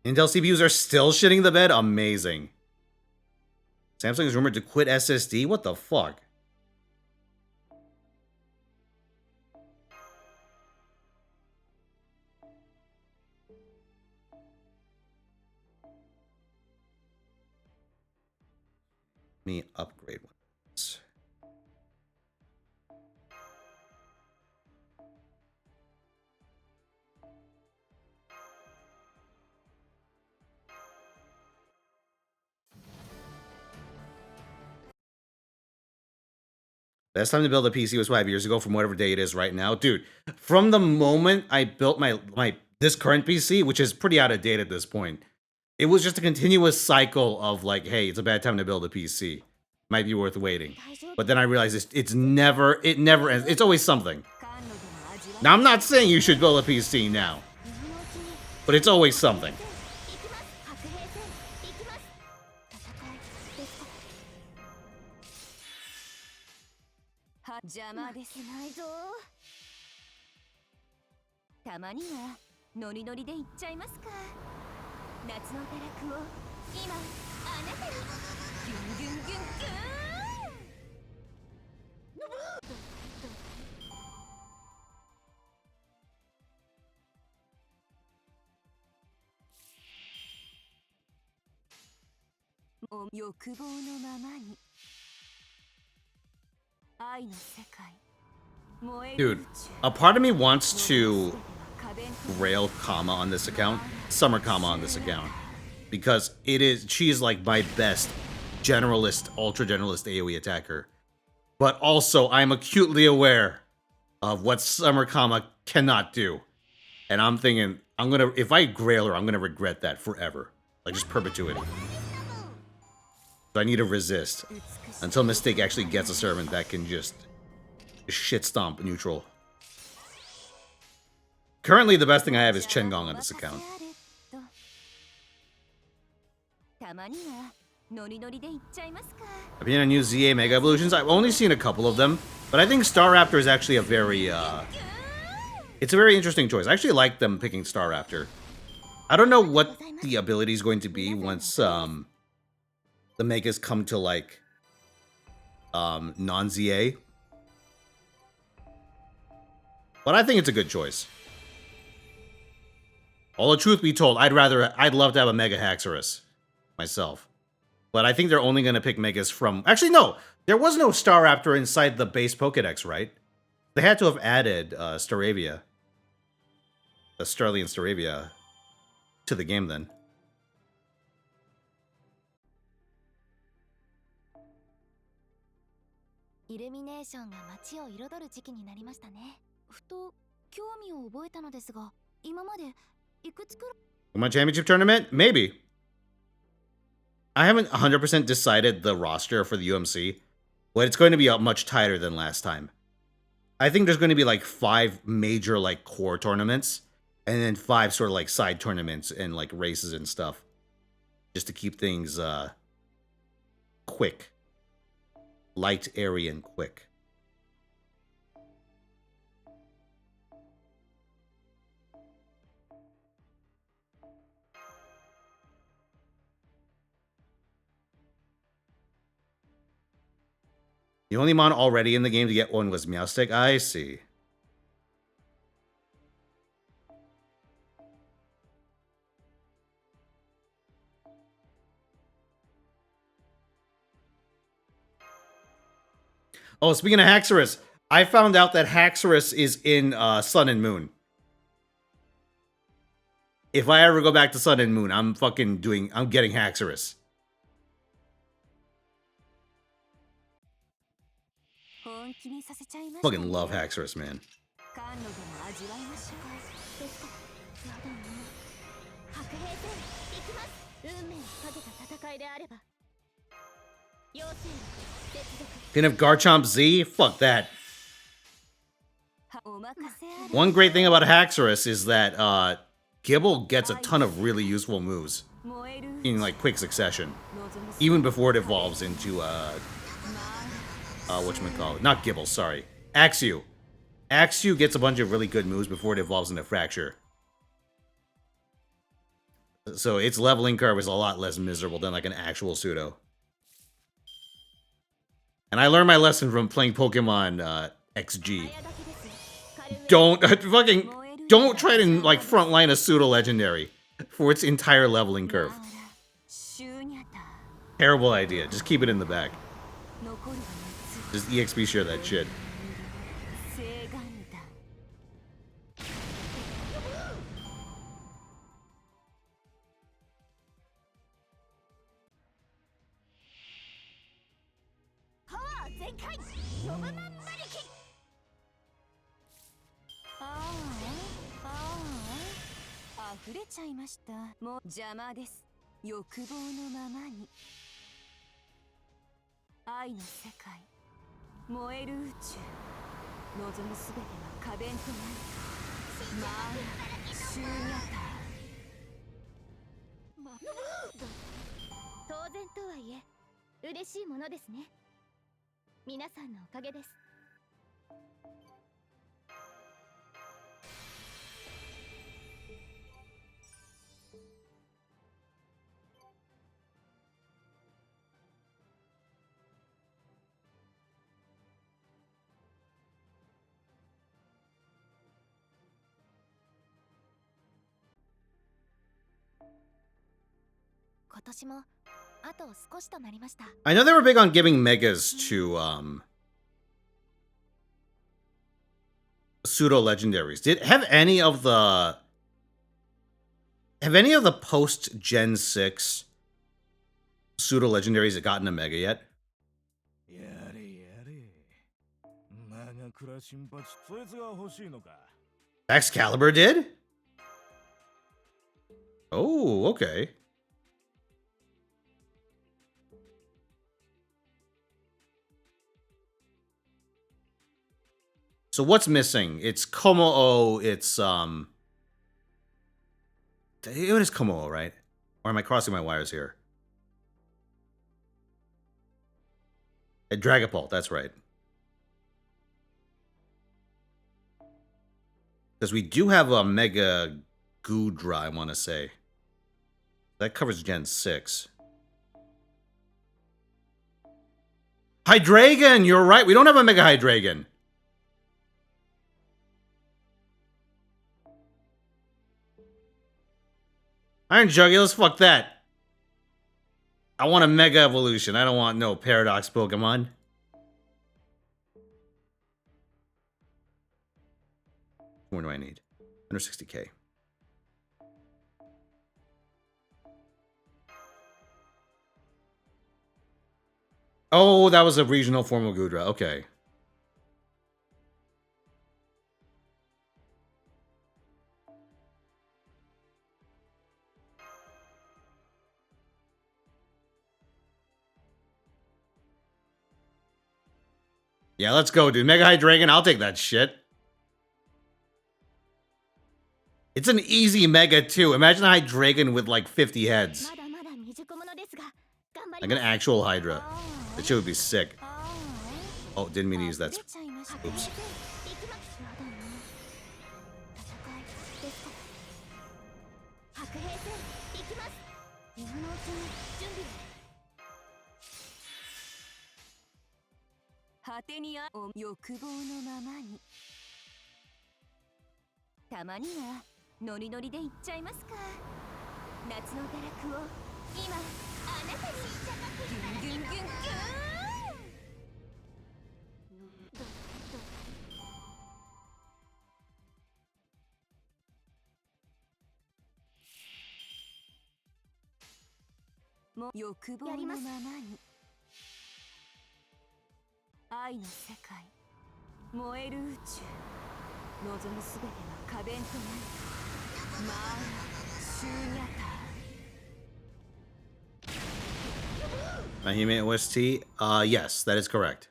Intel CPUs are still shitting the bed? Amazing. Samsung is rumored to quit SSD? What the fuck? Let me upgrade one of these. Best time to build a PC was 5 years ago from whatever day it is right now. Dude, from the moment I built this current PC, which is pretty out of date at this point, it was just a continuous cycle of like, hey, it's a bad time to build a PC. Might be worth waiting. But then I realized it never ends. It's always something. Now, I'm not saying you should build a PC now, but it's always something. Dude, a part of me wants to rail Kama on this account, Summer Kama on this account, because she's like my best generalist, ultra generalist AoE attacker. But also, I'm acutely aware of what Summer Kama cannot do. And I'm thinking, if I grail her, I'm gonna regret that forever. Like, just perpetuity. So I need to resist until Mistake actually gets a servant that can just shit stomp neutral. Currently, the best thing I have is Chengong on this account. Opinion on new ZA Mega Evolutions? I've only seen a couple of them, but I think Star Raptor is actually a very, it's a very interesting choice. I actually like them picking Star Raptor. I don't know what the ability is going to be once, the Megas come to, like, non-ZA. But I think it's a good choice. All the truth be told, I'd love to have a Mega Haxorus myself. But I think they're only going to pick Megas from... Actually, no! There was no Star Raptor inside the base Pokedex, right? They had to have added Staravia. Starly and Staravia to the game then. My championship tournament? Maybe. I haven't 100% decided the roster for the UMC, but it's going to be much tighter than last time. I think there's going to be like 5 major like core tournaments, and then 5 sort of like side tournaments and like races and stuff, just to keep things quick, light, airy, and quick. The only mon already in the game to get one was Meowstick. I see. Oh, speaking of Haxorus, I found out that Haxorus is in Sun and Moon. If I ever go back to Sun and Moon, I'm getting Haxorus. Fucking love Haxorus, man. Pin of Garchomp Z? Fuck that. One great thing about Haxorus is that Gibble gets a ton of really useful moves in like quick succession, even before it evolves into whatchamacallit, not Gibble, sorry. Axew. Axew gets a bunch of really good moves before it evolves into Fracture. So its leveling curve is a lot less miserable than like an actual pseudo. And I learned my lesson from playing Pokemon XG. Don't try to like frontline a pseudo legendary for its entire leveling curve. Terrible idea. Just keep it in the back. Just EXP share that shit. I know they were big on giving megas to pseudo legendaries. Have any of the post Gen 6 pseudo legendaries gotten a mega yet? Excalibur did? Oh, okay. So what's missing? It's Komo-o, it's it is Komo-o, right? Or am I crossing my wires here? Dragapult, that's right. Because we do have a Mega Goodra, I want to say. That covers Gen 6. Hydreigon, you're right. We don't have a Mega Hydreigon. Iron Jugulas, fuck that. I want a Mega Evolution. I don't want no Paradox Pokemon. What more do I need? 160k. Oh, that was a regional form of Goodra. Okay. Yeah, let's go, dude. Mega Hydreigon, I'll take that shit. It's an easy Mega, too. Imagine a Hydreigon with, like, 50 heads. Like an actual Hydra. That shit would be sick. Oh, didn't mean to use that. Oops. Mahime OST? Yes, that is correct.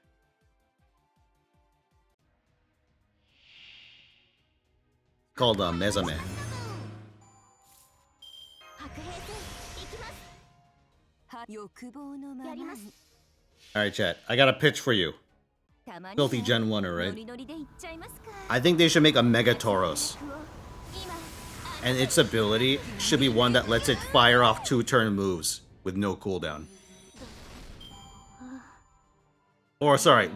Called Mezame. Alright, chat. I got a pitch for you. Filthy Gen 1er, right? I think they should make a Mega Tauros. And its ability should be one that lets it fire off 2-turn moves with no cooldown. Or, sorry,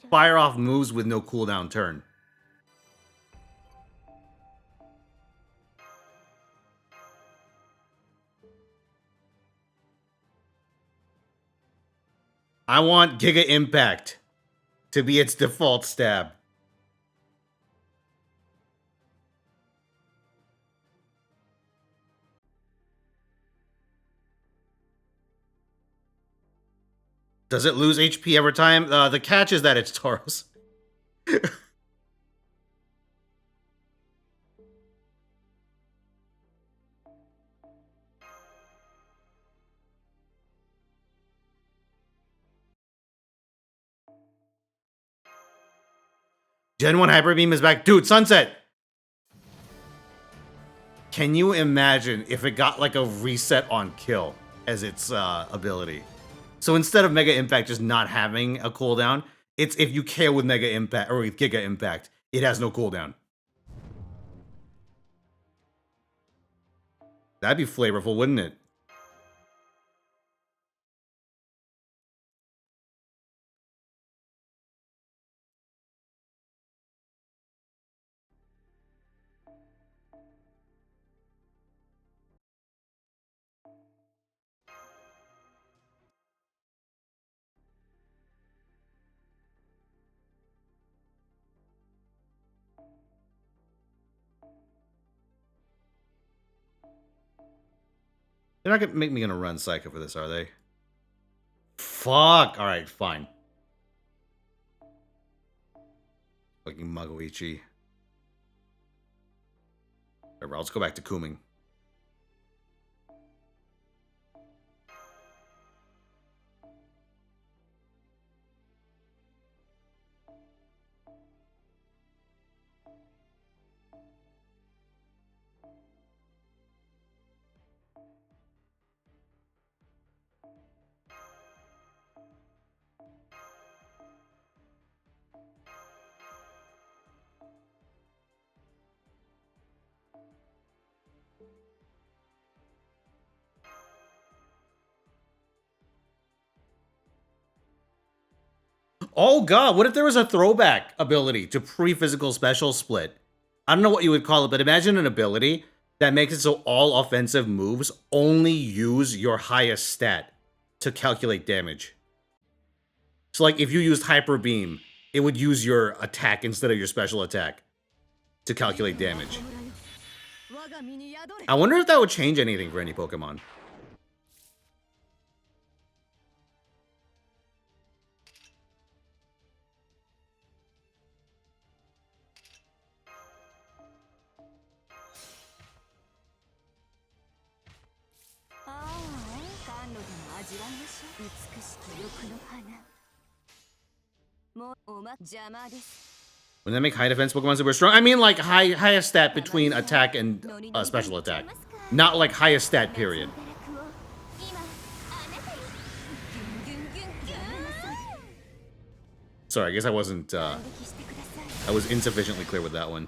fire off moves with no cooldown turn. I want Giga Impact to be its default stab. Does it lose HP every time? The catch is that it's Tauros. Gen 1 Hyper Beam is back. Dude, Sunset! Can you imagine if it got like a reset on kill as its ability? So instead of Mega Impact just not having a cooldown, it's if you KO with Mega Impact or with Giga Impact, it has no cooldown. That'd be flavorful, wouldn't it? They're not gonna make me run Psycho for this, are they? Fuck! Alright, fine. Fucking Magoichi. Alright, let's go back to Kuming. Oh god, what if there was a throwback ability to pre-physical special split? I don't know what you would call it, but imagine an ability that makes it so all offensive moves only use your highest stat to calculate damage. So like if you used Hyper Beam, it would use your attack instead of your special attack to calculate damage. I wonder if that would change anything for any Pokemon. When they make high defense Pokemon super strong, I mean like highest stat between attack and special attack. Not like highest stat period. Sorry, I guess I wasn't, I was insufficiently clear with that one.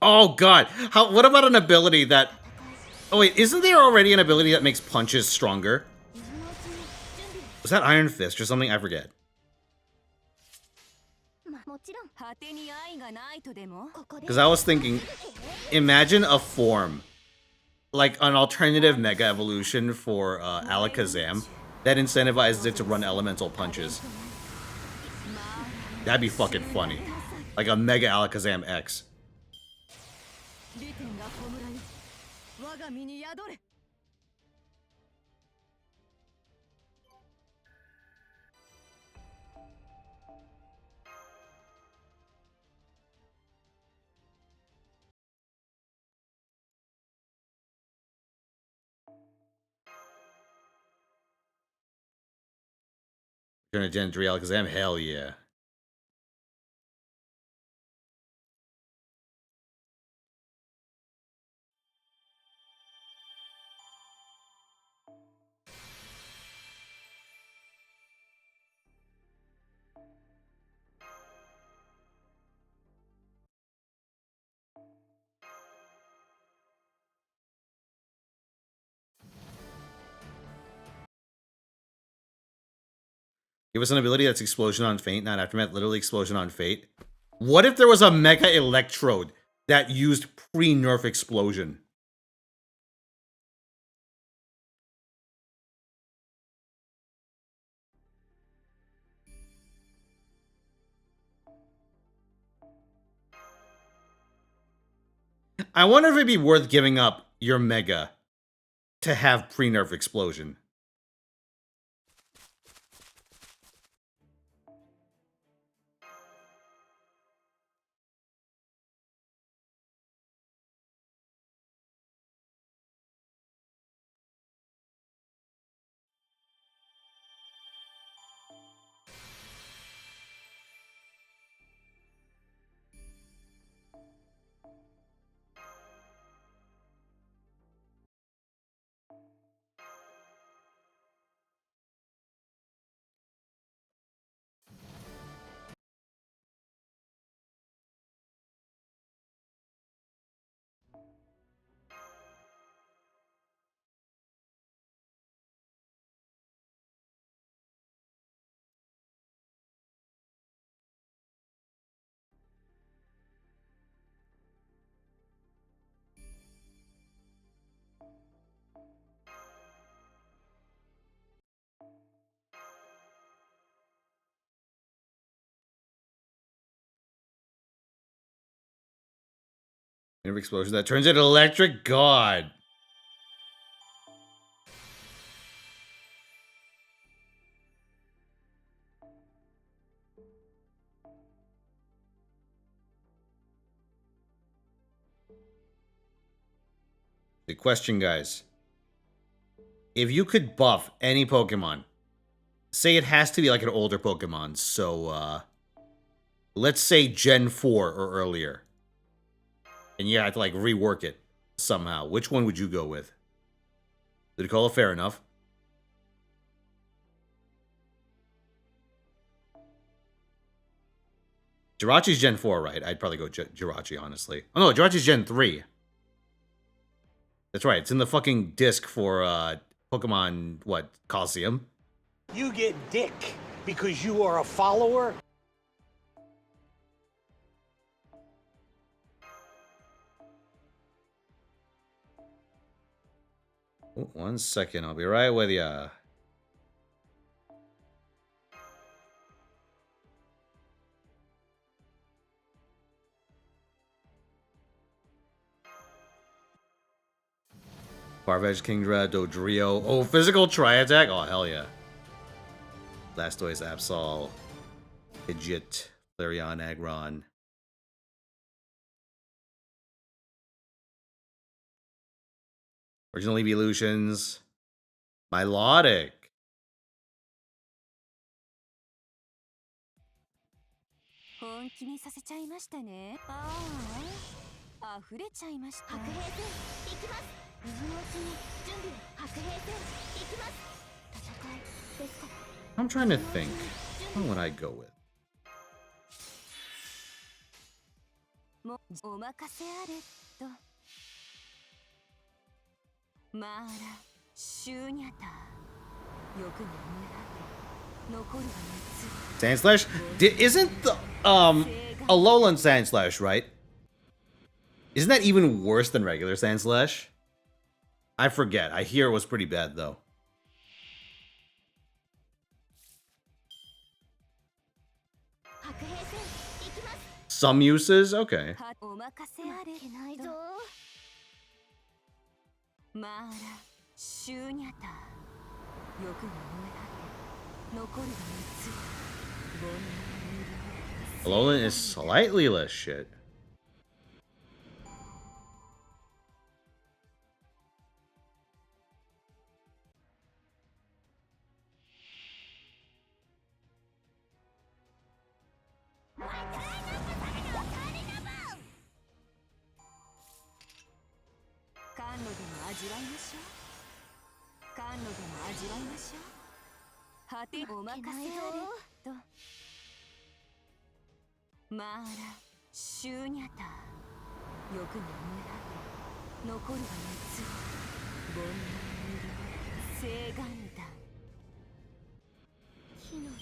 Oh god, what about an ability that... Oh wait, isn't there already an ability that makes punches stronger? Was that Iron Fist or something? I forget. Because I was thinking, imagine a form, like an alternative Mega Evolution for Alakazam that incentivizes it to run elemental punches. That'd be fucking funny. Like a Mega Alakazam X. 利点が弔い我が身に宿れ。Turn to Gen 3 Alakazam? Hell yeah. Give us an ability that's Explosion on Fate, not Aftermath, literally Explosion on Fate. What if there was a Mega Electrode that used pre-nerf Explosion? I wonder if it'd be worth giving up your Mega to have pre-nerf Explosion. Nerf Explosion that turns into Electric God. The question, guys. If you could buff any Pokemon, say it has to be like an older Pokemon, so, let's say Gen 4 or earlier, and you have to, like, rework it somehow, which one would you go with? Did you call it fair enough? Jirachi's Gen 4, right? I'd probably go Jirachi, honestly. Oh, no, Jirachi's Gen 3. That's right. It's in the fucking disc for, Pokemon, what, Coliseum? You get dick because you are a follower. Oh, 1 second. I'll be right with ya. Farfetch'd, Kingdra, Dodrio. Oh, physical tri-attack? Oh, hell yeah. Blastoise, Absol, Pidgeot, Flareon, Aggron. Original Evolutions. Milotic. I'm trying to think. What would I go with? Sandslash? Isn't the Alolan Sandslash, right? Isn't that even worse than regular Sandslash? I forget. I hear it was pretty bad though. Some uses? Okay. まあらシューニャタ欲が燃え果て残るが熱煩悩 Alolan is slightly less shit.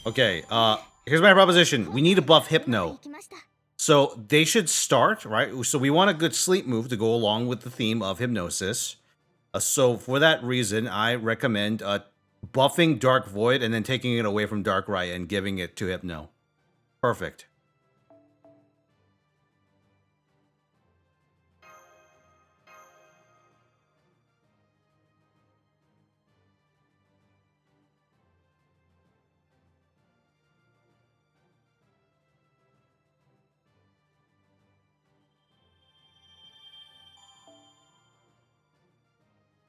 Okay, here's my proposition. We need to buff Hypno. So they should start, right? So we want a good sleep move to go along with the theme of Hypnosis. So for that reason, I recommend buffing Dark Void and then taking it away from Darkrai and giving it to Hypno. Perfect.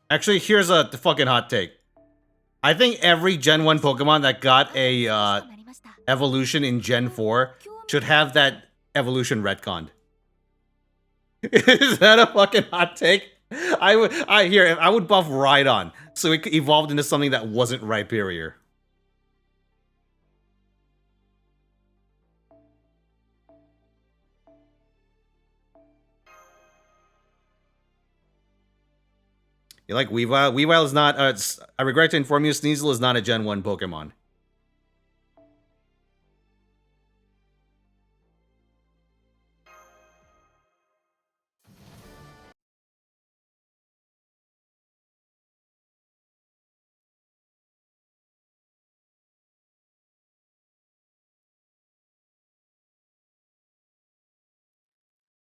Actually, here's a fucking hot take. I think every Gen 1 Pokemon that got a evolution in Gen 4 should have that evolution retconned. Is that a fucking hot take? I would buff Rhydon so it evolved into something that wasn't Rhyperior. You like Weavile? Weavile is not, I regret to inform you, Sneasel is not a Gen 1 Pokemon.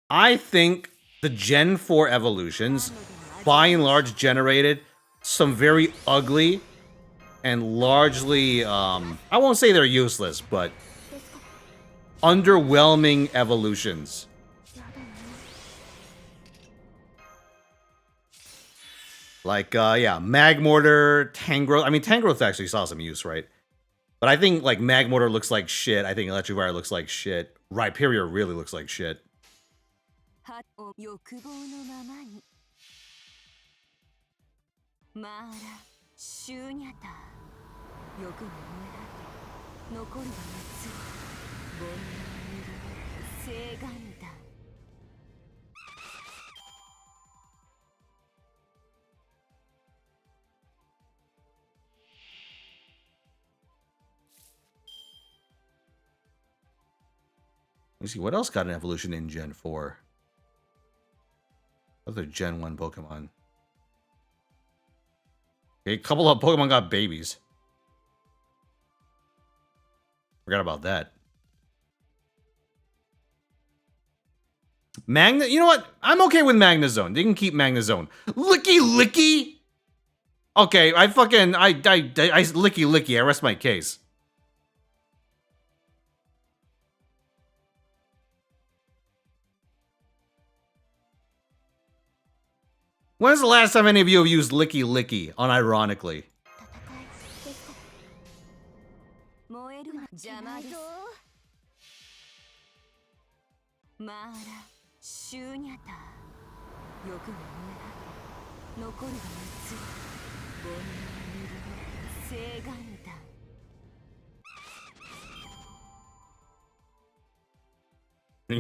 I think the Gen 4 evolutions, by and large, generated some very ugly and largely, I won't say they're useless, but underwhelming evolutions. Like, yeah, Magmortar, Tangrowth. I mean, Tangrowth actually saw some use, right? But I think, like, Magmortar looks like shit. I think Electivire looks like shit. Rhyperior really looks like shit. Let me see, what else got an evolution in Gen 4? Other Gen 1 Pokemon. Okay, a couple of Pokemon got babies. Forgot about that. You know what? I'm okay with Magnezone. They can keep Magnezone. Licky Licky? Okay, Licky Licky. I rest my case. When's the last time any of you have used Licky Licky, unironically?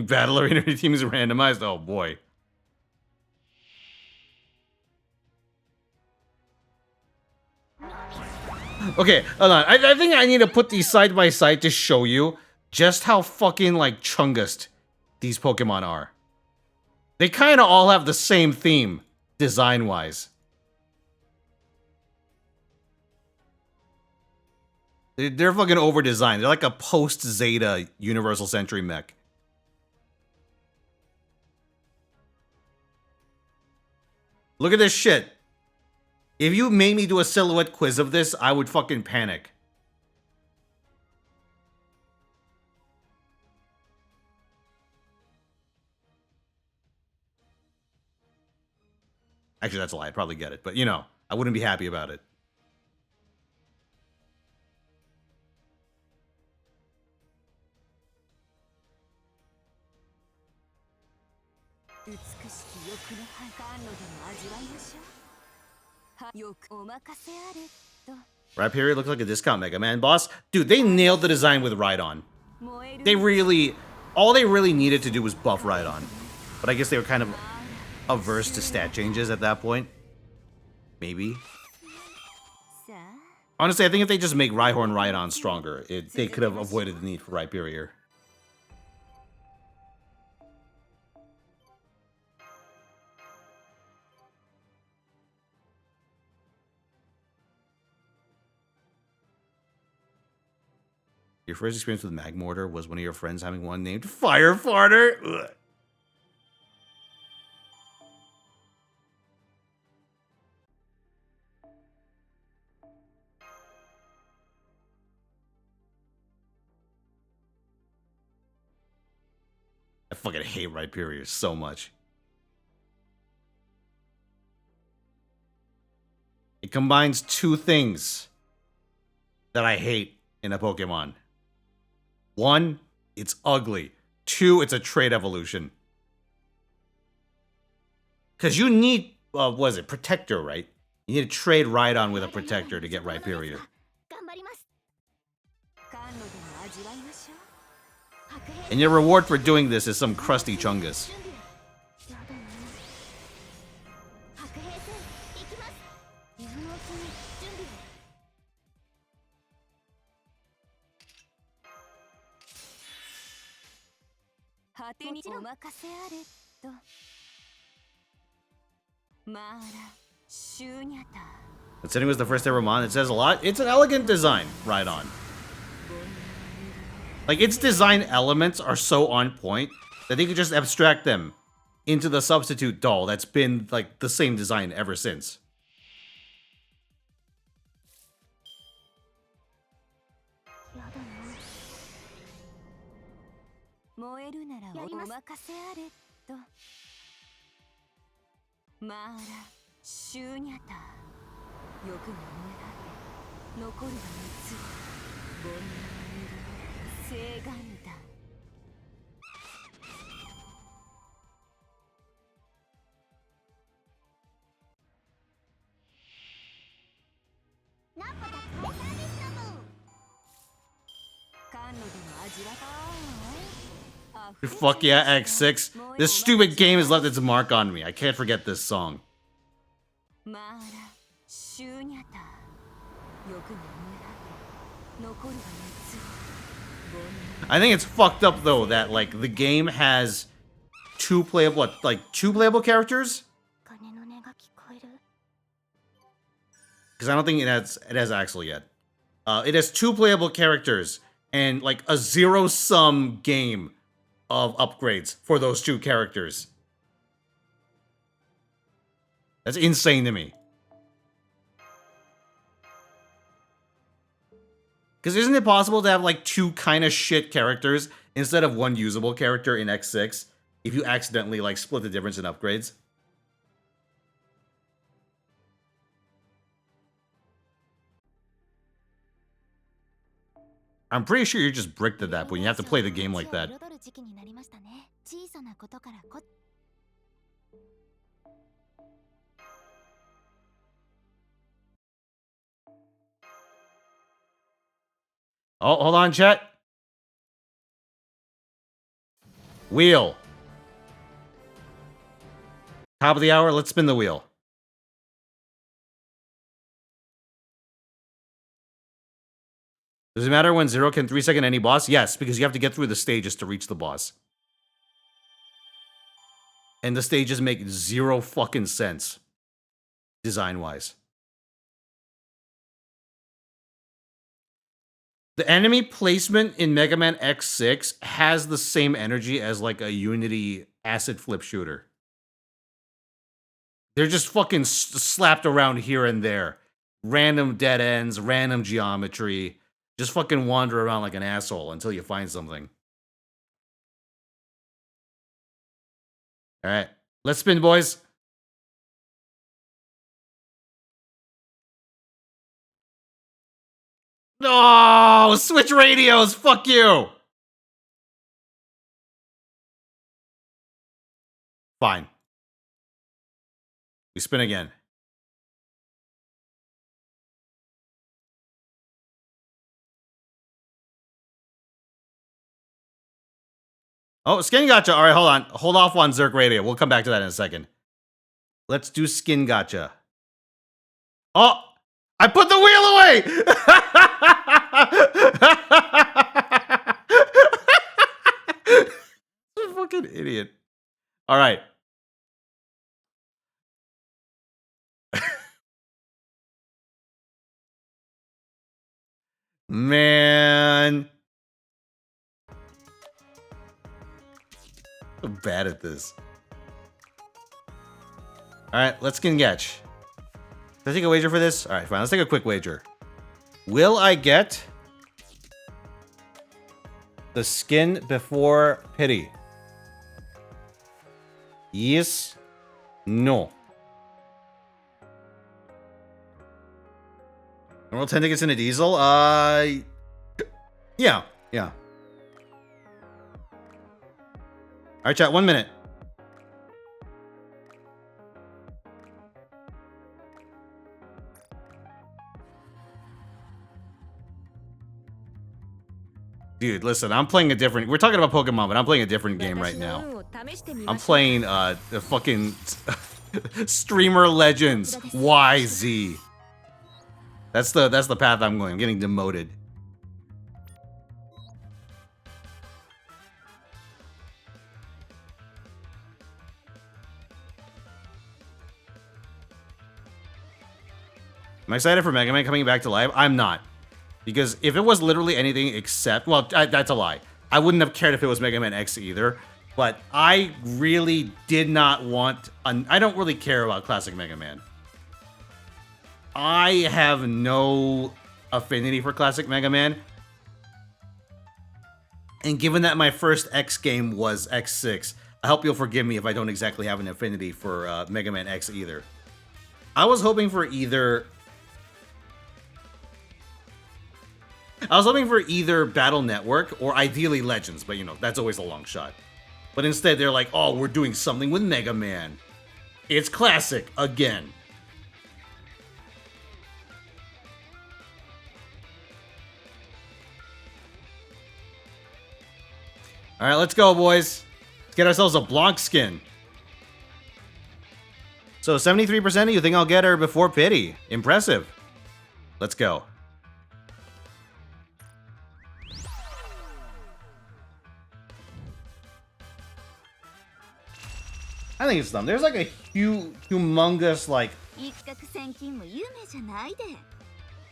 Battle Arena teams are randomized? Oh boy. Okay, hold on. I think I need to put these side by side to show you just how fucking, like, chungust these Pokemon are. They kind of all have the same theme, design-wise. They're fucking over-designed. They're like a post-Zeta Universal Century mech. Look at this shit. If you made me do a silhouette quiz of this, I would fucking panic. Actually, that's a lie. I'd probably get it. But, you know, I wouldn't be happy about it. Right period looks like a discount Mega Man boss. Dude, they nailed the design with Ride-On. They really... All they really needed to do was buff Ride-On. But I guess they were kind of averse to stat changes at that point. Maybe. Honestly, I think if they just make Rhyhorn Ride-On stronger, they could have avoided the need for Rhyperior. Your first experience with Magmortar was one of your friends having one named Firefarter? Ugh. I fucking hate Rhyperior so much. It combines two things that I hate in a Pokemon. One, it's ugly. Two, it's a trait evolution. Because you need, what is it, Protector, right? You need to trade Rhydon with a Protector to get Rhyperior. And your reward for doing this is some crusty Chungus. Considering it was the first ever mon, it says a lot. It's an elegant design, Rhydon. Like, its design elements are so on point that they could just abstract them into the substitute doll that's been, like, the same design ever since. Fuck yeah, X6. This stupid game has left its mark on me. I can't forget this song. I think it's fucked up though that like the game has two playable characters? Because I don't think it has Axel yet. It has two playable characters and like a zero-sum game of upgrades for those two characters. That's insane to me. Because isn't it possible to have like two kind of shit characters instead of one usable character in X6 if you accidentally like split the difference in upgrades? I'm pretty sure you're just bricked at that point. You have to play the game like that. Oh, hold on, chat. Wheel. Top of the hour, let's spin the wheel. Does it matter when Zero can 3-second any boss? Yes, because you have to get through the stages to reach the boss. And the stages make zero fucking sense. Design-wise. The enemy placement in Mega Man X6 has the same energy as like a Unity acid flip shooter. They're just fucking slapped around here and there. Random dead ends, random geometry. Just fucking wander around like an asshole until you find something. All right, let's spin, boys. No, switch radios. Fuck you. Fine. We spin again. Oh, skin gotcha. All right, hold on. Hold off on Zerk Radio. We'll come back to that in a second. Let's do skin gotcha. Oh, I put the wheel away. I'm a fucking idiot. All right. Man. I'm bad at this. All right, let's skin getch. Can I take a wager for this? All right, fine. Let's take a quick wager. Will I get the skin before pity? Yes. No. Normal 10 tickets in a diesel? Yeah. Yeah. All right, chat. 1 minute. Dude, listen, I'm playing a different... We're talking about Pokemon, but I'm playing a different game right now. I'm playing the fucking Streamer Legends YZ. That's the path I'm going. I'm getting demoted. Am I excited for Mega Man coming back to life? I'm not. Because if it was literally anything except... Well, that's a lie. I wouldn't have cared if it was Mega Man X either. But I really did not want... I don't really care about classic Mega Man. I have no affinity for classic Mega Man. And given that my first X game was X6, I hope you'll forgive me if I don't exactly have an affinity for Mega Man X either. I was hoping for either Battle Network or ideally Legends, but you know, that's always a long shot. But instead they're like, oh, we're doing something with Mega Man. It's classic again. All right, let's go, boys. Let's get ourselves a Blanc skin. So 73% of you think I'll get her before pity. Impressive. Let's go. I think it's dumb. There's like a humongous, like,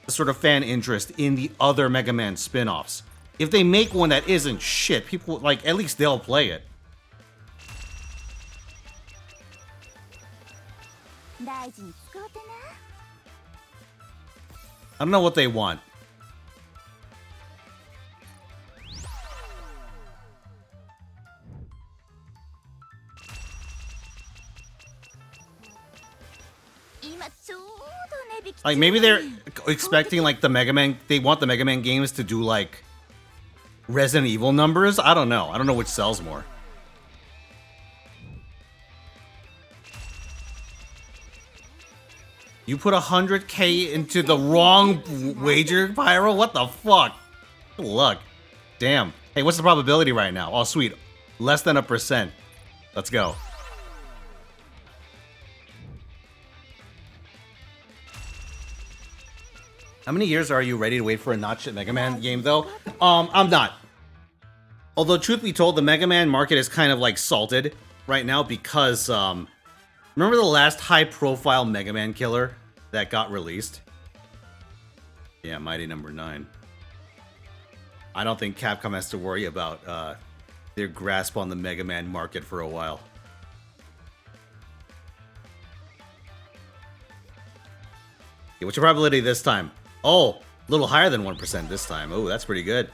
sort of fan interest in the other Mega Man spin-offs. If they make one that isn't shit, people, like, at least they'll play it. I don't know what they want. Like, maybe they're expecting, like, the Mega Man... They want the Mega Man games to do, like, Resident Evil numbers? I don't know. I don't know which sells more. You put 100K into the wrong wager, Pyro? What the fuck? Good luck. Damn. Hey, what's the probability right now? Oh, sweet. Less than 1%. Let's go. How many years are you ready to wait for a not shit Mega Man game, though? I'm not. Although, truth be told, the Mega Man market is kind of, like, salted right now because, remember the last high-profile Mega Man killer that got released? Yeah, Mighty Number 9. I don't think Capcom has to worry about, their grasp on the Mega Man market for a while. Okay, what's your probability this time? Oh, a little higher than 1% this time. Oh, that's pretty good.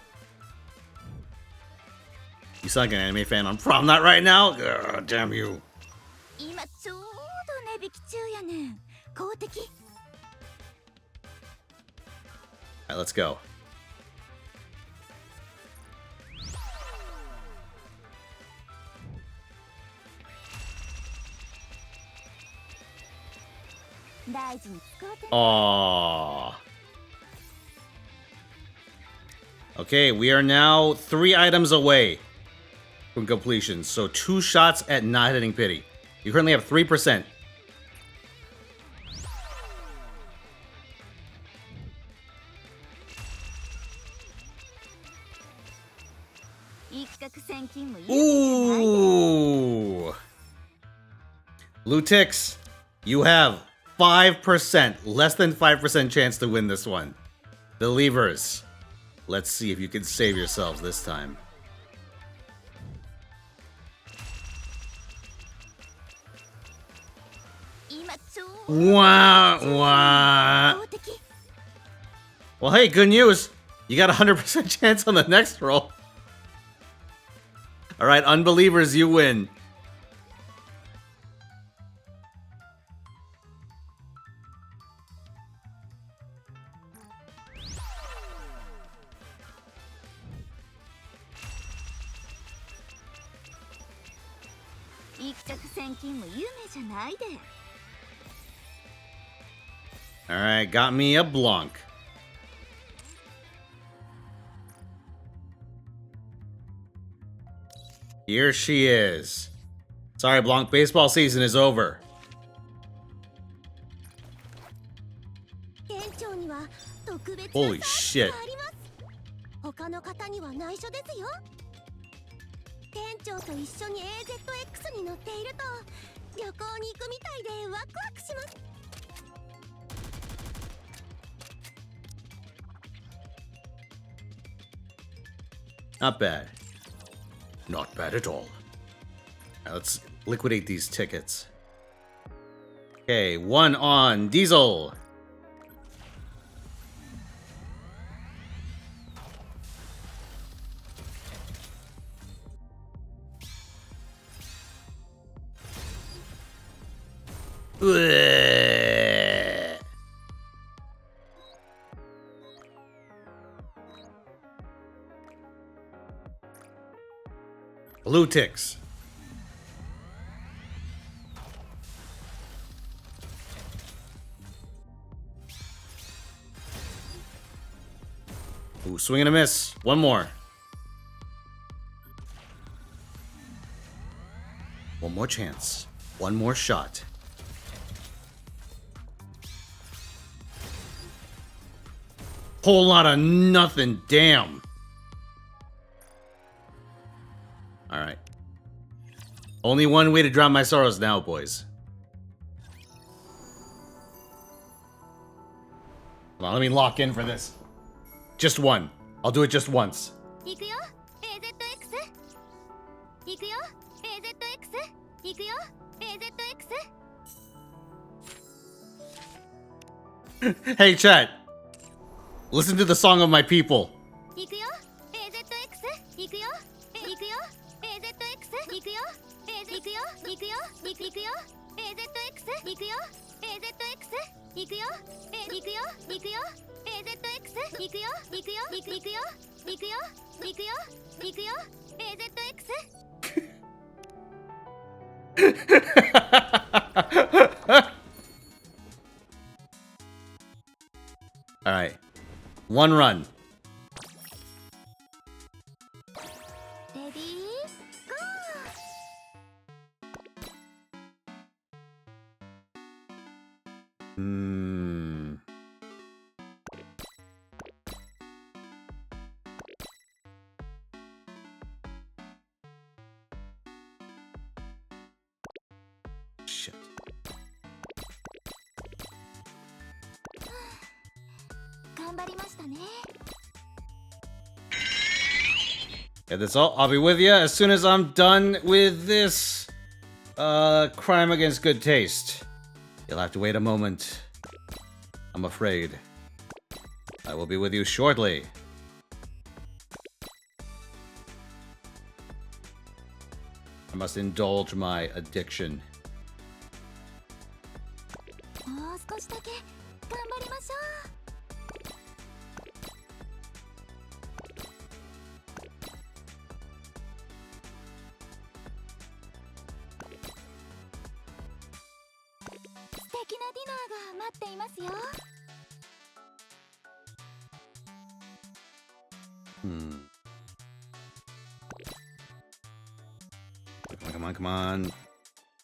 You sound like an anime fan. I'm not right now. Ugh, damn you. 今ちょうど値引き中やねん。公的。Alright, let's go. Aww. Okay, we are now 3 items away from completion. So 2 shots at not hitting pity. You currently have 3%. Ooh. Lutix, you have 5%, less than 5% chance to win this one. Believers, let's see if you can save yourselves this time. Wah, wah. Well, hey, good news. You got a 100% chance on the next roll. All right, unbelievers, you win. All right, got me a Blanc. Here she is. Sorry, Blanc, baseball season is over. Holy shit. 他の方には内緒ですよ。店長と一緒に AZX に乗っていると旅行に行くみたいでワクワクします。Not bad. Not bad at all. Now let's liquidate these tickets. Okay, 1 on Diesel. Bleh. Lutix. Ooh, swing and a miss. One more. One more chance. One more shot. Whole lot of nothing. Damn. All right. Only one way to drown my sorrows now, boys. Hold on, let me lock in for this. Just one. I'll do it just once. 行くよ AZX 行くよ AZX 行くよ AZX Hey, chat. Listen to the song of my people. 行くよ AZX 行くよ行くよ AZX 行くよ行くよ行くよ行くよ AZX 行くよ AZX 行くよ行くよ行くよ AZX 行くよ行くよ行くよ行くよ行くよ行くよ AZX All right. One run. Ready? Hmm. Shit. Yeah, that's all. I'll be with you as soon as I'm done with this crime against good taste. You'll have to wait a moment. I'm afraid. I will be with you shortly. I must indulge my addiction. もう少しだけ頑張りましょう。素敵なディナーが待っていますよ。Hmm. Come on, come on.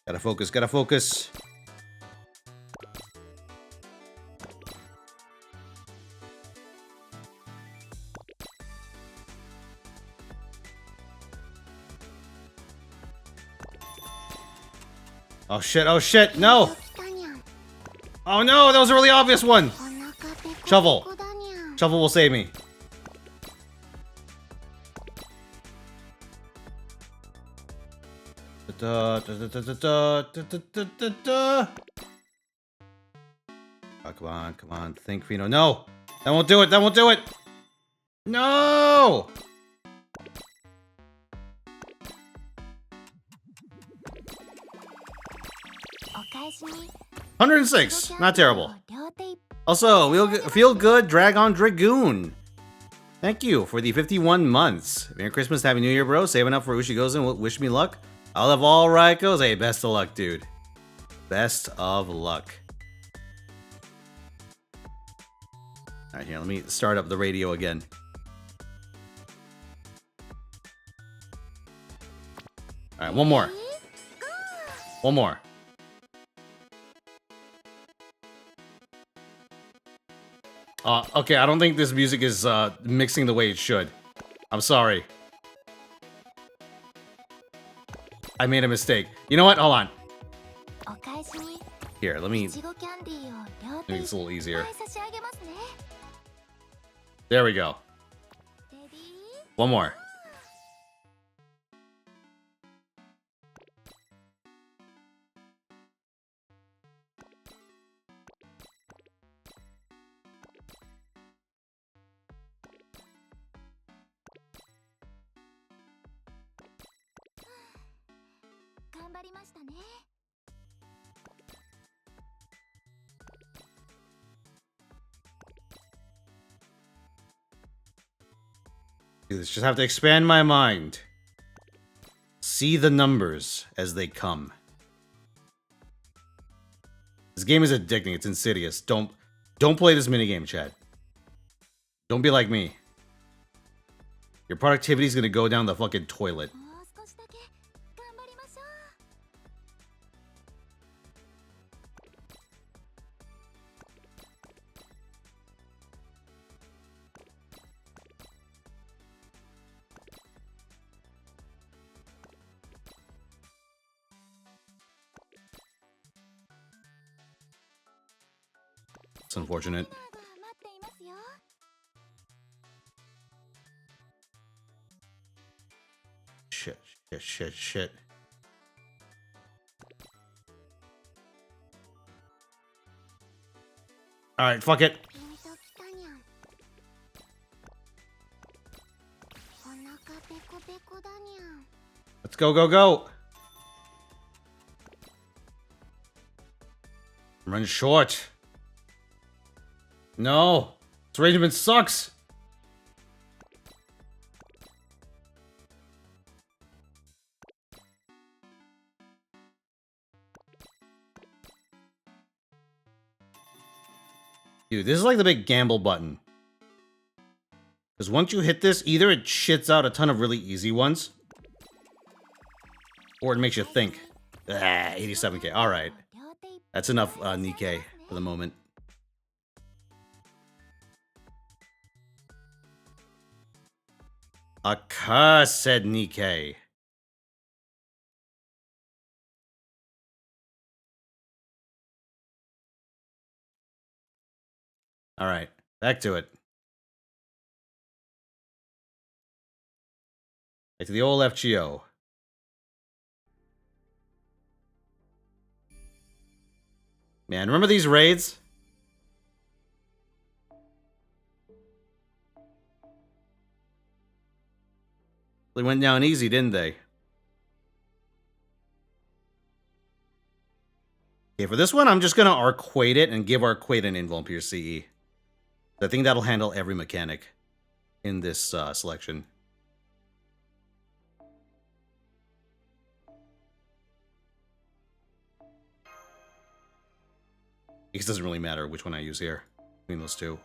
Gotta focus, gotta focus. Oh shit, no! Oh no, that was a really obvious one! Shovel. Shovel will save me. Oh, come on, come on. Think, Fino. No! That won't do it, that won't do it! No! $106. Not terrible. Also, we'll feel good Dragon Dragoon. Thank you for the 51 months. Merry Christmas, Happy New Year, bro. Saving up for Ushigozen. Wish me luck. I'll have all right goes. Hey, best of luck, dude. Best of luck. Alright, here, let me start up the radio again. Alright, one more. One more. Okay, I don't think this music is mixing the way it should. I'm sorry. I made a mistake. You know what? Hold on. Here, let me make this a little easier. There we go. One more. Just have to expand my mind. See the numbers as they come. This game is addicting. It's insidious. Don't play this minigame, Chad. Don't be like me. Your productivity is gonna go down the fucking toilet. It's unfortunate. Shit. Alright, fuck it. Let's go. Run short. No. This arrangement sucks. Dude, this is like the big gamble button. Because once you hit this, either it shits out a ton of really easy ones, or it makes you think. 87k. Alright. That's enough, Nikke, for the moment. A curse, said Nikke. Alright, back to it. Back to the old FGO. Man, remember these raids? They went down easy, didn't they? Okay, for this one, I'm just gonna Arquate it and give Arquate an Involunteer CE. I think that'll handle every mechanic in this selection. It doesn't really matter which one I use here between those two.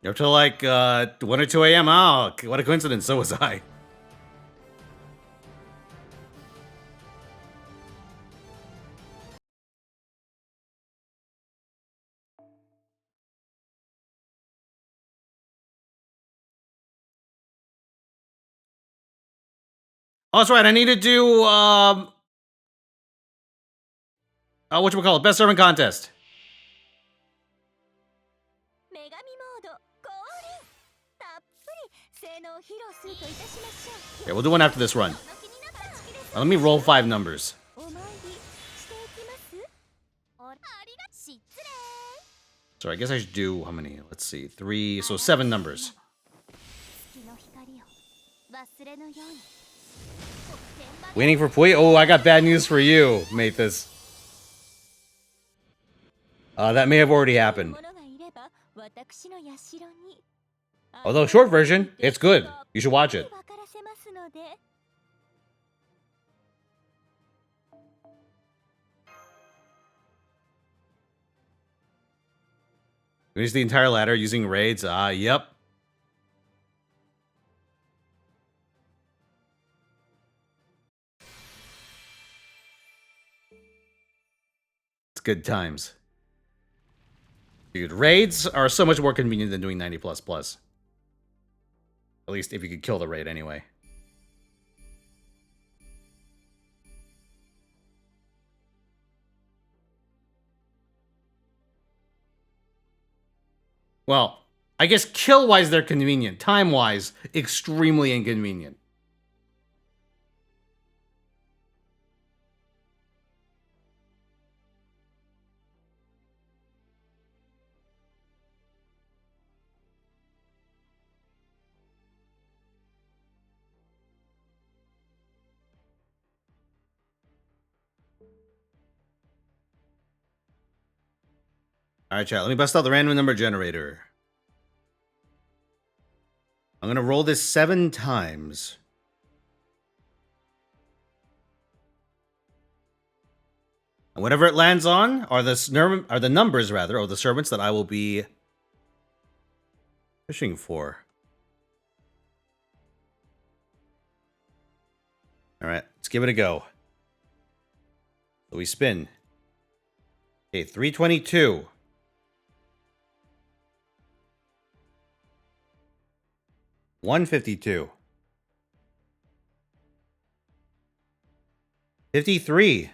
Up till like 1 or 2 a.m. Oh, what a coincidence. So was I. Oh, that's right. I need to do whatchamacallit, best servant contest. 女神モード降臨たっぷり性能を披露するといたしましょう Okay, we'll do one after this run. その気になったチキです Let me roll 5 numbers. お参りしていきますありが失礼 So I guess I should do how many? Let's see. 3, so 7 numbers. 月の光を忘れぬように Waiting for Pui? Oh, I got bad news for you, Mathis. That may have already happened. 者がいれば私の社に Although, short version, it's good. You should watch it. 分からせますので Finish the entire ladder using raids. Yep. It's good times. Dude, raids are so much more convenient than doing 90 plus plus. At least if you could kill the raid anyway. Well, I guess kill-wise they're convenient. Time-wise, extremely inconvenient. Alright, chat, let me bust out the random number generator. I'm gonna roll this 7 times. And whatever it lands on are the numbers, rather, or the servants that I will be fishing for. Alright, let's give it a go. So we spin. Okay, 322. 152. 53.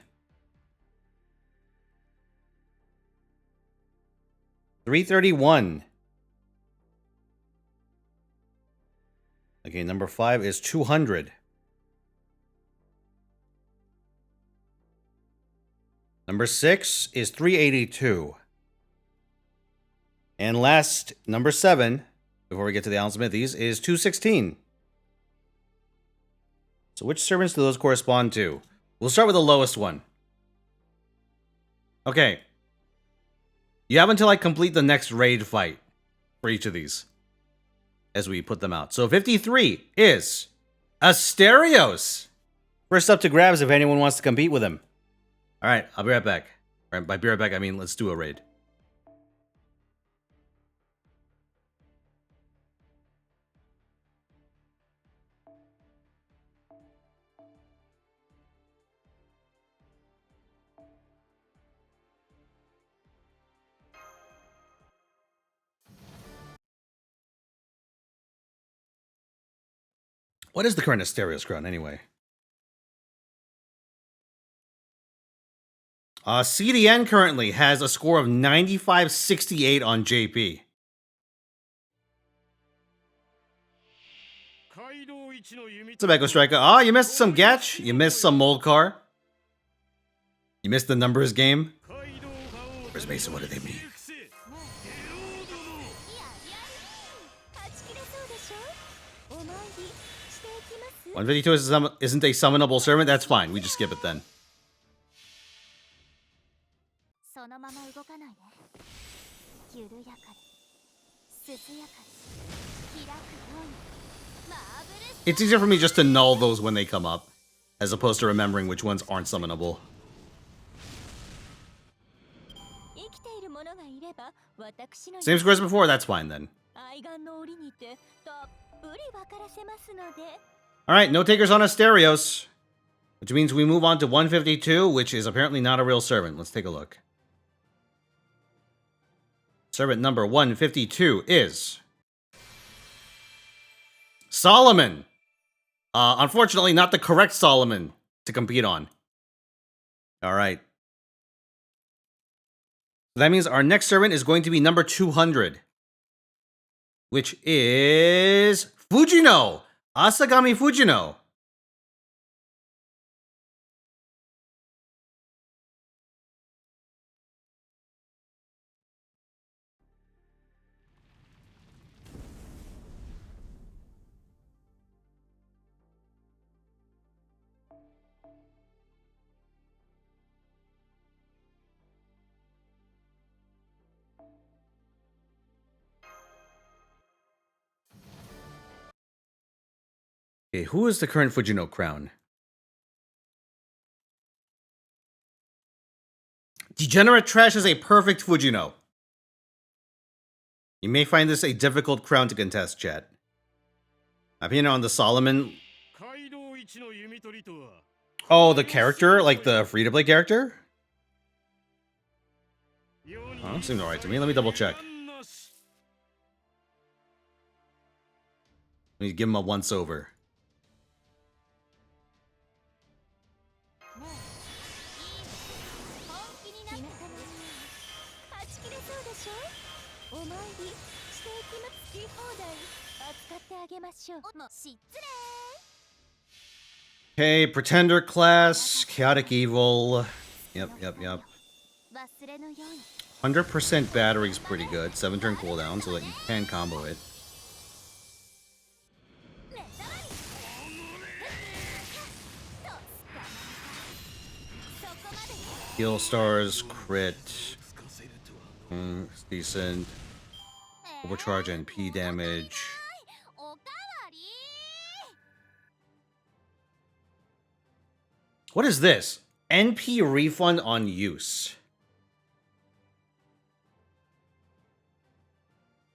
331. Okay, number 5 is 200. Number 6 is 382. And last, number 7, before we get to the Alan Smithies, is 216. So which servants do those correspond to? We'll start with the lowest one. Okay. You have until I complete the next raid fight for each of these as we put them out. So 53 is Asterios. First up to grabs if anyone wants to compete with him. All right, I'll be right back. All right, by be right back, I mean let's do a raid. What is the current Asterios crown anyway? CDN currently has a score of 9568 on JP. What's up, Echo Striker? Oh, you missed some Gatch. You missed some Mold Car. You missed the numbers game. Where's Mason? What do they mean? 152 isn't a summonable servant? That's fine. We just skip it then. そのまま動かないで。緩やかに、涼やかに、開くように。マーブルス It's easier for me just to null those when they come up, as opposed to remembering which ones aren't summonable. 生きているものがいれば、私の Same score as before, that's fine then. 愛玩の折にてたっぷり分からせますので。Alright, no takers on Asterios. Which means we move on to 152, which is apparently not a real servant. Let's take a look. Servant number 152 is Solomon. Unfortunately, not the correct Solomon to compete on. Alright. That means our next servant is going to be number 200. Which is Fujino. Asagami Fujino. Okay, who is the current Fujino crown? Degenerate Trash is a perfect Fujino. You may find this a difficult crown to contest, chat. My opinion on the Solomon. Oh, the character? Like the free-to-play character? Oh, seems alright to me. Let me double check. Let me give him a once-over. Okay, Pretender class, Chaotic Evil. Yep. 100% battery's pretty good. 7-turn cooldown, so that you can combo it. Heal stars, crit. It's decent. Overcharge NP damage. What is this? NP refund on use.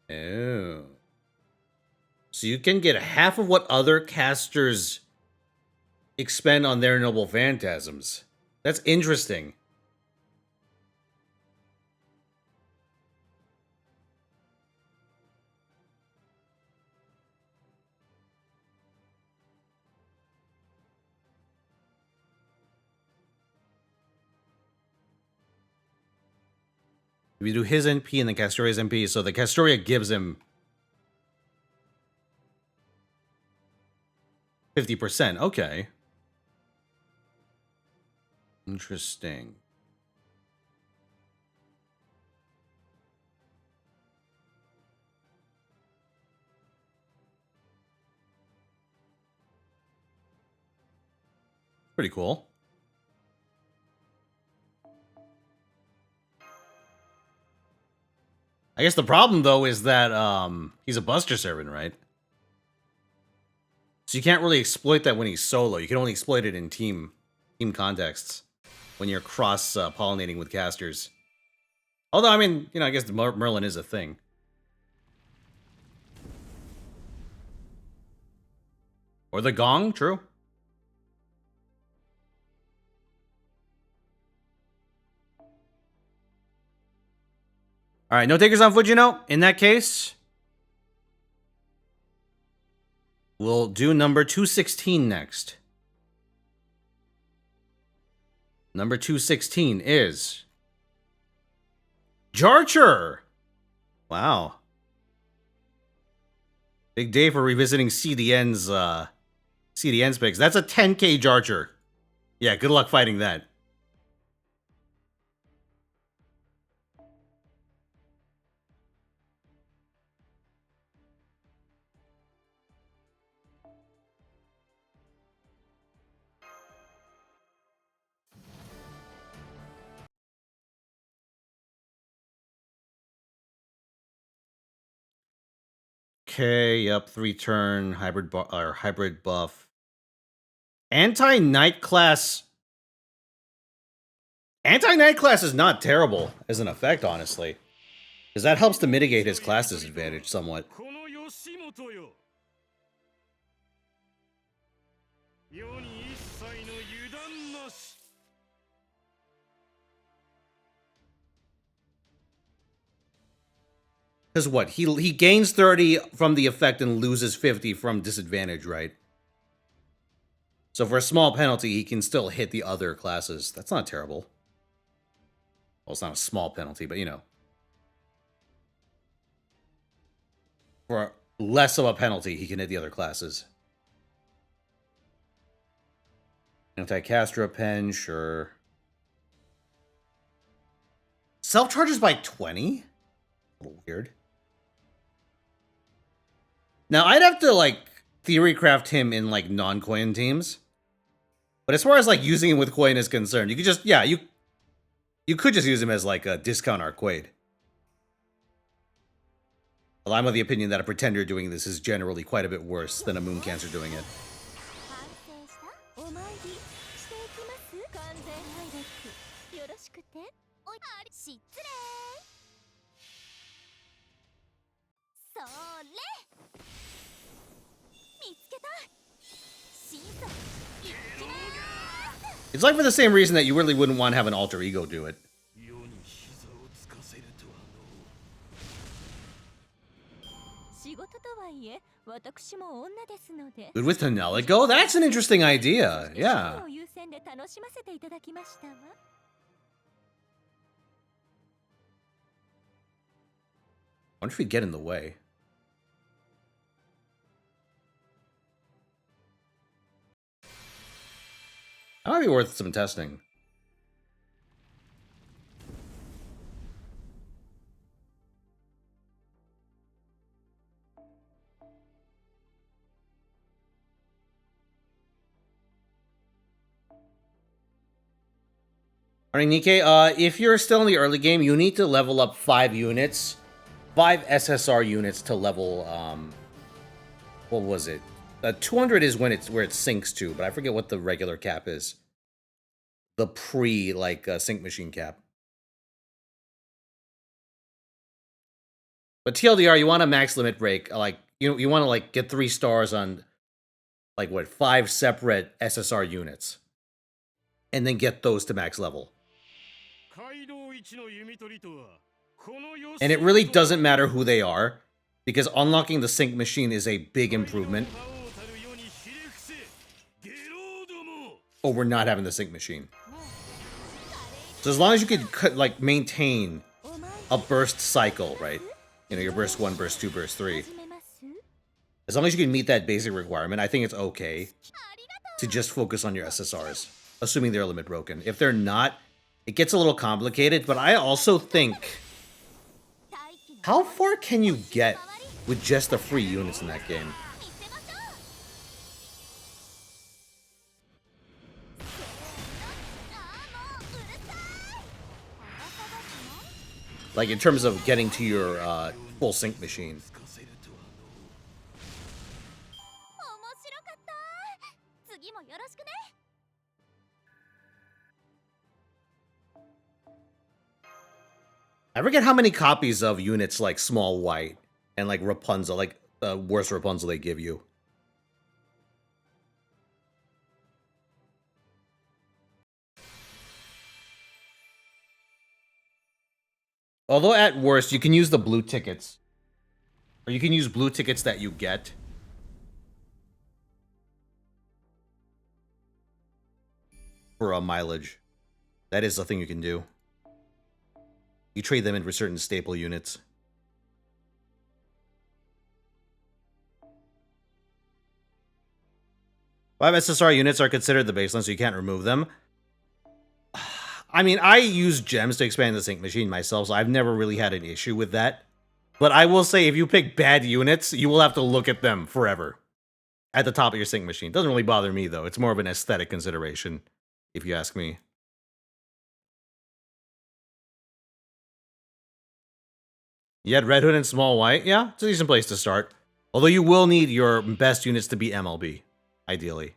Oh. So you can get half of what other casters expend on their noble phantasms. That's interesting. We do his NP and then Castoria's NP, so the Castoria gives him 50%. Okay. Interesting. Pretty cool. I guess the problem, though, is that he's a Buster servant, right? So you can't really exploit that when he's solo. You can only exploit it in team contexts when you're cross-pollinating with casters. Although, I mean, you know, I guess the Merlin is a thing. Or the Gong, true. All right, no takers on Fujino. In that case, we'll do number 216 next. Number 216 is Jarcher. Wow. Big day for revisiting CDN's picks. That's a 10k Jarcher. Yeah, good luck fighting that. Okay, yep, 3-turn hybrid buff. Anti-night class. Anti-night class is not terrible as an effect, honestly, because that helps to mitigate his class disadvantage somewhat. Because what? He gains 30 from the effect and loses 50 from disadvantage, right? So for a small penalty, he can still hit the other classes. That's not terrible. Well, it's not a small penalty, but you know. For less of a penalty, he can hit the other classes. Anti-Castro pen, sure. Self-charges by 20? A little weird. Now, I'd have to, like, theory craft him in, like, non-coin teams. But as far as, like, using him with coin is concerned, you could just, yeah, you could just use him as, like, a discount arcade. Well, I'm of the opinion that a pretender doing this is generally quite a bit worse than a moon cancer doing it. It's like for the same reason that you really wouldn't want to have an alter ego do it. Good with Tanelico? That's an interesting idea. Yeah. I wonder if he'd get in the way. That might be worth some testing. Alright, Nikke, if you're still in the early game, you need to level up 5 units. 5 SSR units to level, what was it? 200 is when where it sinks to, but I forget what the regular cap is. The sync machine cap. But TLDR, you want a max limit break. Like, you want to, like, get 3 stars on, like, what, 5 separate SSR units. And then get those to max level. And it really doesn't matter who they are, because unlocking the sync machine is a big improvement. Oh, we're not having the sync machine. So as long as you can, like, maintain a burst cycle, right? You know, your burst 1, burst 2, burst 3. As long as you can meet that basic requirement, I think it's okay to just focus on your SSRs, assuming they're limit broken. If they're not, it gets a little complicated, but I also think, how far can you get with just the free units in that game? Like, in terms of getting to your full sync machine. I forget how many copies of units like Small White and like Rapunzel, like worse Rapunzel they give you. Although at worst, you can use the blue tickets. Or you can use blue tickets that you get. For a mileage. That is a thing you can do. You trade them in for certain staple units. 5 SSR units are considered the baseline, so you can't remove them. I mean, I use gems to expand the sync machine myself, so I've never really had an issue with that. But I will say, if you pick bad units, you will have to look at them forever at the top of your sync machine. Doesn't really bother me, though. It's more of an aesthetic consideration, if you ask me. You had Red Hood and Small White? Yeah, it's a decent place to start. Although you will need your best units to be MLB, ideally.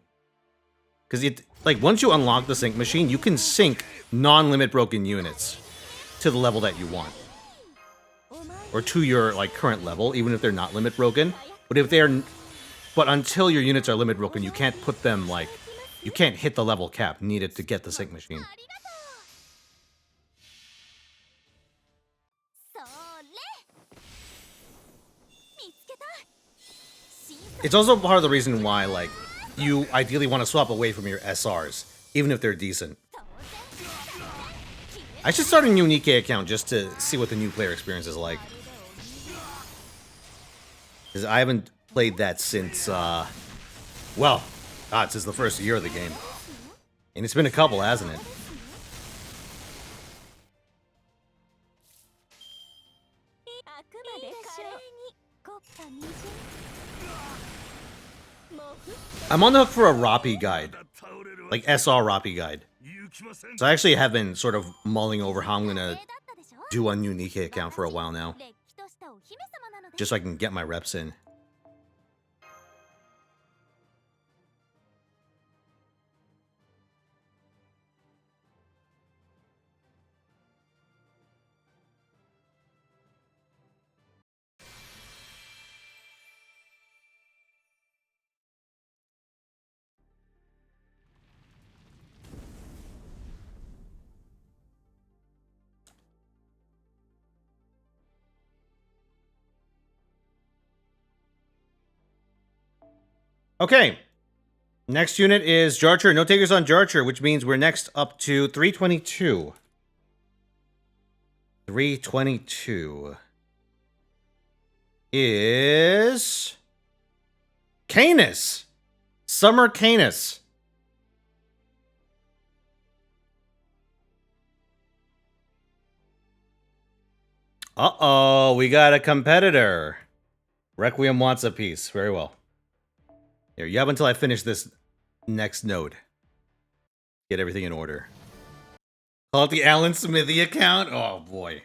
Because like once you unlock the sync machine, you can sync non-limit broken units to the level that you want. Or to your like current level, even if they're not limit broken. But until your units are limit broken, you can't put them like, you can't hit the level cap needed to get the sync machine. It's also part of the reason why, like, you ideally want to swap away from your SRs, even if they're decent. I should start a new Nikke account just to see what the new player experience is like. Because I haven't played that since, since the first year of the game. And it's been a couple, hasn't it? I'm on the hook for a Roppy guide. Like SR Roppy guide. So I actually have been sort of mulling over how I'm gonna do a new Nikke account for a while now. Just so I can get my reps in. Okay. Next unit is Jarcher. No takers on Jarcher, which means we're next up to 322. 322 is Canis. Summer Canis. Uh-oh, we got a competitor. Requiem wants a piece. Very well. Here, you have until I finish this next node. Get everything in order. Call it the Alan Smithy account? Oh, boy.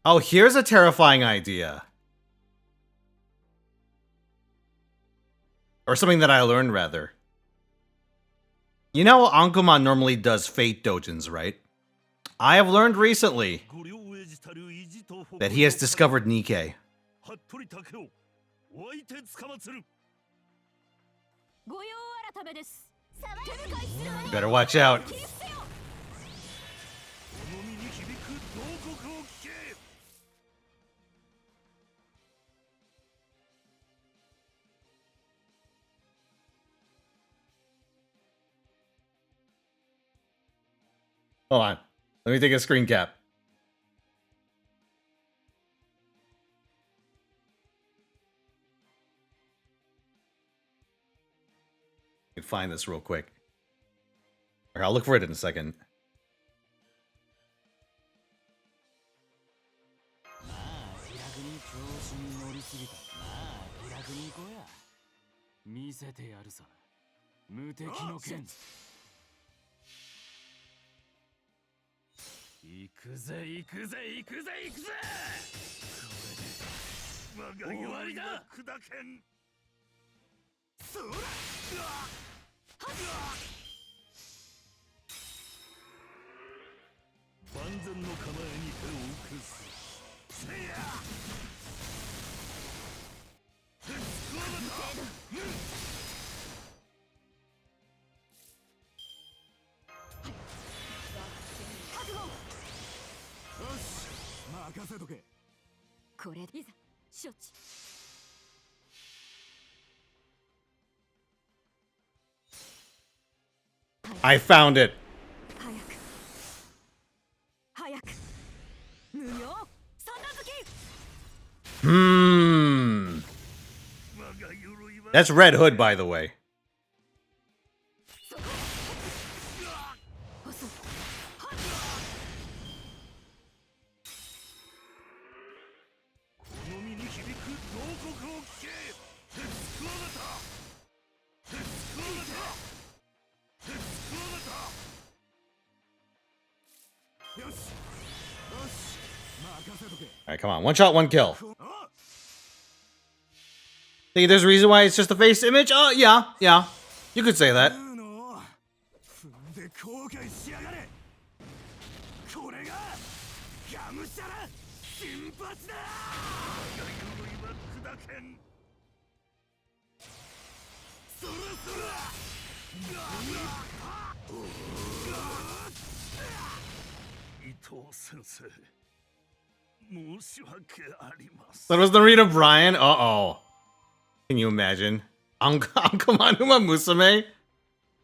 Oh, here's a terrifying idea. Or something that I learned, rather. You know, Ankuman normally does Fate Dojins, right? I have learned recently that he has discovered Nikke. Better watch out. Hold on. Let me take a screen cap. Let me find this real quick. Or I'll look for it in a second. これいざ処置 I found it. 早く早く無用さなずき That's Red Hood, by the way. そこ遅っはっこの身に響く慟哭を聞け鉄クワガタ鉄クワガタ鉄クワガタよしよし任せとけ Alright, come on. One shot, one kill. あ Think there's a reason why it's just a face image? Oh, yeah, yeah. You could say that. うの踏んで後悔しやがれこれががむしゃら新発だ我が鎧は砕けんそろそろ伊藤先生申し訳ありません That was Narita Bryan? Uh-oh. Can you imagine? Ankamanuma Musume?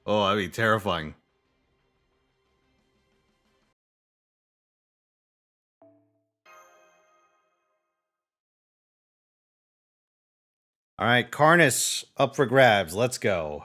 Oh, that'd be terrifying. Alright, Karnas up for grabs. Let's go.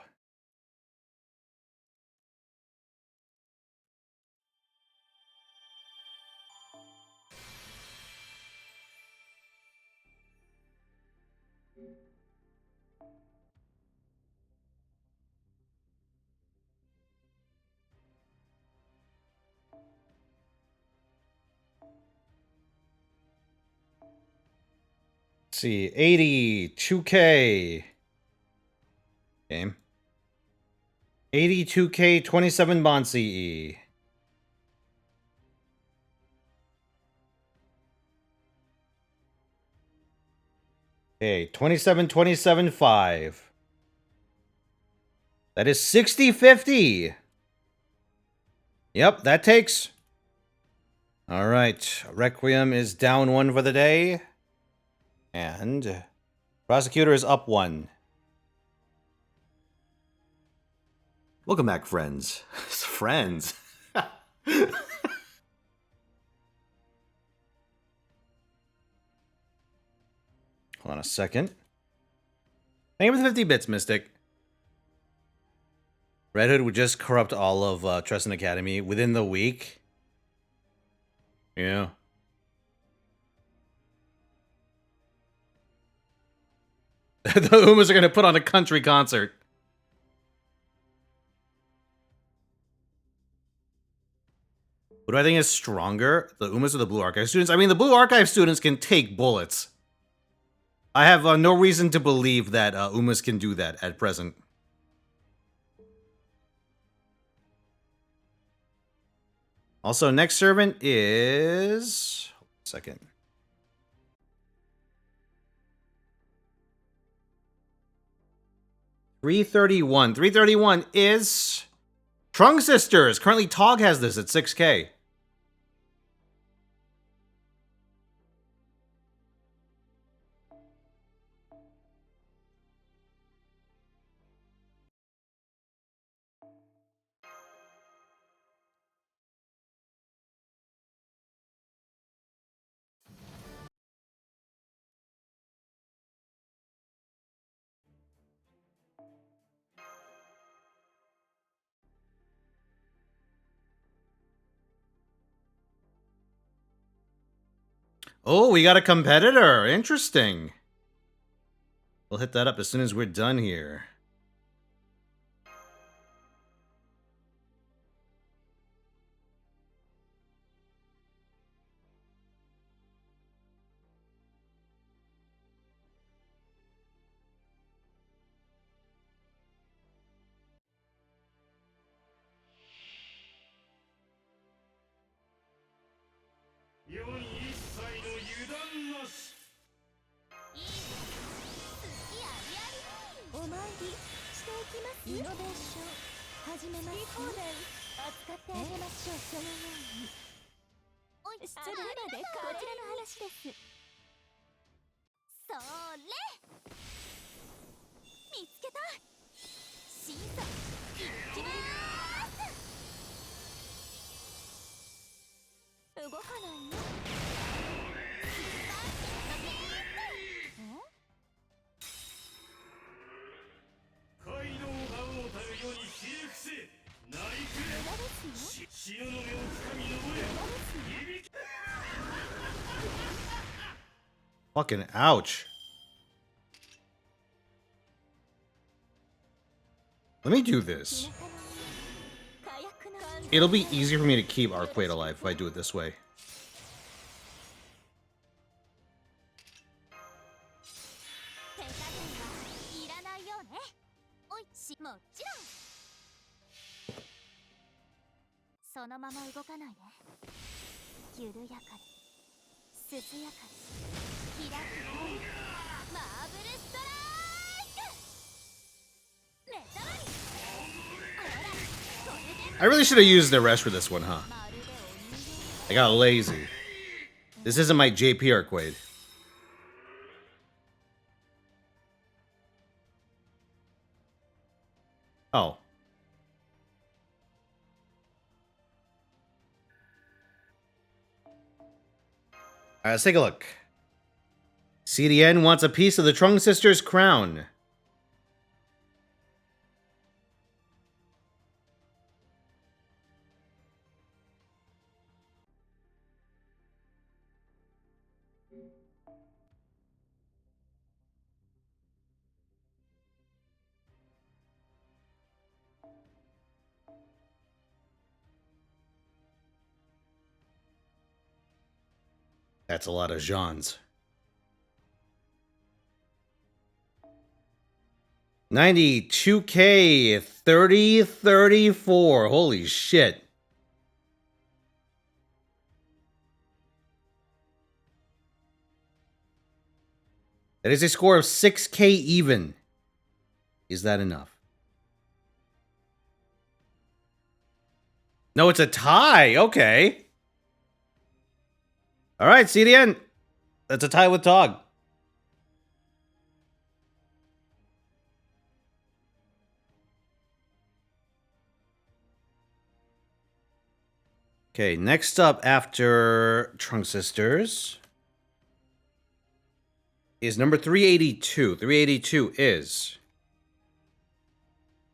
Let's see, 80, 2K. Game. 82K, 27 bond CE. Okay, 27, 27, 5. That is 60-50. Yep, that takes. All right, Requiem is down 1 for the day. And Prosecutor is up 1. Welcome back, friends. Friends. Hold on a second. Thank you for the 50 bits, Mystic. Red Hood would just corrupt all of Treston Academy within the week. Yeah. The Umas are going to put on a country concert. What do I think is stronger? The Umas or the Blue Archive students? I mean, the Blue Archive students can take bullets. I have no reason to believe that Umas can do that at present. Also, next servant is... Second. $331. $331 is... Trunk Sisters. Currently, Tog has this at 6K. Oh, we got a competitor. Interesting. We'll hit that up as soon as we're done here. リノベーション始めます。扱ってあげましょう。そのように。失礼までこちらの話です。それ見つけた。審査いきまーす。動かないよ。カイドウが王たるようにひれ伏せなりくれ潮の目をつかみ登れ響け Fucking ouch. Let me do this. It'll be easier for me to keep Arquade alive if I do it this way. 手加減はいらないよね。おいしもちろん。そのまま動かないで。緩やかに涼やかに開くマーブルストライク。目障り。ほらこれで I really should have used the rest for this one, huh? まるでお人形。 I got lazy. This isn't my JP Arquade. Oh. Alright, let's take a look. CDN wants a piece of the Trung Sisters' crown. That's a lot of Jeans. 92K 3034. Holy shit. That is a score of 6K even. Is that enough? No, it's a tie. Okay. All right, CDN. That's a tie with Tog. Okay, next up after Trunk Sisters is number 382. 382 is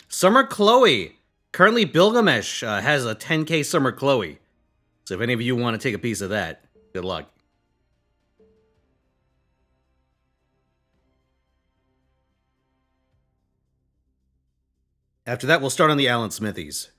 Summer Chloe. Currently, Bilgamesh has a 10K Summer Chloe. So if any of you want to take a piece of that, good luck. After that, we'll start on the Alan Smithies.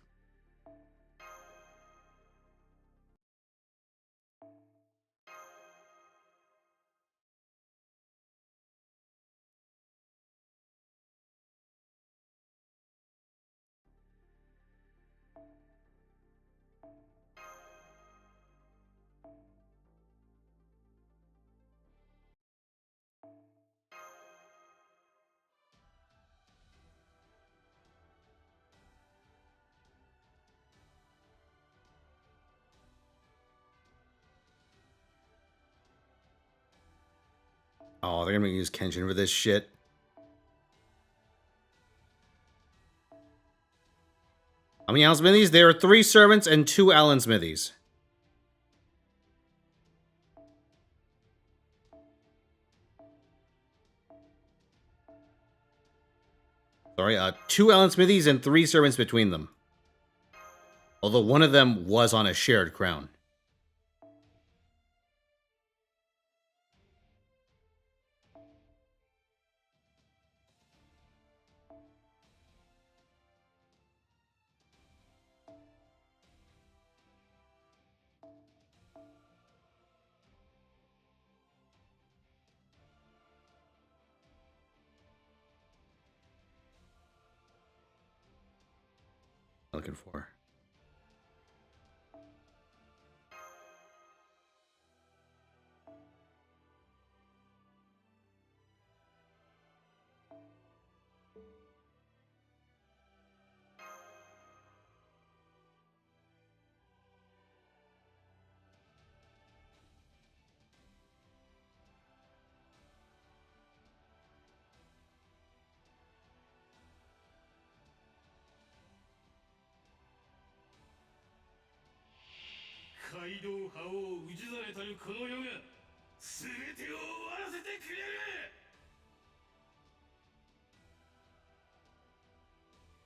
Oh, they're gonna use Kenshin for this shit. How many Alan Smithies? There are 3 servants and 2 Alan Smithies. Sorry, 2 Alan Smithies and 3 servants between them. Although one of them was on a shared crown. Looking for. 街道覇王氏真たるこの世が全てを終わらせてくれる。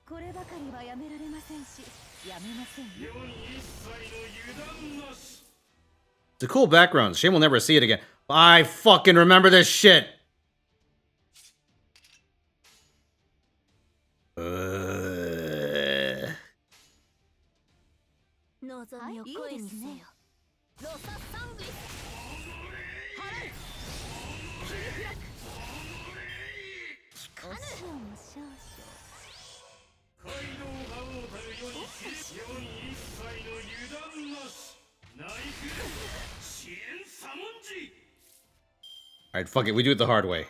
こればかりはやめられませんし、やめませんね。世に一切の油断なし。 It's a cool background. Shame we'll never see it again. I fucking remember this shit. Uh... 望みを声にせよ。ロササングリス。払う。切り開く。聞かぬ。お塩も少々。街道覇王たる世に世に一切の油断なし。ナイフ支援左文字。 Alright, fuck it. We do it the hard way.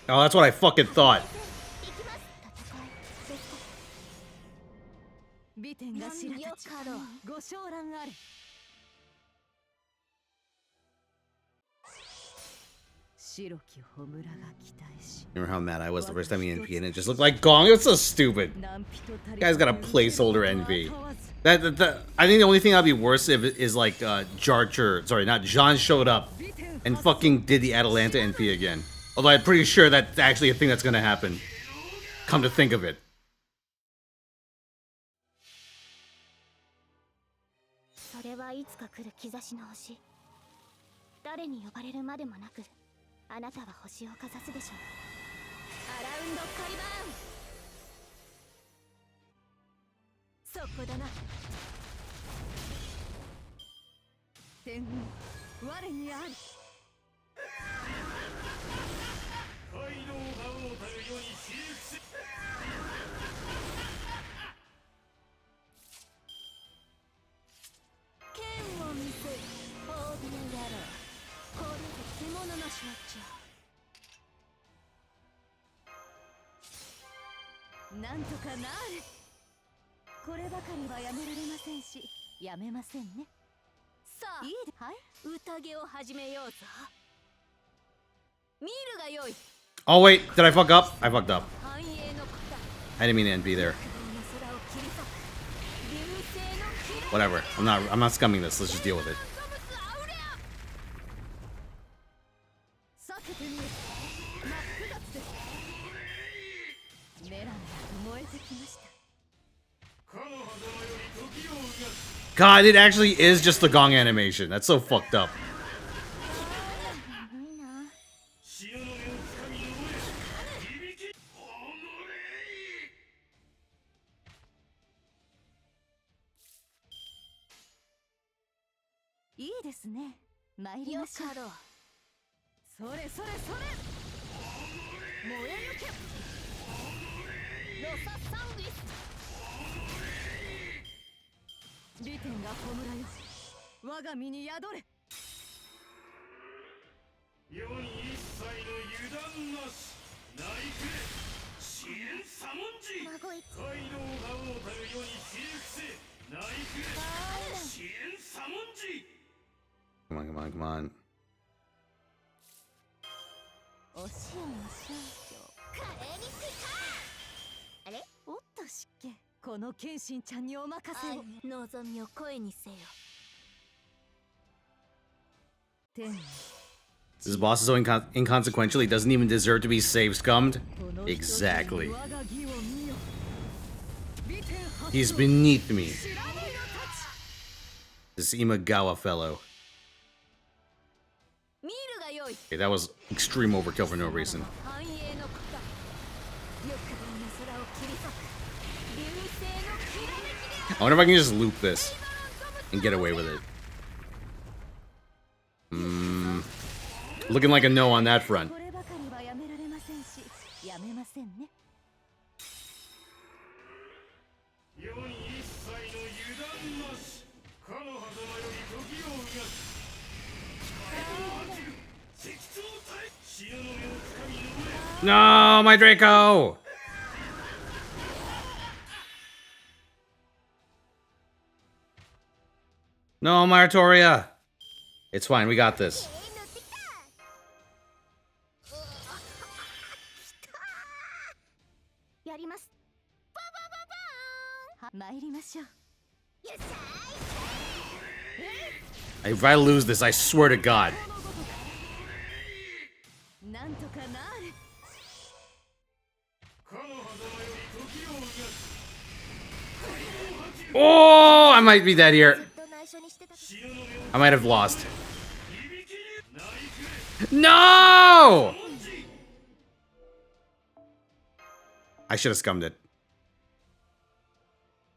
Oh, that's what I fucking thought. 美点が知らたちご昇覧あれ。白き穂村が期待し。 Remember how mad I was the first time he NP and it just looked like Gong? It's so stupid. Guy's got a placeholder NP. I think the only thing that'd be worse if it is like sorry, not John showed up and fucking did the Atalanta NP again. Although I'm pretty sure that's actually a thing that's gonna happen. Come to think of it. それはいつか来る兆しの星。誰に呼ばれるまでもなく、あなたは星をかざすでしょう。アラウンドカリバーン。そこだな。天運、我にあり。街道覇王たる世に知り伏せ。剣を見せる大船野郎。これぞ獣の象徴。なんとかなる。こればかりはやめられませんし、やめませんね。さあ、いいで、はい、宴を始めようぞ。見るがよい。 Oh wait, did I fuck up? I fucked up. I didn't mean to NP there. Whatever. I'm not scumming this. Let's just deal with it. God, it actually is just the Gong animation. That's so fucked up. いいですね。参りましょう。それそれそれ。燃え抜け。ロササングリス。美点が葬らよ。我が身に宿れ。世に一切の油断なし。ナイフ支援左文字。街道覇王たる世に知り伏せ。ナイフ支援左文字。 Come on, come on, come on. お塩の少々。華麗についた。あれ？おっと湿気。この謙信ちゃんにお任せを。望みを声にせよ。天。 This boss is so inconsequential, he doesn't even deserve to be save scummed. Exactly. He's beneath me. This Imagawa fellow. Okay, that was extreme overkill for no reason. I wonder if I can just loop this and get away with it. Looking like a no on that front. No, my Draco! No, my Artoria! It's fine, we got this. 参りましょう。 If I lose this, I swear to God. なんとかなる。 Oh, I might be dead here. I might have lost. No! I should have scummed it.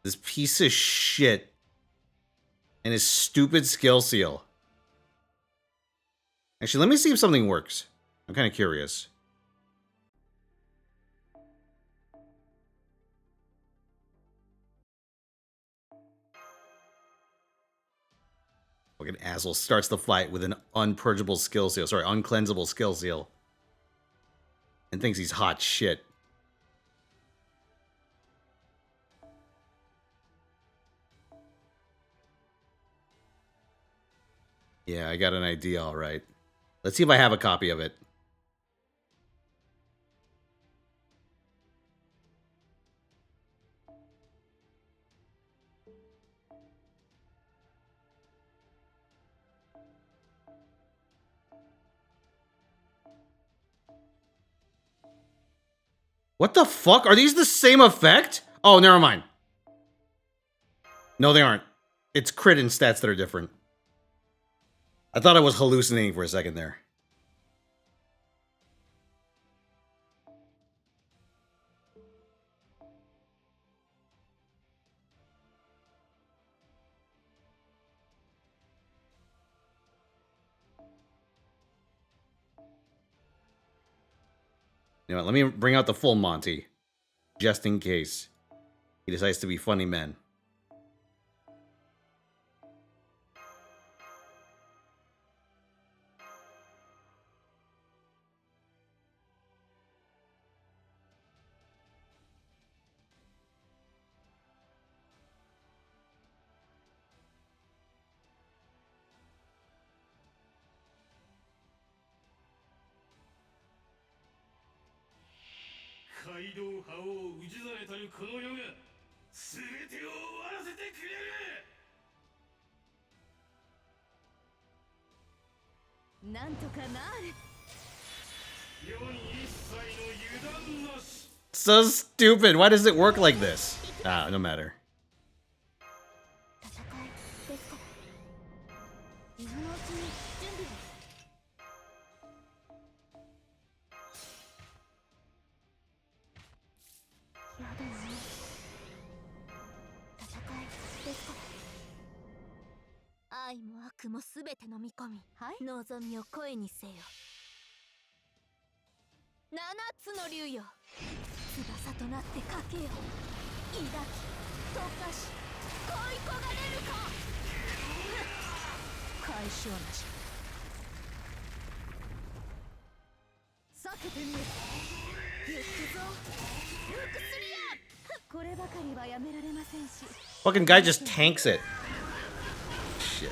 This piece of shit. And his stupid skill seal. Actually, let me see if something works. I'm kind of curious. Fucking asshole starts the fight with an unpurgeable skill seal. Sorry, uncleansable skill seal. And thinks he's hot shit. Yeah, I got an idea, all right. Let's see if I have a copy of it. What the fuck? Are these the same effect? Oh, never mind. No, they aren't. It's crit and stats that are different. I thought I was hallucinating for a second there. You know what, let me bring out the full Monty. Just in case he decides to be funny man. So stupid. Why does it work like this? Ah, no matter. Fucking guy just tanks it. Shit.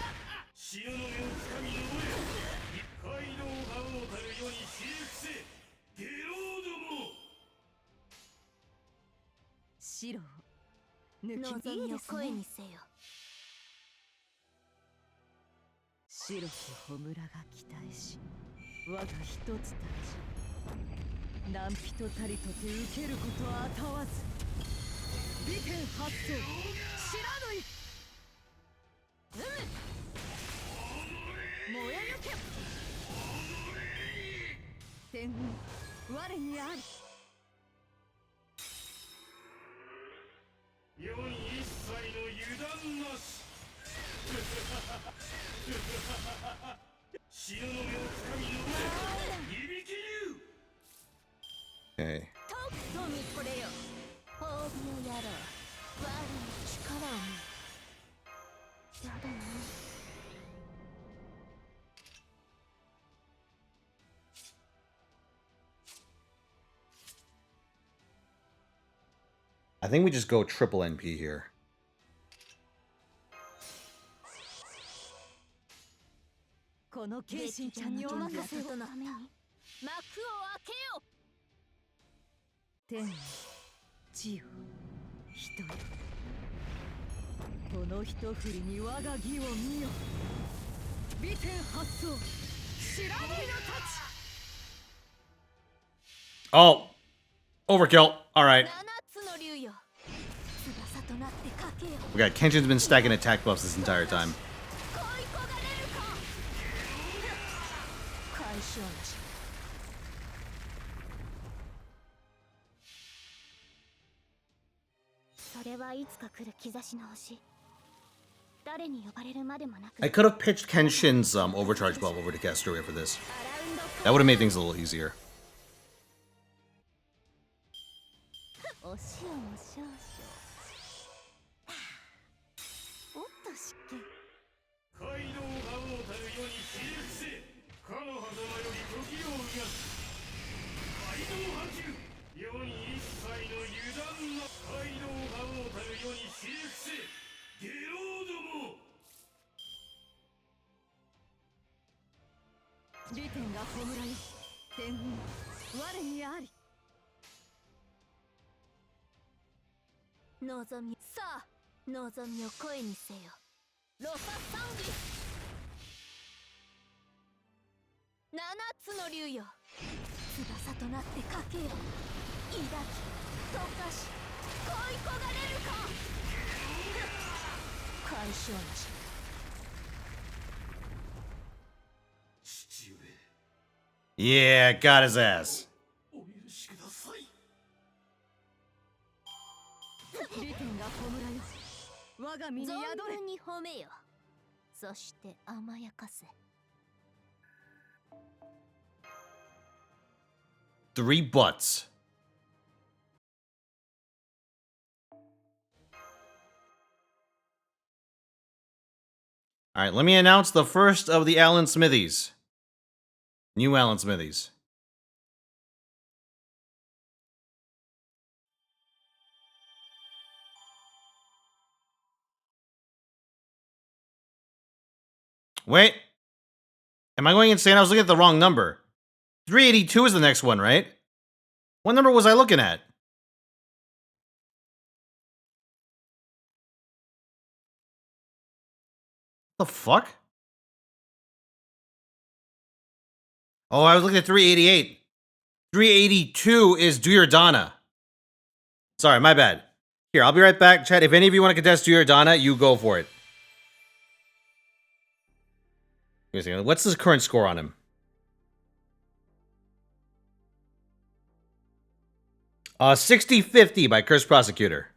Okay. I think we just go triple NP here. の一振りに我が義を見よ。美天発想。白身の太刀。 Oh, overkill. All right. 七つの竜よ。翼となってかけよ。 We got Kenshin's been stacking attack buffs this entire time. 恋焦がれるか。解消なし。 それはいつか来る兆しの星。誰に呼ばれるまでもなく。 I could have pitched Kenshin's overcharge buff over to Castoria for this. That would have made things a little easier. お塩も少々。おっと失敬。カイドウが王たる世にひれ伏せ。かの狭間より時を生やす。カイドウ波及。世に一切の油断な。カイドウが王たる世にひれ伏せ。ゲロウども。 利天が葬られ天運我にあり。望みさあ望みを声にせよ。ロササンギ。七つの竜よ。翼となってかけよ。抱き溶かし恋焦がれるか。解消なし。 父上。 Yeah, got his ass. お許しください。 利天が葬らよ。我が身に宿れ。存分に褒めよ。そして甘やかせ。 3 butts. All right, let me announce the first of the Allen Smithies. New Allen Smithies. Wait. Am I going insane? I was looking at the wrong number. 382 is the next one, right? What number was I looking at? The fuck? Oh, I was looking at 388. 382 is Do Your Donna. Sorry, my bad. Here, I'll be right back, chat. If any of you want to contest Do Your Donna, you go for it. Wait a second. What's the current score on him? 60-50 by Cursed Prosecutor.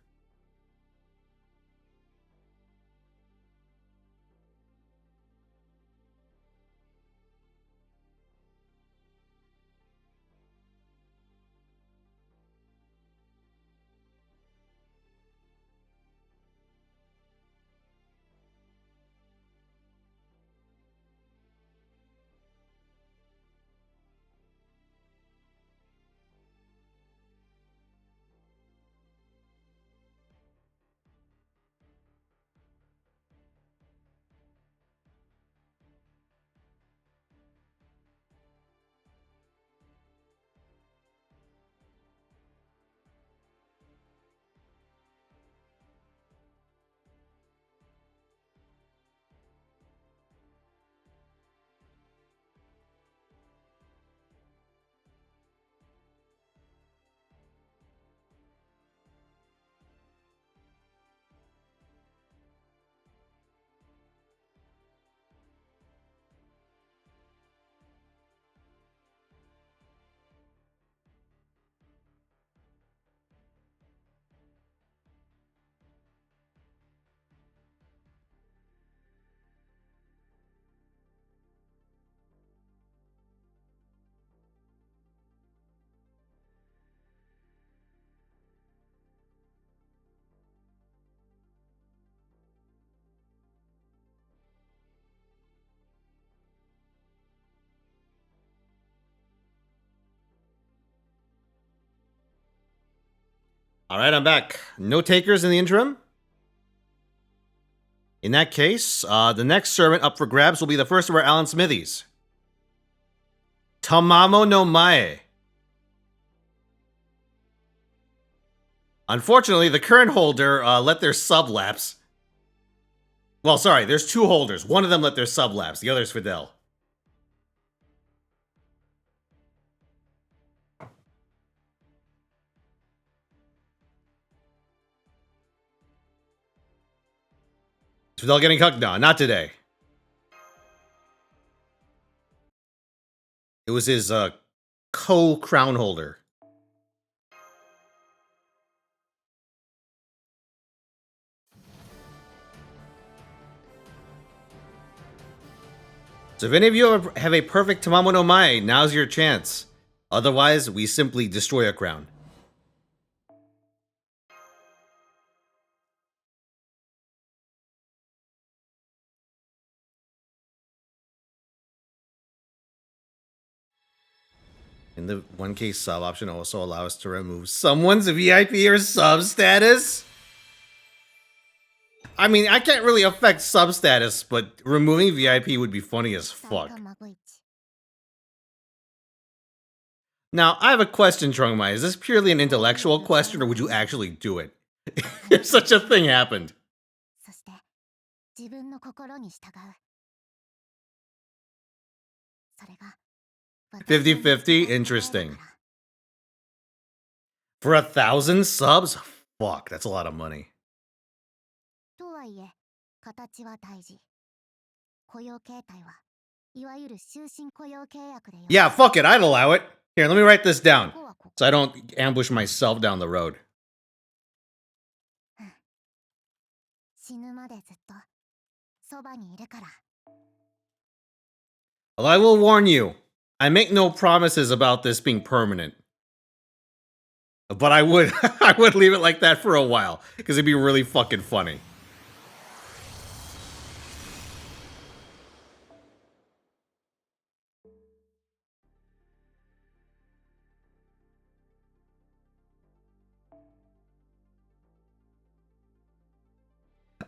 All right, I'm back. No takers in the interim? In that case, the next servant up for grabs will be the first of our Allen Smithies. Tamamo no Mae. Unfortunately, the current holder let their sub lapse. Well, sorry, there's 2 holders. One of them let their sub lapse. The other's Fidel. Is Fidel getting cucked? No, not today. It was his co-crown holder. So if any of you have a perfect Tamamo no Mae, now's your chance. Otherwise, we simply destroy a crown. In the 1K sub option also allow us to remove someone's VIP or sub status? I mean, I can't really affect sub status, but removing VIP would be funny as fuck. Now, I have a question, Trungmai. Is this purely an intellectual question, or would you actually do it? If such a thing happened. そして自分の心に従う。それが 50-50? Interesting. For 1,000 subs? Fuck, that's a lot of money. とはいえ、形は大事。雇用形態はいわゆる終身雇用契約でよ。 Yeah, fuck it, I'd allow it. Here, let me write this down, so I don't ambush myself down the road. 死ぬまでずっとそばにいるから。 Although I will warn you, I make no promises about this being permanent. But I would I would leave it like that for a while, because it'd be really fucking funny.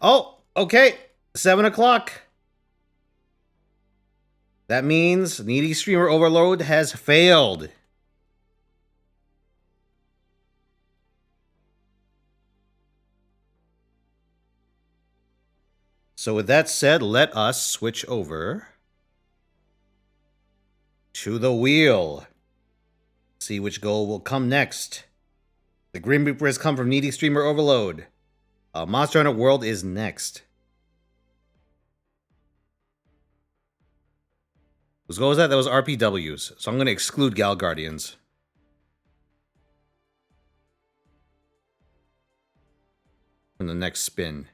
Oh, okay. 7 o'clock. That means Needy Streamer Overload has failed. So with that said, let us switch over to the wheel. See which goal will come next. The Grim Reaper has come from Needy Streamer Overload. Monster Hunter World is next. Whose goal was that? That was RPWs. So I'm going to exclude Gal Guardians. From the next spin.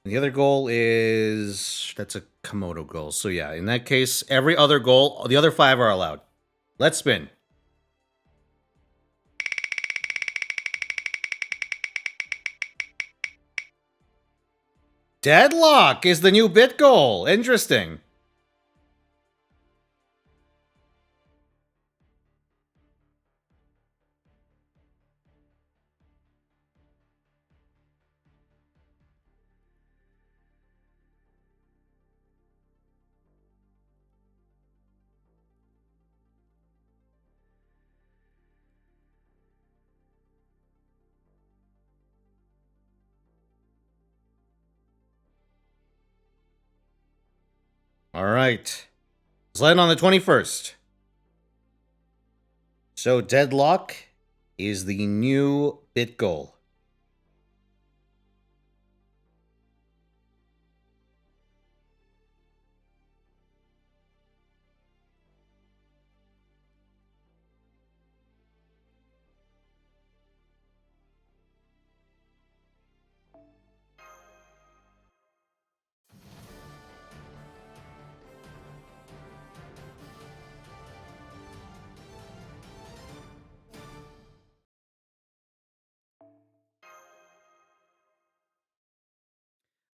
And the other goal is... That's a Komodo goal. So yeah, in that case, every other goal, the other 5 are allowed. Let's spin. Deadlock is the new bit goal. Interesting. All right. Let's land on the 21st. So Deadlock is the new bit goal.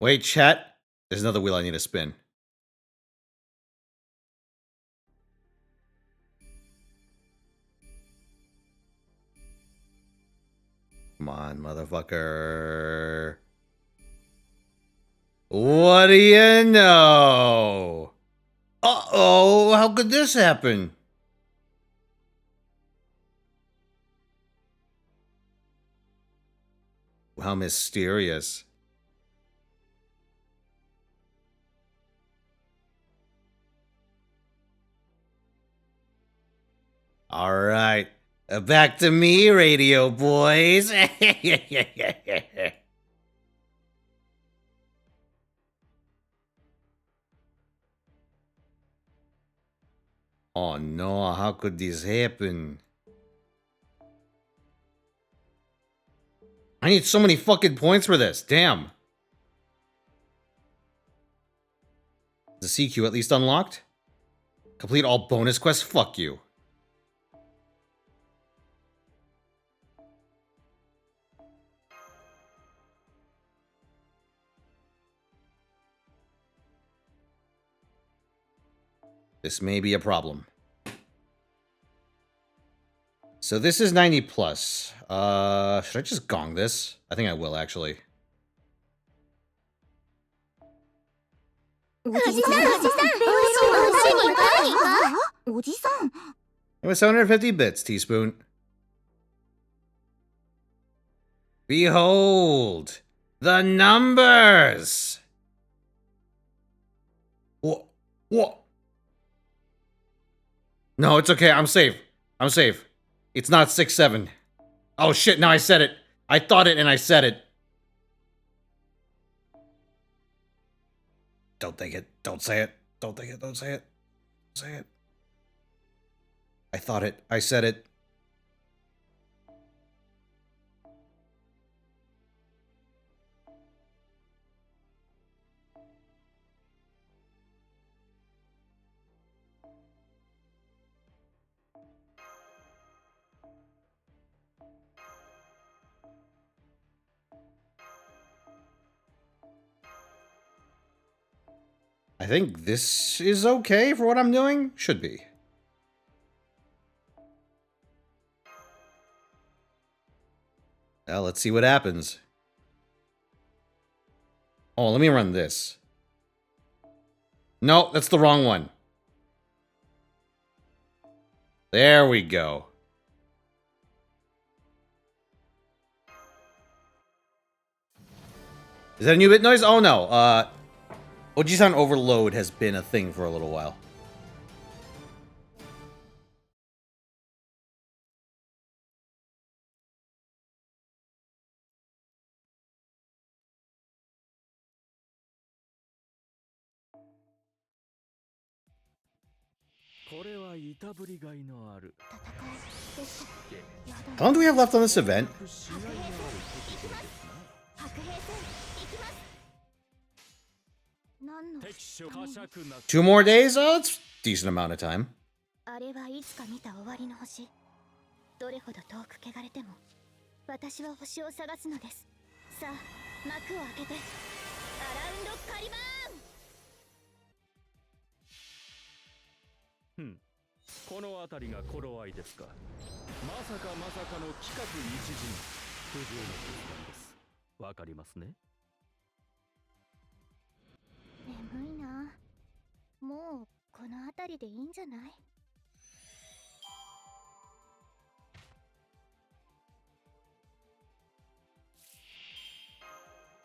Wait, chat. There's another wheel I need to spin. Come on, motherfucker. What do you know? Uh-oh, how could this happen? how mysterious. All right. Back to me, radio boys. Oh no, how could this happen? I need so many fucking points for this. Damn. Is the CQ at least unlocked? Complete all bonus quests? Fuck you. This may be a problem. So this is 90 plus. Should I just gong this? I think I will, actually. It was 750 bits, teaspoon. Behold the numbers. What? What? No, it's okay. I'm safe. I'm safe. It's not 6-7. Oh shit, now I said it. I thought it and I said it. Don't think it. Don't say it. Don't think it. Don't say it. Say it. I thought it. I said it. I think this is okay for what I'm doing. Should be. Well, let's see what happens. Oh, let me run this. No, that's the wrong one. There we go. Is that a new bit noise? Oh no. Oji-san overload has been a thing for a little while. How long do we have left on this event? 2 more days? Oh, that's a decent amount of time. あれはいつか見た終わりの星。どれほど遠く汚れても、私は星を探すのです。さあ、幕を開けて、アラウンドカリバーン。この辺りが頃合いですか。まさかの企画一陣。不条の決断です。わかりますね。眠いな。もうこの辺りでいいんじゃない？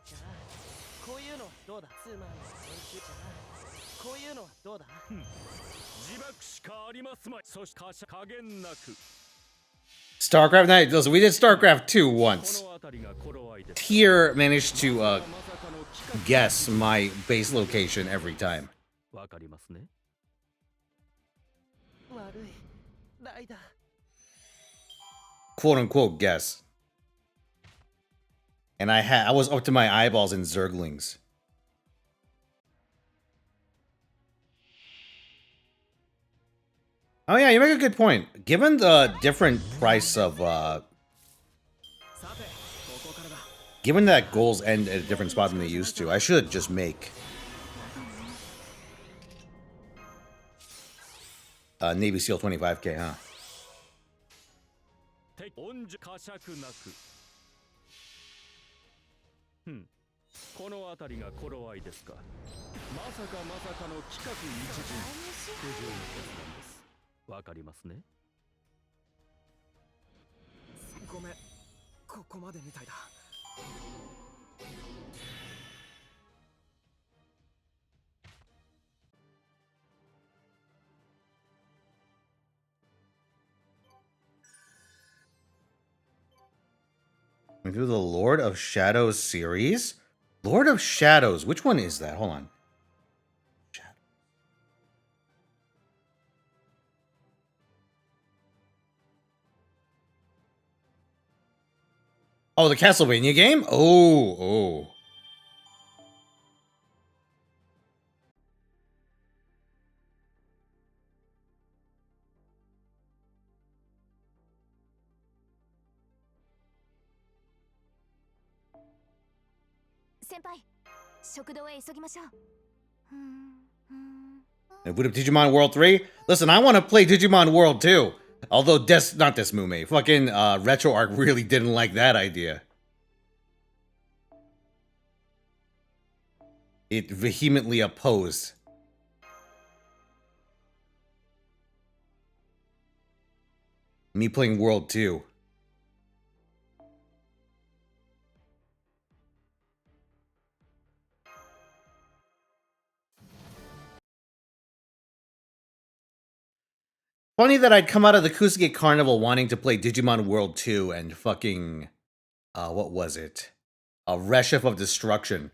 じゃあこういうのどうだ？つまんない研究じゃあこういうのどうだ？自爆しかありますまい。そして加減なく。StarCraft 9. Listen, we did StarCraft 2 once. Tier managed to guess my base location every time. わかりますね。悪い。ライダー。 Quote unquote guess. And I was up to my eyeballs in Zerglings. Oh yeah, you make a good point. Given the different price of given that goals end at a different spot than they used to, I should just make Navy SEAL 25k, huh? この辺りが頃合いですか。まさかの企画一陣。不条の決断です。わかりますね。ごめん、ここまでみたいだ。We do the Lord of Shadows series? Lord of Shadows. Which one is that? Hold on. Oh, the Castlevania game? Oh. And boot up Digimon World 3? Listen, I want to play Digimon World 2. Although not Desmume. Fucking RetroArch really didn't like that idea. It vehemently opposed. Me playing World 2. Funny that I'd come out of the Kusuke Carnival wanting to play Digimon World 2 and fucking... what was it? A Reshef of Destruction.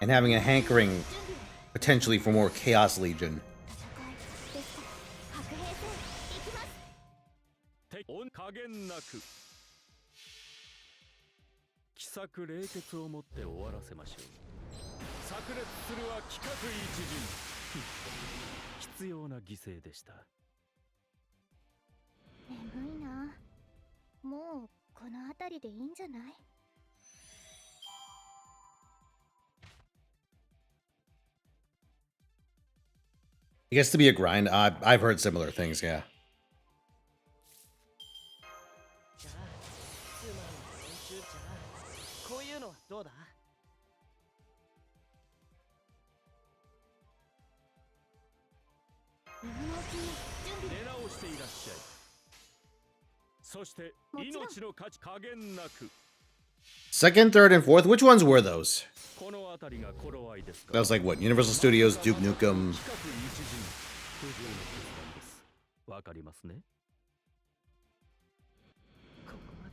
And having a hankering, potentially, for more Chaos Legion. It gets to be a grind. I've heard similar things, yeah. Second, third, and fourth. Which ones were those? That was like what? Universal Studios, Duke Nukem.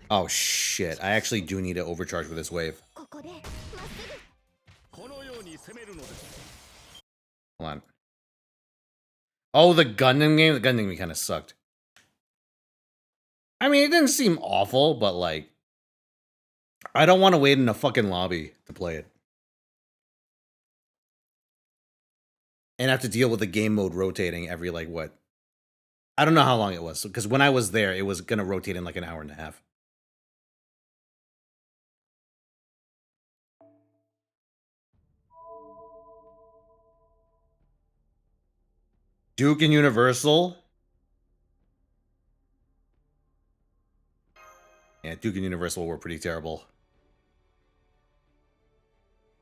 Oh shit! I actually do need to overcharge for this wave. Hold on. Oh, the Gundam game? The Gundam game kind of sucked. I mean, it didn't seem awful, but like... I don't want to wait in a fucking lobby to play it. And have to deal with the game mode rotating every, like, what? I don't know how long it was, because when I was there, it was going to rotate in like an hour and a half. Duke and Universal? Yeah, Duke and Universal were pretty terrible.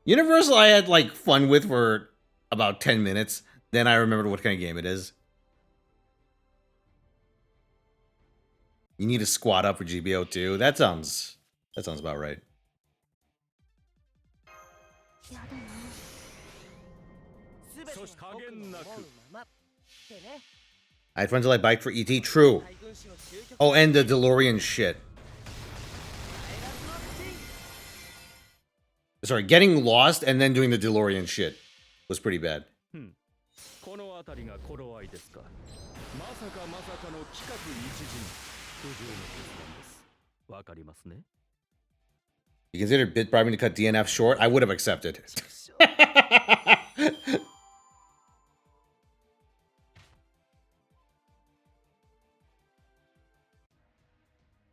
Universal I had, like, fun with for about 10 minutes. Then I remembered what kind of game it is. You need to squat up for GBO too. That sounds about right. I had friends who like bike for ET. True. Oh, and the DeLorean shit. Sorry, getting lost and then doing the DeLorean shit was pretty bad. You considered bit bribing to cut DNF short? I would have accepted.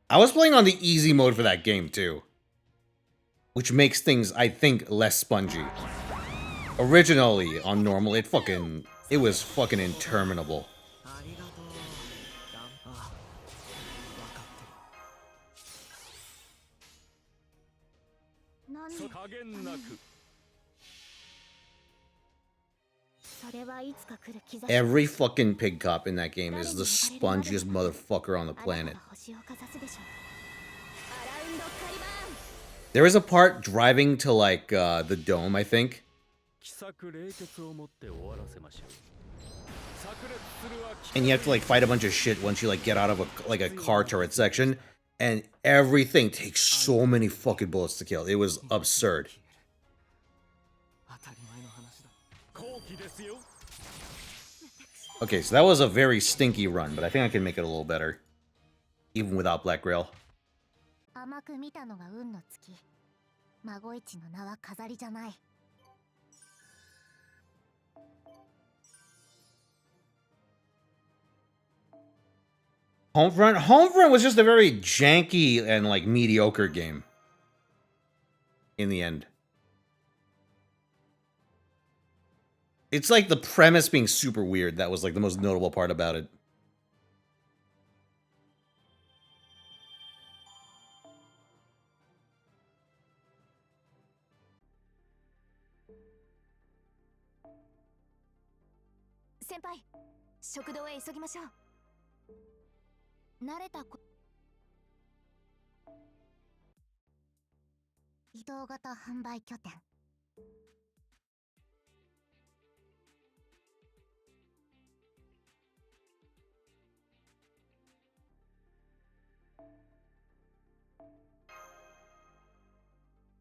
I was playing on the easy mode for that game too, which makes things, I think, less spongy. Originally on normal, it was fucking interminable. Every fucking pig cop in that game is the spongiest motherfucker on the planet. There is a part driving to like the dome, I think. 奇策冷血をもって終わらせましょう。炸裂するは And you have to like fight a bunch of shit once you like get out of a car turret section, and everything takes so many fucking bullets to kill. It was absurd. 当たり前の話だ。後期ですよ。 Okay, so that was a very stinky run, but I think I can make it a little better, even without Black Grail. 甘く見たのが運の尽き。孫一の名は飾りじゃない。Homefront was just a very janky and like mediocre game. In the end, it's like the premise being super weird. That was like the most notable part about it. Senpai, 食堂へ急ぎましょう。慣れた移動型販売拠点。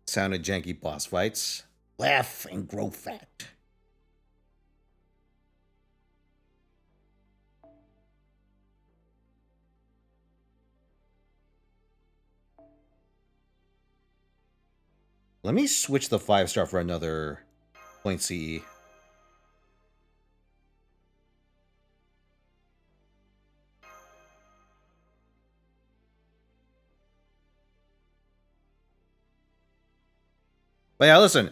Sounded janky boss fights. Laugh and grow fat. Let me switch the 5-star for another point CE. But yeah, listen.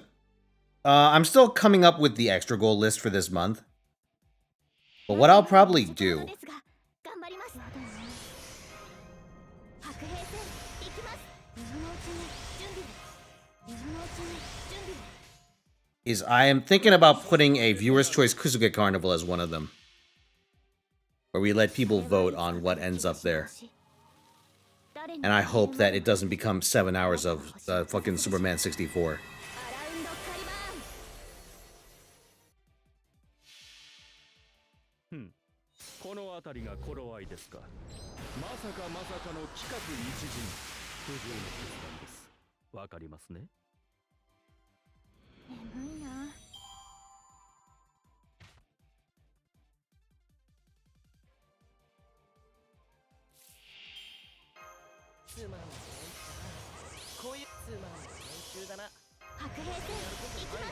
I'm still coming up with the extra goal list for this month. But what I'll probably do is I am thinking about putting a Viewer's Choice Kusuge Carnival as one of them. Where we let people vote on what ends up there. And I hope that it doesn't become 7 hours of fucking Superman 64. この辺りが頃合いですか。まさかの企画一陣。不条の決断です。わかりますね。眠いな。つまんないこういうつまんない練習だな。白兵戦行きます。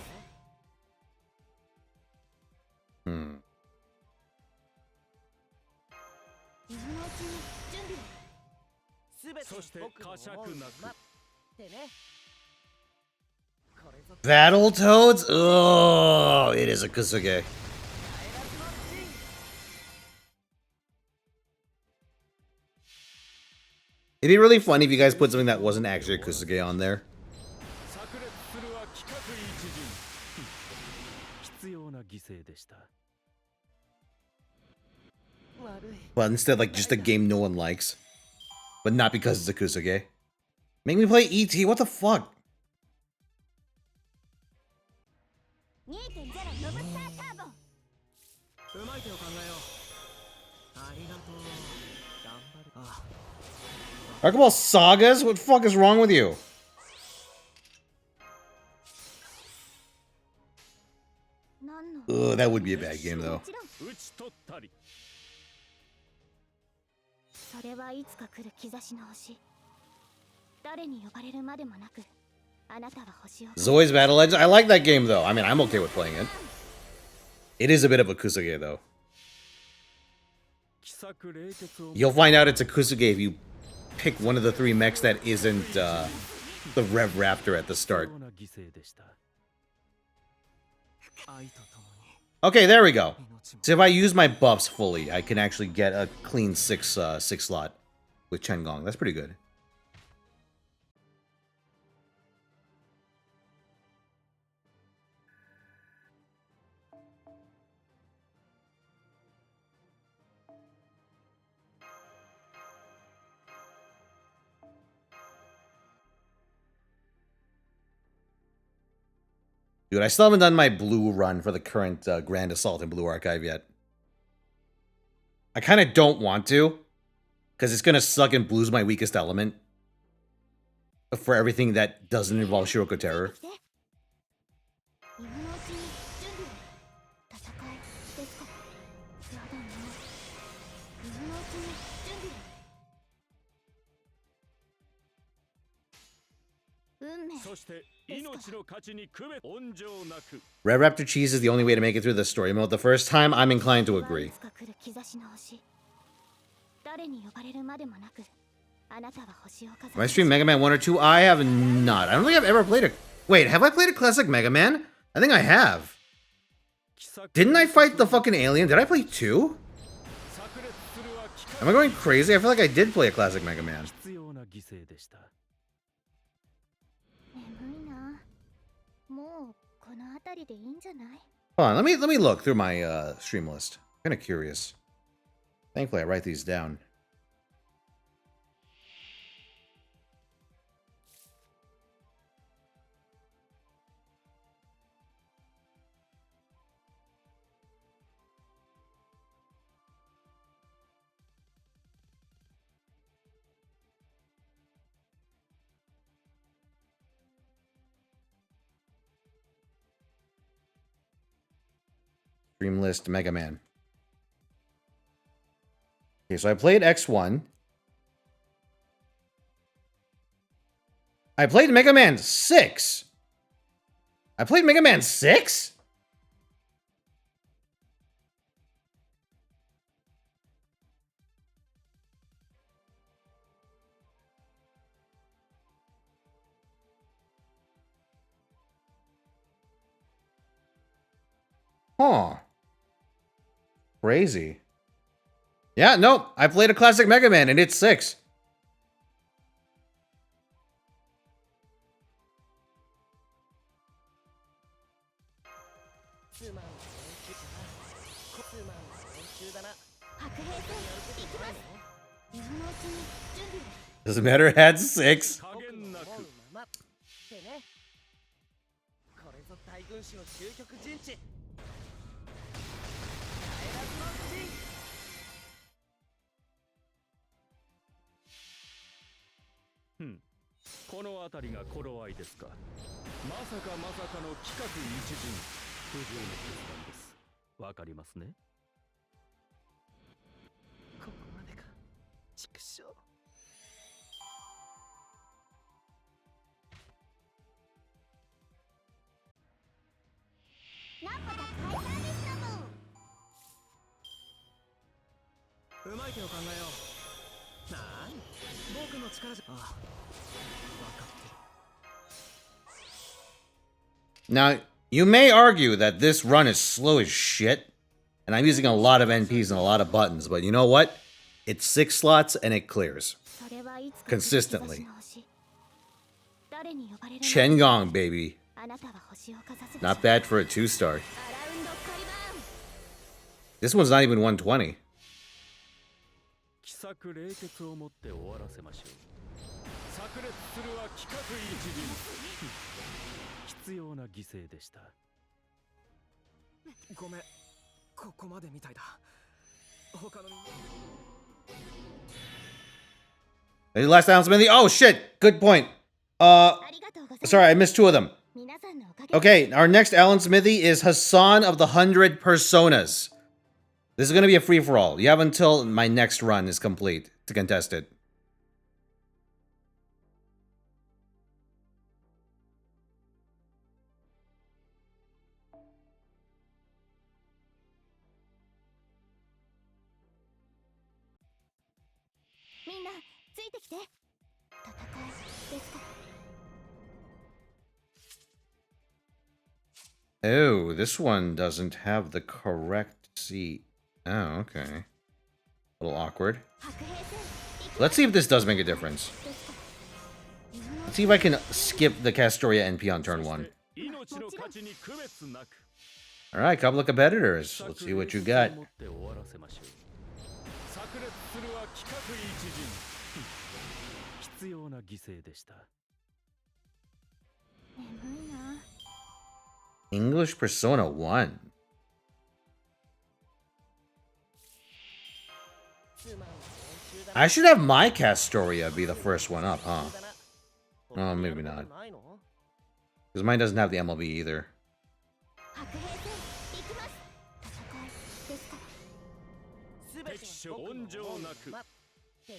Hmm. 今のうちに準備を。すべてそして僕の呵責なく思うまってね。これぞ Battletoads? Oh, it is a Kusuge. It'd be really funny if you guys put something that wasn't actually a Kusuge on there. 炸裂するは企画一陣。必要な犠牲でした。悪い。 But instead, like, just a game no one likes. But not because it's a Kusuge. Make me play ET, what the fuck? 2.0 ロブスターターボ。うまい手を考えよう。ありがとう。頑張る。ああ。 Talk about sagas? What the fuck is wrong with you? 何の Ugh, that would be a bad game, though. もちろん打ち取ったり。それはいつか来る兆しの星。誰に呼ばれるまでもなく、あなたは星を。 Zoi's Battle Legends? I like that game, though. I mean, I'm okay with playing it. It is a bit of a Kusuge, though. 奇策冷血を You'll find out it's a Kusuge if you pick one of the 3 mechs that isn't the Rev Raptor at the start. 必要な犠牲でした。愛と共に Okay, there we go. 命も So if I use my buffs fully, I can actually get a clean 6 slot with Chengong. That's pretty good. Dude, I still haven't done my blue run for the current Grand Assault in Blue Archive yet. I kind of don't want to, because it's going to suck and blue's my weakest element for everything that doesn't involve Shiroko Terror. 今のうちに準備を戦いですかやだな今のうちに準備を運命 そして命の価値に区別温情なく Red Raptor Cheese is the only way to make it through the story mode the first time. I'm inclined to agree. いつか来る兆しの星誰に呼ばれるまでもなくあなたは星を飾 Have I streamed Mega Man 1 or 2? I have not. I don't think I've ever played a... Wait, have I played a classic Mega Man? I think I have. Didn't I fight the fucking alien? Did I play 2? Am I going crazy? I feel like I did play a classic Mega Man. 必要な犠牲でした 眠いなもうこの辺りでいいんじゃない Hold on, let me look through my stream list. I'm kind of curious. Thankfully, I write these down. Stream list Mega Man. Okay, so I played X1. I played Mega Man 6. I played Mega Man 6? Huh. Crazy. Yeah, nope. I played a classic Mega Man and it's 6. Doesn't matter, it had 6. 加減なくこれぞ大軍師の究極陣地 この辺りが頃合いですかまさかの企画一陣不条の決断ですわかりますねここまでか畜生 うまい手を考えようなーに僕の力じゃああ分かってる Now, you may argue that this run is slow as shit, and I'm using a lot of NPs and a lot of buttons, but you know what? It's 6 slots and it clears. Consistently. Chengong, baby. Not bad for a 2-star. This one's not even 120. 奇策冷徹をもって終わらせましょう炸裂するは企画一陣必要な犠牲でしたごめんここまでみたいだ他の Any last announcement? Oh shit! Good point. Sorry, I missed 2 of them. Okay, our next Alan Smithy is Hassan of the 100 Personas. This is going to be a free-for-all. You have until my next run is complete to contest it. Oh, this one doesn't have the correct seat. Oh, okay. A little awkward. Let's see if this does make a difference. Let's see if I can skip the Castoria NP on turn 1. Alright, couple of competitors. Let's see what you got. English Persona 1. I should have my Castoria be the first one up, huh? Oh, maybe not. Because mine doesn't have the MLB either. 白兵戦行きます戦いですから敵将温情なく待ってね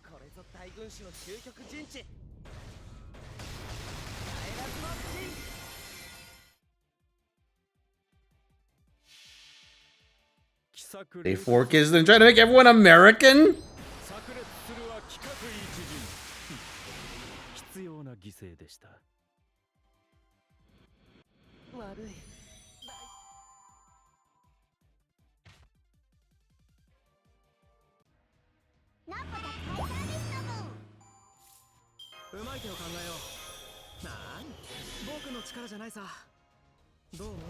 これぞ大軍師の究極陣地 They fork is then trying to make everyone American? 炸裂するは規格一陣必要な犠牲でした悪いナポタカイサービスの分うまい手を考えようなーに僕の力じゃないさどう思う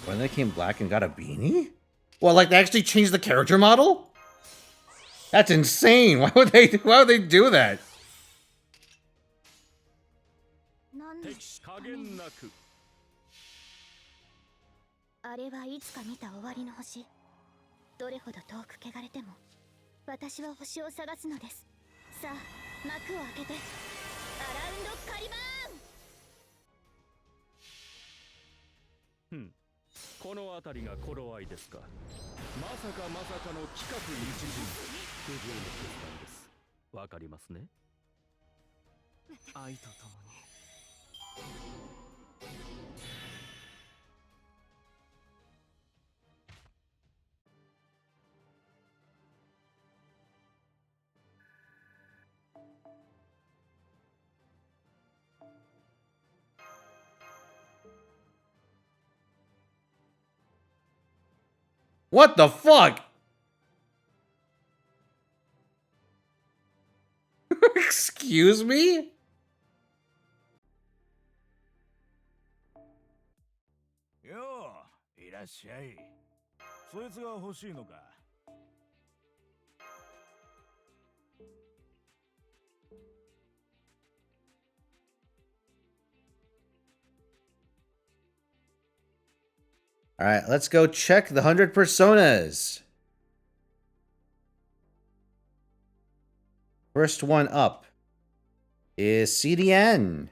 When they came black and got a beanie? Well, like they actually changed the character model? That's insane. Why would they do that? なんで敵加減なくあれはいつか見た終わりの星どれほど遠く汚れても私は星を探すのですさあ幕を開けてアラウンドカリバーンこの辺りが頃合いですかまさかまさかの規格一陣不条の決断ですわかりますね愛とともに What the fuck? Excuse me? Yo, いらっしゃい。そいつが欲しいのか。All right, let's go check the 100 personas. First one up is CDN.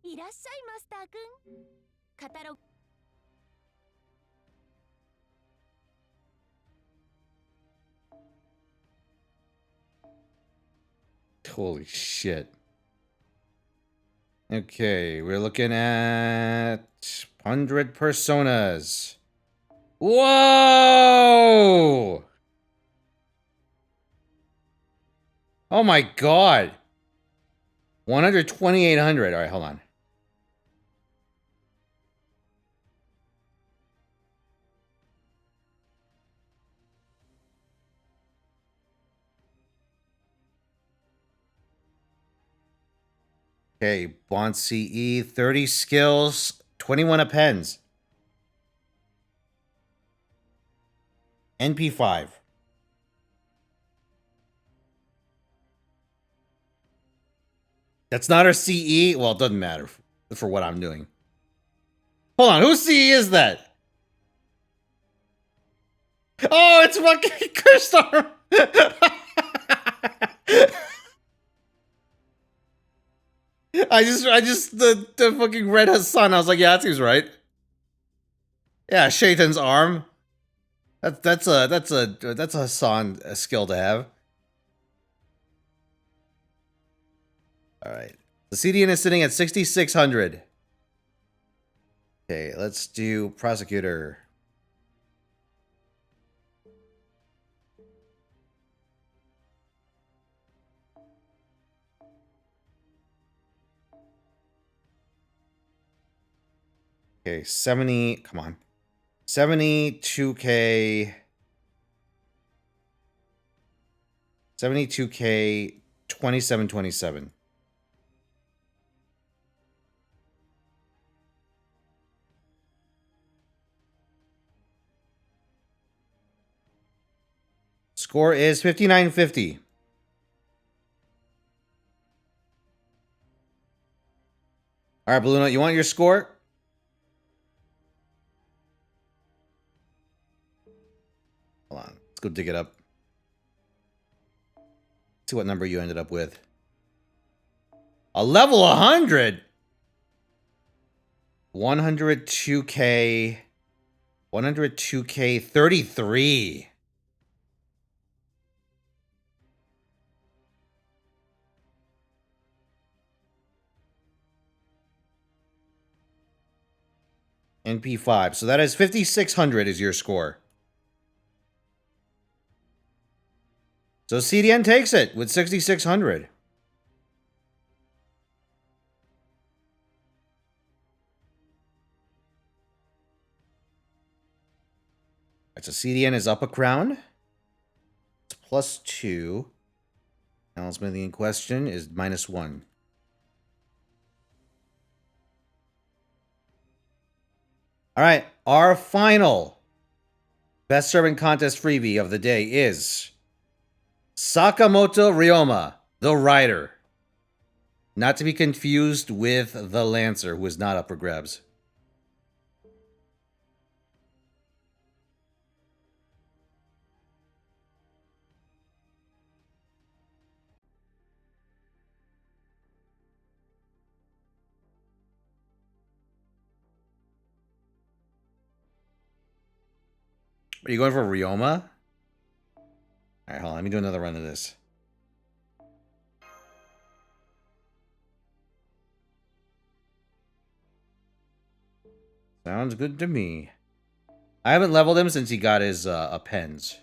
いらっしゃいマスターくんカタログ Holy shit. Okay, we're looking at 100 personas. Whoa! Oh my god. 100,800. All right, hold on. Okay, Bond CE, 30 skills, 21 appends. NP5. That's not her CE? Well, it doesn't matter for what I'm doing. Hold on, whose CE is that? Oh, it's fucking Crystal! the fucking read Hassan. I was like, yeah, that seems right. Yeah, Shaitan's arm. That's a Hassan skill to have. All right, the CDN is sitting at 6,600. Okay, let's do prosecutor. Okay, 70, come on. 72K. 72K, 2727. Score is 5950. All right, Blue Note, you want your score? Hold on. Let's go dig it up. See what number you ended up with. A level 100? 102K. 102K 33. NP5. So that is 5,600 is your score. So CDN takes it with 6,600. Alright, so CDN is up a crown. It's +2. Balance smithing in question is -1. Alright, our final Best Serving Contest freebie of the day is Sakamoto Ryoma, the Rider. Not to be confused with the Lancer, who is not up for grabs. Are you going for Ryoma? Alright, hold on. Let me do another run of this. Sounds good to me. I haven't leveled him since he got his pens.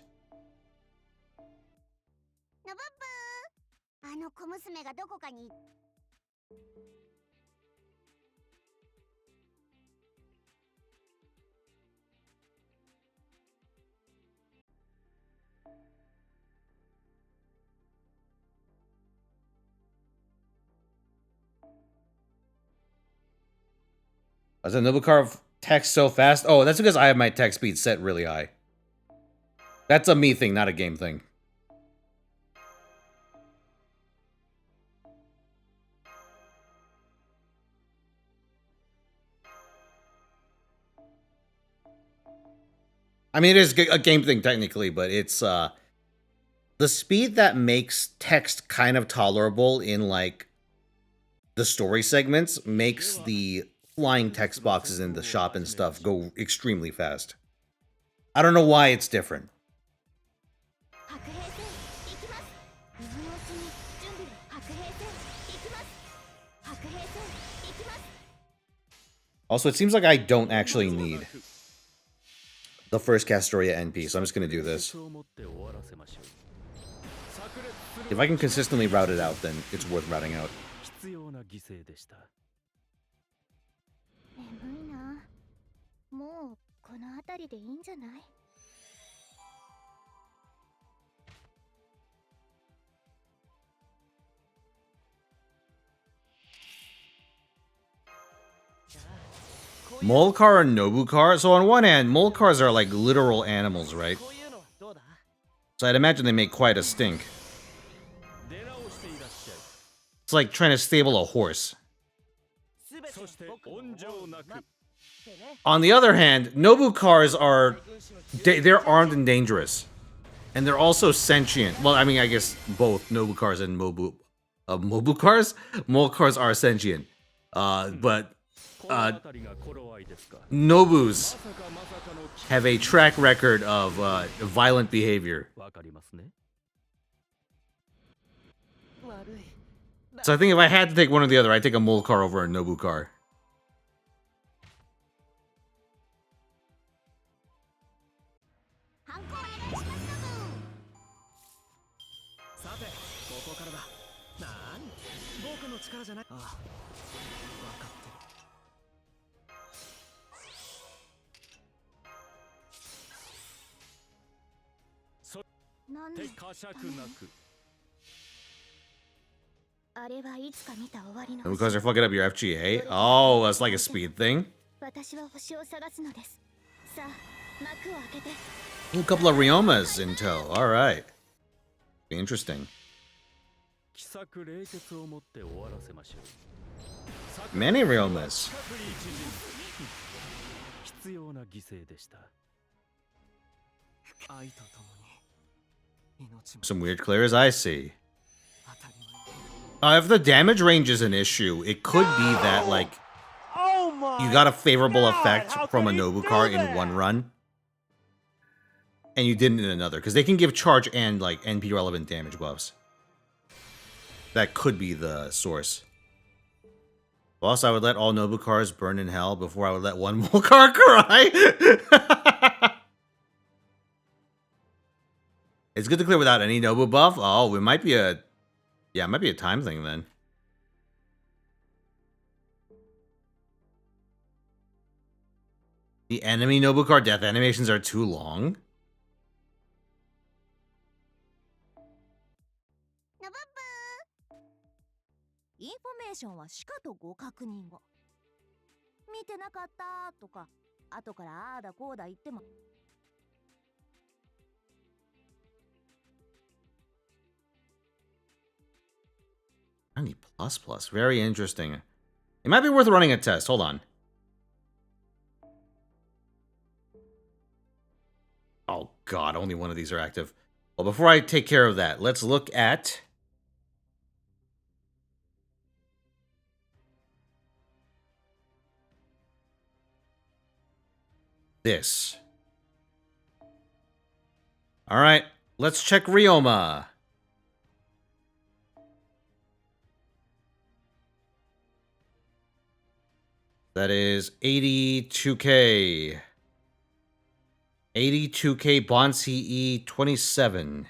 のぶぶー、あの小娘がどこかに。Does the Nobukar text so fast? Oh, that's because I have my text speed set really high. That's a me thing, not a game thing. I mean, it is a game thing technically, but it's the speed that makes text kind of tolerable in like the story segments makes the flying text boxes in the shop and stuff go extremely fast. I don't know why it's different. Also, it seems like I don't actually need the first Castoria NP, so I'm just going to do this. If I can consistently route it out, then it's worth routing out. 眠いな。もうこの辺りでいいんじゃない？ Molcar and Nobukar? So on one hand, Molcars are like literal animals, right? So I'd imagine they make quite a stink. It's like trying to stable a horse. On the other hand, Nobukars are... they're armed and dangerous. And they're also sentient. Well, I mean, I guess both Nobukars and Mobukars? Molcars are sentient. But... Nobus have a track record of violent behavior. So I think if I had to take one or the other, I'd take a Molcar over a Nobukar. Because they're fucking up your FGA? Oh, that's like a speed thing. Ooh, a couple of Ryomas in tow. Alright. Be interesting. Many Ryomas. 必要な犠牲でした。愛とともに命も Some weird clears I see. If the damage range is an issue, it could be that, like, Oh my you got a favorable effect how from a could he Nobu do card in that? one run, and you didn't in another, because they can give charge and, like, NP relevant damage buffs. That could be the source. Plus, I would let all Nobu cards burn in hell before I would let one Molcar cry. It's good to clear without any Nobu buff. Oh, it might be a... Yeah, it might be a time thing then. The enemy Nobu card death animations are too long. ナブブーインフォメーションはしかとご確認を。見てなかったとか、後からああだこうだ言っても。90++. Very interesting. It might be worth running a test. Hold on. Oh, God. Only one of these are active. Well, before I take care of that, let's look at... this. Alright. Let's check Ryoma. That is 82k. 82k Bond CE 27.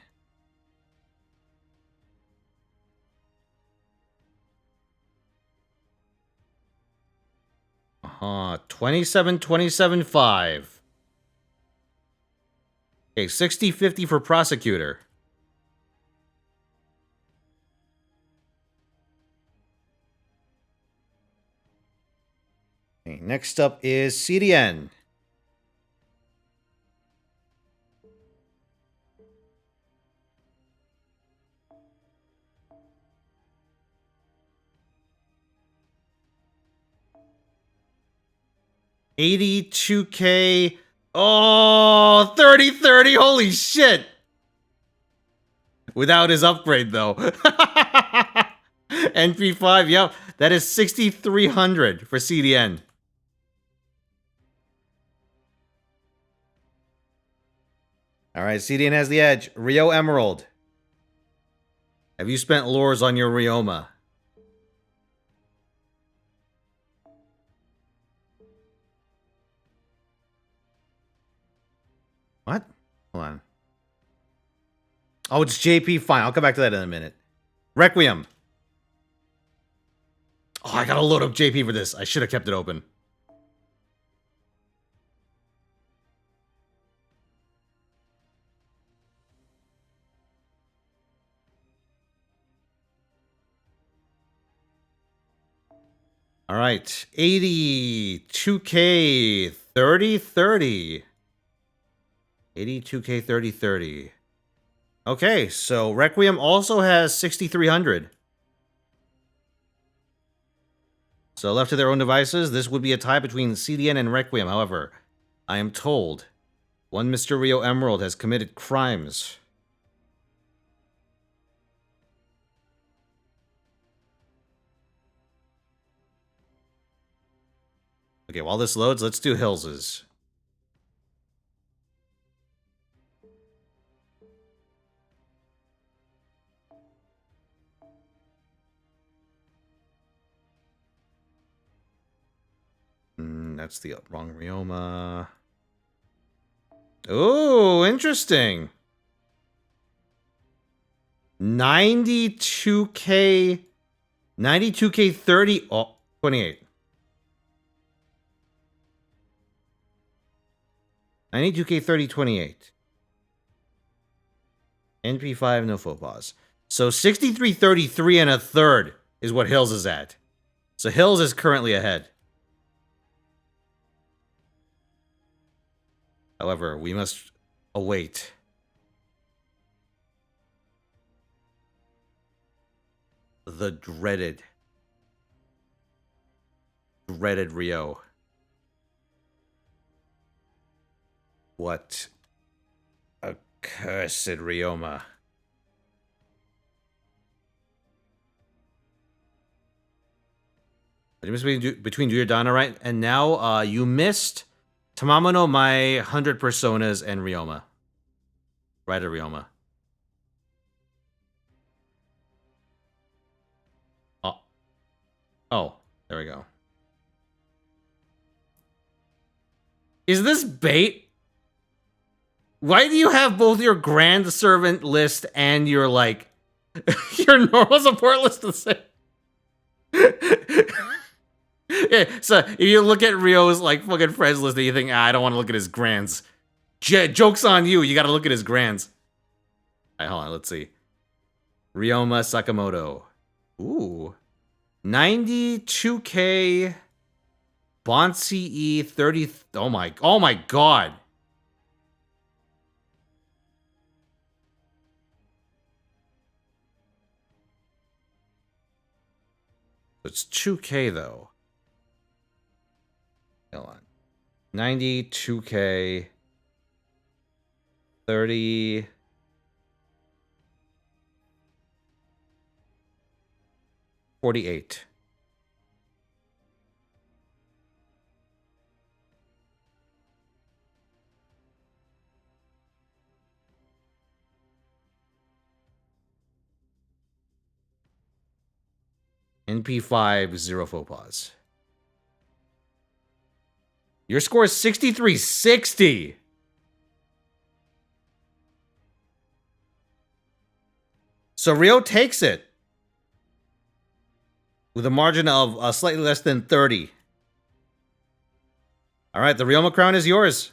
Uh-huh. 27, 27, 5. Okay, 60-50 for Prosecutor. Okay, next up is CDN. $82k. Oh, 30-30. Holy shit. Without his upgrade, though. NP5, yep. That is 6,300 for CDN. All right, CDN has the edge. Rio Emerald. Have you spent lures on your Ryoma? What? Hold on. Oh, it's JP. Fine, I'll come back to that in a minute. Requiem. Oh, I gotta load up JP for this. I should have kept it open. All right, 82k 30-30. 82k 30-30. Okay, so Requiem also has 6,300. So left to their own devices, this would be a tie between CDN and Requiem. However, I am told one Mr. Rio Emerald has committed crimes. Okay, while this loads, let's do Hills's. That's the wrong Ryoma. Oh, interesting. 92k 30. Oh, 28. 92k 30 28. NP5, no faux pas. So 63-33 and a third is what Hills is at. So Hills is currently ahead. However, we must await the dreaded dreaded Rio. What accursed Ryoma. You missed between Duryodhana, right? And now you missed Tamamo My 100 Personas and Ryoma. Right at Ryoma. Oh, there we go. Is this bait? Why do you have both your grand servant list and your, like, your normal support list the same? Yeah, so if you look at Rio's, like, fucking friends list and you think, I don't want to look at his grands. Joke's on you, you gotta look at his grands. Alright, hold on, let's see. Ryoma Sakamoto. Ooh. 92k. Bonsi E 30. Oh my god. It's 2k though. Hold on. 92k. 30. 48. NP5, 0 faux pas. Your score is 6360. So Rio takes it with a margin of slightly less than 30. All right, the Ryoma crown is yours.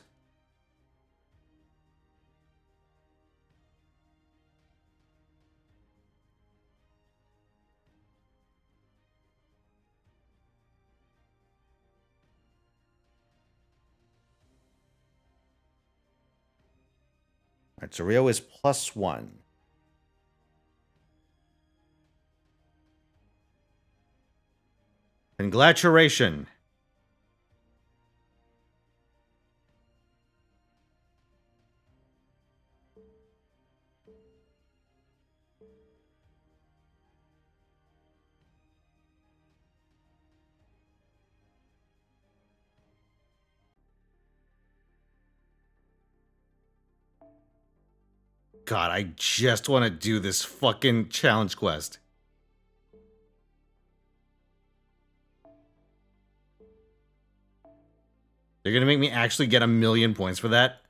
All right, so Rio is +1. Congratulations. God, I just want to do this fucking challenge quest. They're gonna make me actually get 1,000,000 points for that?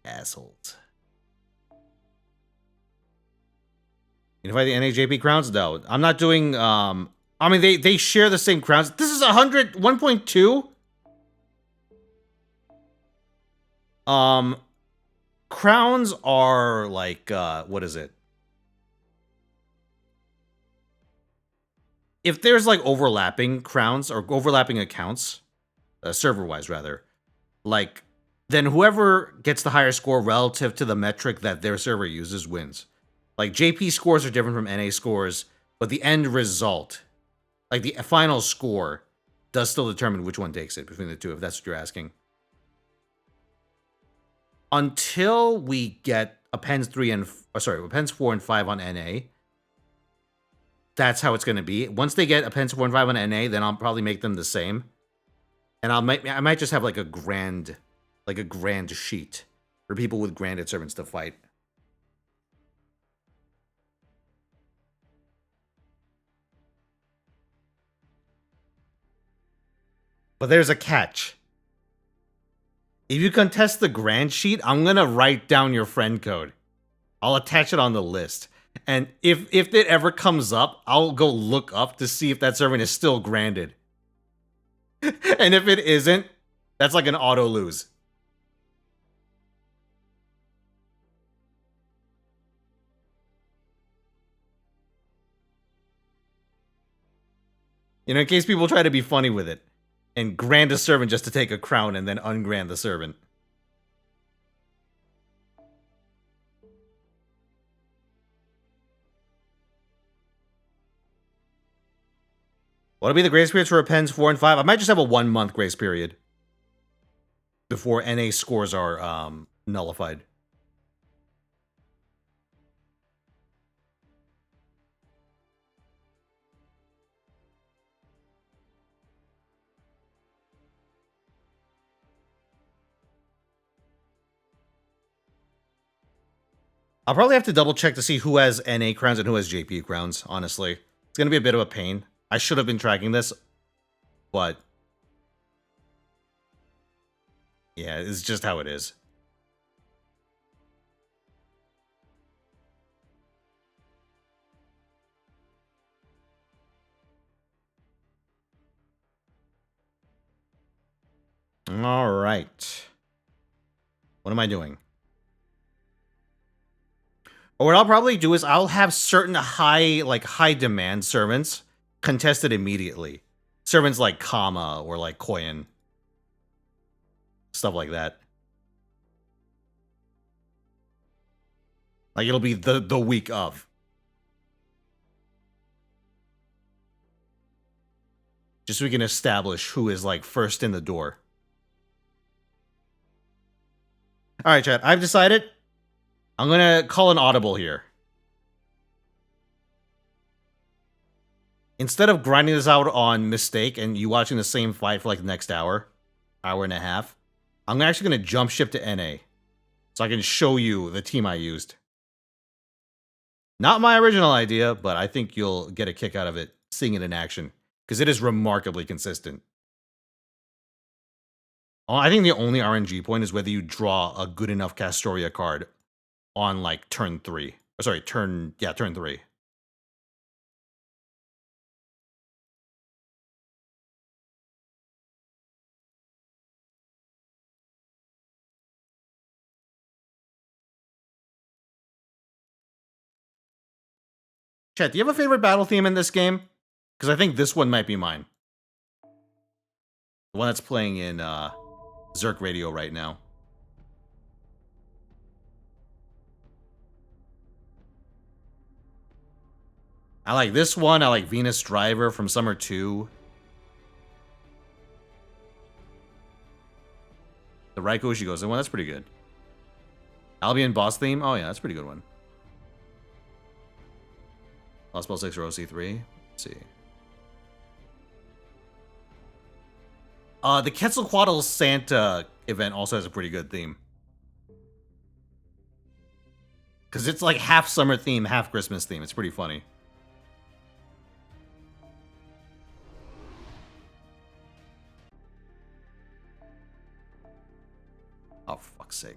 Assholes. Unify the NAJP crowns? No, I'm not doing, I mean, they share the same crowns. This is 1.2? Crowns are like, what is it? If there's like overlapping crowns or overlapping accounts, server-wise rather, like, then whoever gets the higher score relative to the metric that their server uses wins. Like, JP scores are different from NA scores, but the end result, like the final score, does still determine which one takes it between the two, if that's what you're asking. Until we get Appends 4 and 5 on NA, that's how it's going to be. Once they get Appends 4 and 5 on NA, then I'll probably make them the same. And I might just have like a grand sheet for people with granted servants to fight. But there's a catch. If you contest the grand sheet, I'm going to write down your friend code. I'll attach it on the list. And if it ever comes up, I'll go look up to see if that servant is still granted. And if it isn't, that's like an auto lose. You know, in case people try to be funny with it and grant a servant just to take a crown and then ungrant the servant. What'll be the grace periods for Pens 4 and 5? I might just have a 1 month grace period before NA scores are nullified. I'll probably have to double check to see who has NA crowns and who has JP crowns, honestly. It's going to be a bit of a pain. I should have been tracking this, but yeah, it's just how it is. All right. What am I doing? Or what I'll probably do is I'll have certain high demand servants contested immediately. Servants like Kama or like Koyan. Stuff like that. Like it'll be the week of. Just so we can establish who is like first in the door. Alright, chat. I've decided I'm gonna call an audible here. Instead of grinding this out on mistake and you watching the same fight for like the next hour and a half, I'm actually gonna jump ship to NA. So I can show you the team I used. Not my original idea, but I think you'll get a kick out of it seeing it in action. Because it is remarkably consistent. I think the only RNG point is whether you draw a good enough Castoria card on like turn 3. Or sorry, turn 3. Chat, do you have a favorite battle theme in this game? Because I think this one might be mine. The one that's playing in Zerk Radio right now. I like this one. I like Venus Driver from Summer 2. The Raikoshi goes in one. That's pretty good. Albion boss theme. Oh, yeah, that's a pretty good one. Lost Ball 6 or OC3. Let's see. The Quetzalcoatl Santa event also has a pretty good theme. Because it's like half summer theme, half Christmas theme. It's pretty funny. Oh, for fuck's sake.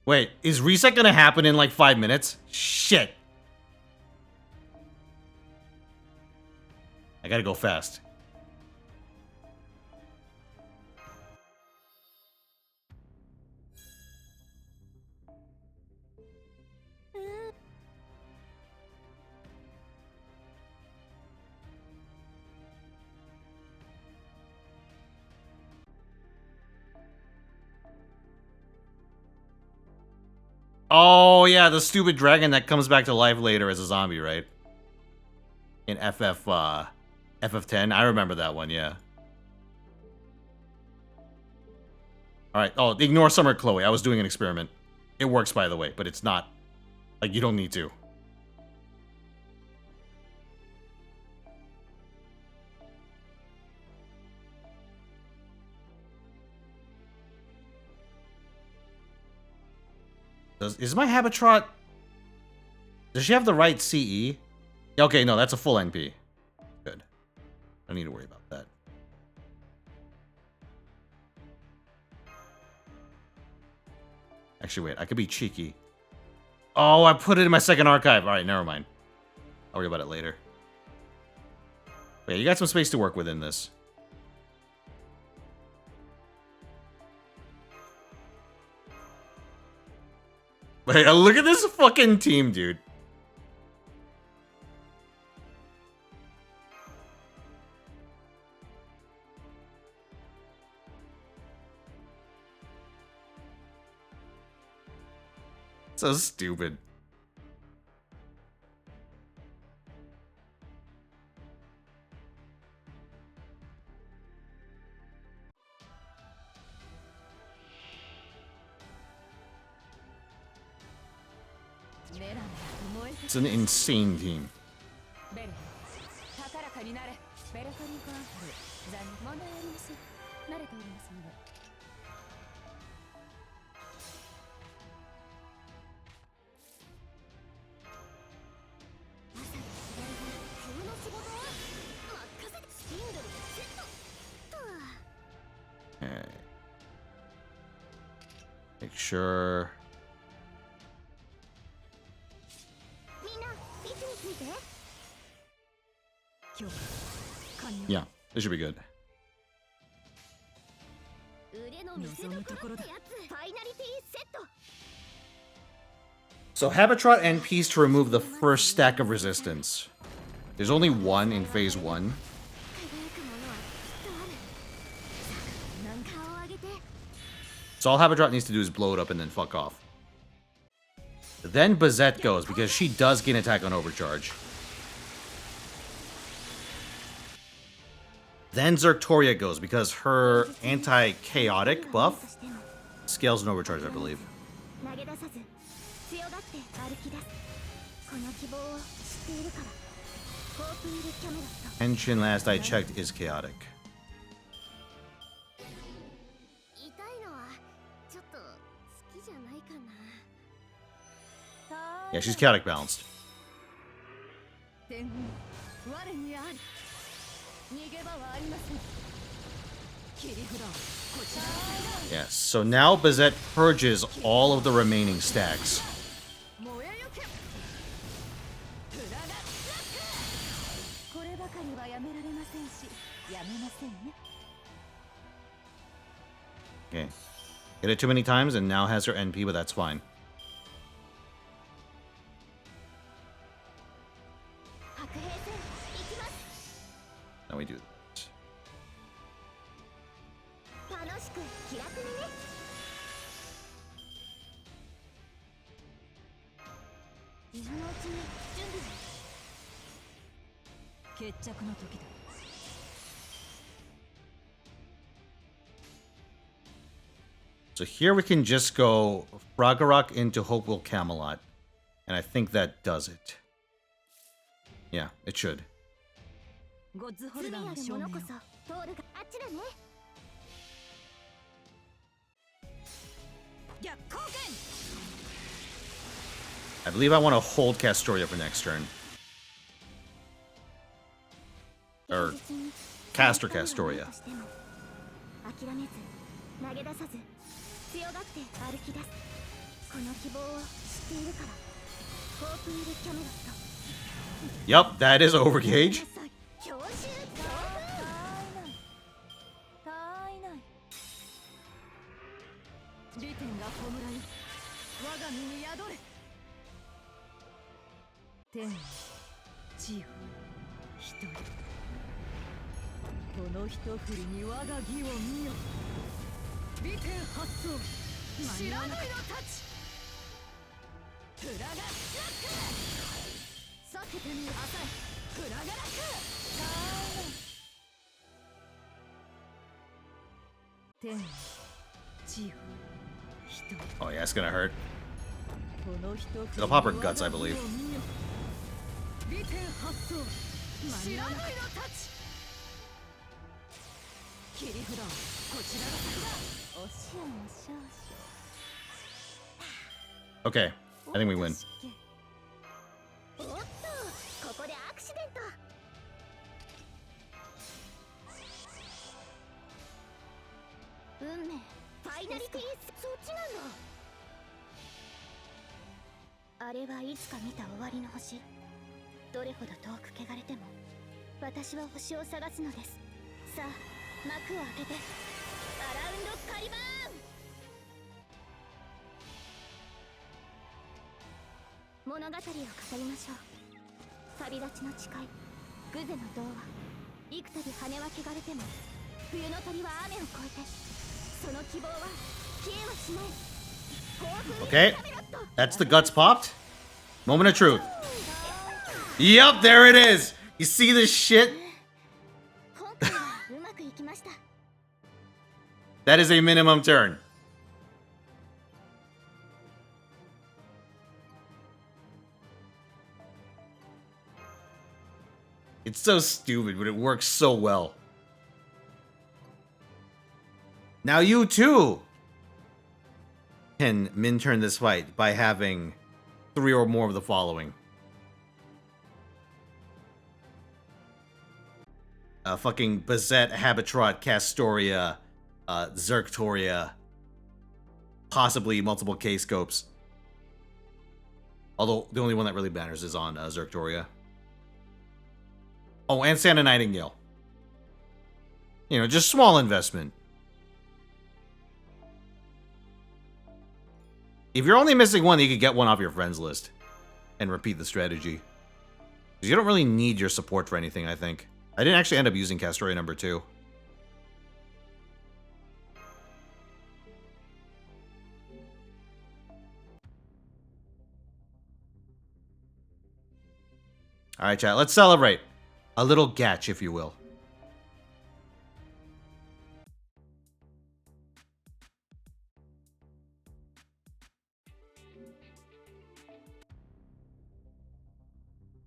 Wait, is reset gonna happen in like 5 minutes? Shit. I gotta go fast. Oh, yeah, the stupid dragon that comes back to life later as a zombie, right? In FF10. I remember that one, yeah. Alright, oh, ignore Summer Chloe. I was doing an experiment. It works, by the way, but it's not. Like, you don't need to. Is my Habitrot... Does she have the right CE? Okay, no, that's a full NP. Good. I don't need to worry about that. Actually, wait. I could be cheeky. Oh, I put it in my second archive. Alright, never mind. I'll worry about it later. Wait, you got some space to work with in this. Wait, look at this fucking team, dude. So stupid. It's an insane team. ベル高らかになれ。ベルトリーコアンフル残念問題ありません。慣れておりますので。朝に冬の仕事は任せてスピンドルセットとは。Okay. Make sure. みんな位置について。強化完了。 Yeah, this should be good. 腕の見せ所ってやつ。ファイナリティセット。 So Habitrot NPs to remove the first stack of resistance. There's only one in phase 1. 輝くものはきっとある。なんか顔を上げて。 So all Habitrot needs to do is blow it up and then fuck off. Then Bazette goes, because she does gain attack on overcharge. Then Zerctoria goes, because her anti-chaotic buff scales an overcharge, I believe. 投げ出さず強がって歩き出す。この希望を知っているから。コープイルキャメロット。 Henshin, last I checked, is chaotic. 痛いのはちょっと好きじゃないかな。 Yeah, she's chaotic balanced. 天我にあり。逃げ場はありません。切り札こちら。 Yes, so now Bazette purges all of the remaining stacks. 燃えよけ。フラガック。こればかりはやめられませんし、やめませんね。 Okay. Hit it too many times and now has her NP, but that's fine. 白兵戦行きます。 Now we do this. 楽しく気楽にね。今のうちに準備。決着の時だ。 So here we can just go Froggerok into Hopewell Camelot. And I think that does it. Yeah, it should. ゴッズホルダーの少年こそ通るがあっちだね。逆光剣。 I believe I want to hold Castoria for next turn. Or Caster Castoria. 諦めず投げ出さず強がって歩き出す。この希望を知っているから。コープイルキャメロット。 Yup, that is overgauge. 強襲。体内。利点が弔い。我が身に宿れ。天地を一人。この一振りに我が義を見よ。利点発動。知らぬいのたち。フラガッラック。避けてみなさい。フラガラック。天地を一人。 Oh yeah, it's gonna hurt. この一振り It'll pop her guts, I believe. 利点発動。知らぬいのたち。切り札こちらが先だ。お塩も少々。 Okay, I think we win. おっと、ここでアクシデント。運命、ファイナリティ、そっちなんだ。あれはいつか見た終わりの星。どれほど遠く汚れても、私は星を探すのです。さあ、幕を開けて、アラウンドカリバーン。物語を語りましょう。旅立ちの誓い、グゼの童話。幾度跳ねは汚れても、冬の鳥は雨を越えて、その希望は消えはしない。 Okay, that's the guts popped. Moment of truth. Yep, there it is. You see this shit? 今回はうまくいきました。 That is a minimum turn. It's so stupid, but it works so well. Now you too can min-turn this fight by having 3 or more of the following. Fucking Bazette, Habitrot, Castoria, Zerctoria, possibly multiple K-scopes. Although the only one that really matters is on Zerctoria. Oh, and Santa Nightingale. You know, just small investment. If you're only missing one, you could get one off your friends list and repeat the strategy. You don't really need your support for anything, I think. I didn't actually end up using Castoria number 2. Alright, chat, let's celebrate. A little gatch, if you will.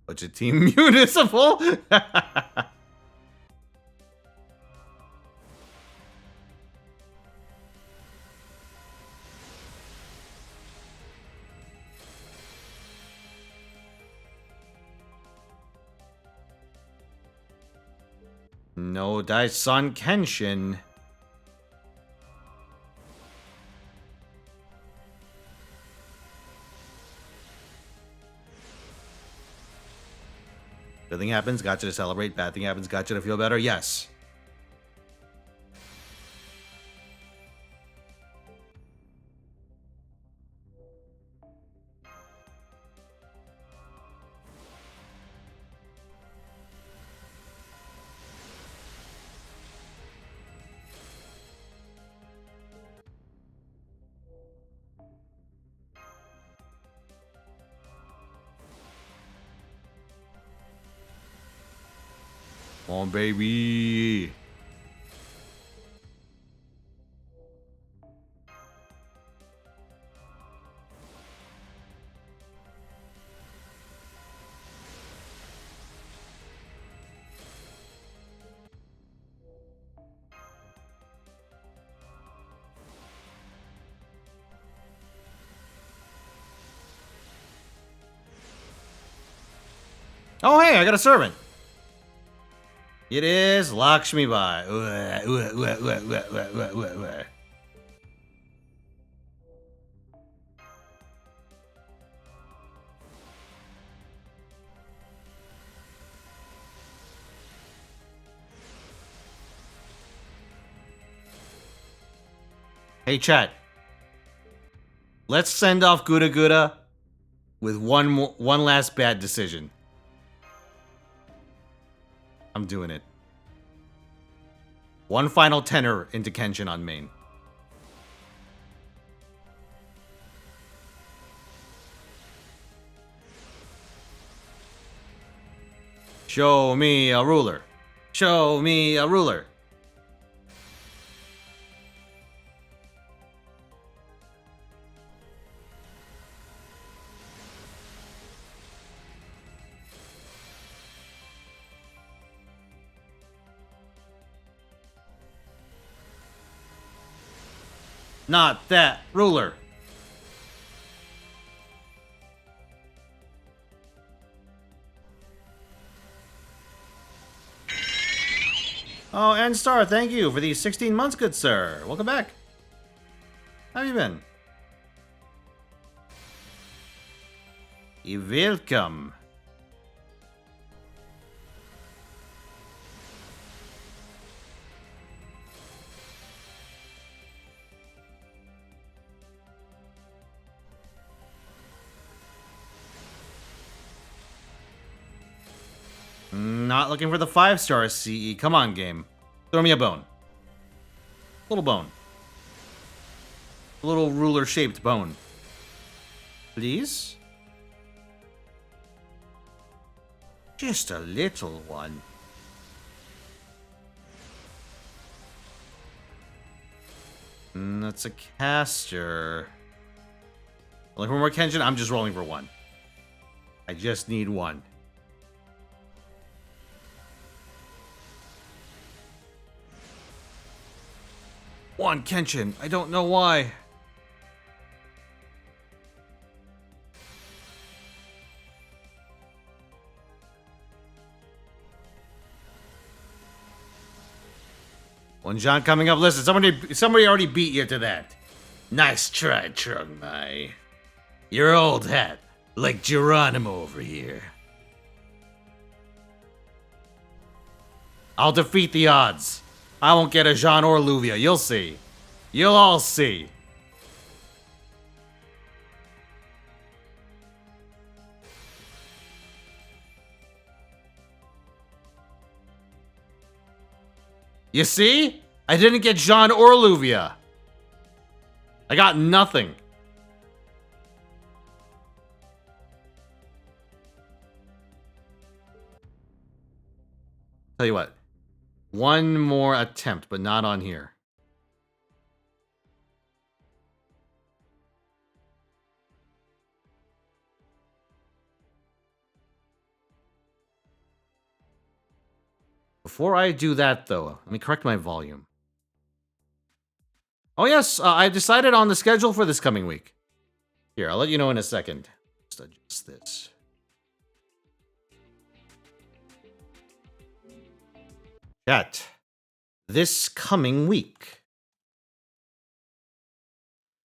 Budget team municipal? No Daison Kenshin. Good thing happens, Gacha to celebrate. Bad thing happens, Gacha to feel better. Yes. Come on, baby. Oh, hey, I got a servant. It is Lakshmi Bai. Hey, chat. Let's send off Gura Gura with one last bad decision. I'm doing it. One final tenor into Kenshin on main. Show me a ruler. Show me a ruler. Not that ruler. Oh, and Star, thank you for these 16 months, good sir. Welcome back. How have you been? Welcome. Not looking for the 5-star CE. Come on, game. Throw me a bone. Little bone. A little ruler-shaped bone. Please? Just a little one. That's a caster. Looking for more Kenshin? I'm just rolling for one. I just need one. want Kenshin. I don't know why. One John coming up. Listen, somebody already beat you to that. Nice try, Trung Mai. Your old hat, like Geronimo over here. I'll defeat the odds. I won't get a Jean or Luvia. You'll see. You'll all see. You see? I didn't get Jean or Luvia. I got nothing. Tell you what. One more attempt, but not on here. Before I do that, though, let me correct my volume. Oh, yes, I've decided on the schedule for this coming week. Here, I'll let you know in a second. Just adjust this. Chat. This coming week,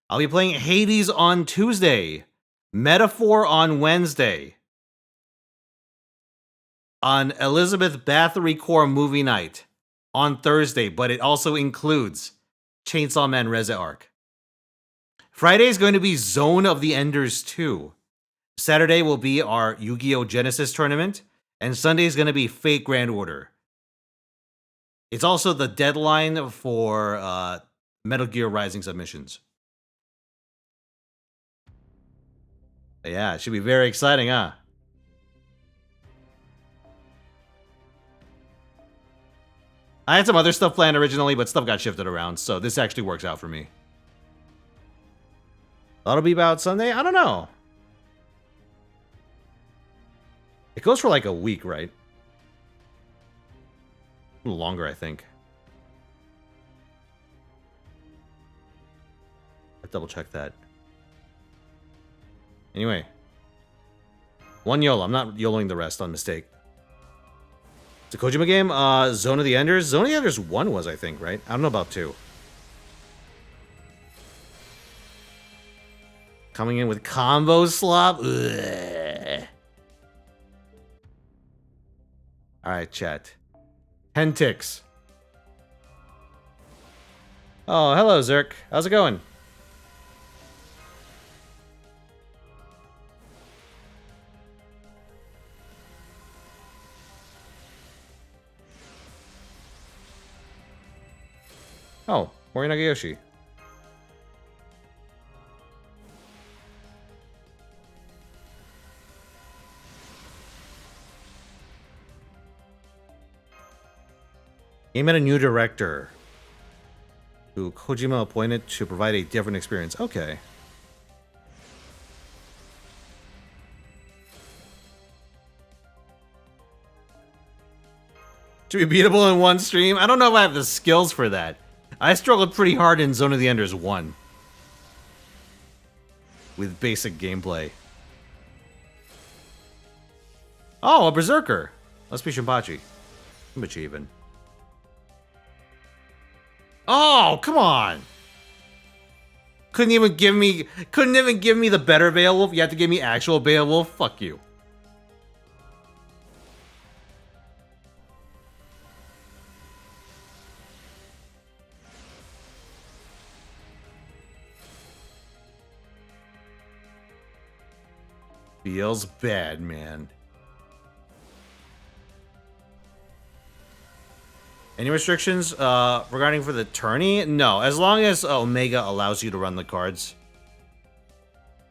I'll be playing Hades on Tuesday, Metaphor on Wednesday, on Elizabeth Bathory Core Movie Night on Thursday, but it also includes Chainsaw Man Reza Arc. Friday is going to be Zone of the Enders 2. Saturday will be our Yu-Gi-Oh! Genesis tournament, and Sunday is going to be Fate Grand Order. It's also the deadline for Metal Gear Rising submissions. Yeah, it should be very exciting, huh? I had some other stuff planned originally, but stuff got shifted around, so this actually works out for me. That'll be about Sunday? I don't know. It goes for like a week, right? A little longer, I think. I'll double check that. Anyway. One YOLO. I'm not YOLOing the rest on mistake. It's a Kojima game. Zone of the Enders. Zone of the Enders 1 was, I think, right? I don't know about 2. Coming in with combo slop. Ugh. Alright, chat. 10 ticks. Oh, hello, Zerk. How's it going? Oh, Mori Nagayoshi. Game had a new director who Kojima appointed to provide a different experience. Okay. To be beatable in one stream? I don't know if I have the skills for that. I struggled pretty hard in Zone of the Enders 1. With basic gameplay. Oh, a Berserker. Must be Shinpachi. Shinpachi even. Oh, come on! Couldn't even give me the better Beowulf. You have to give me actual Beowulf. Fuck you. Feels bad, man. Any restrictions regarding for the tourney? No, as long as Omega allows you to run the cards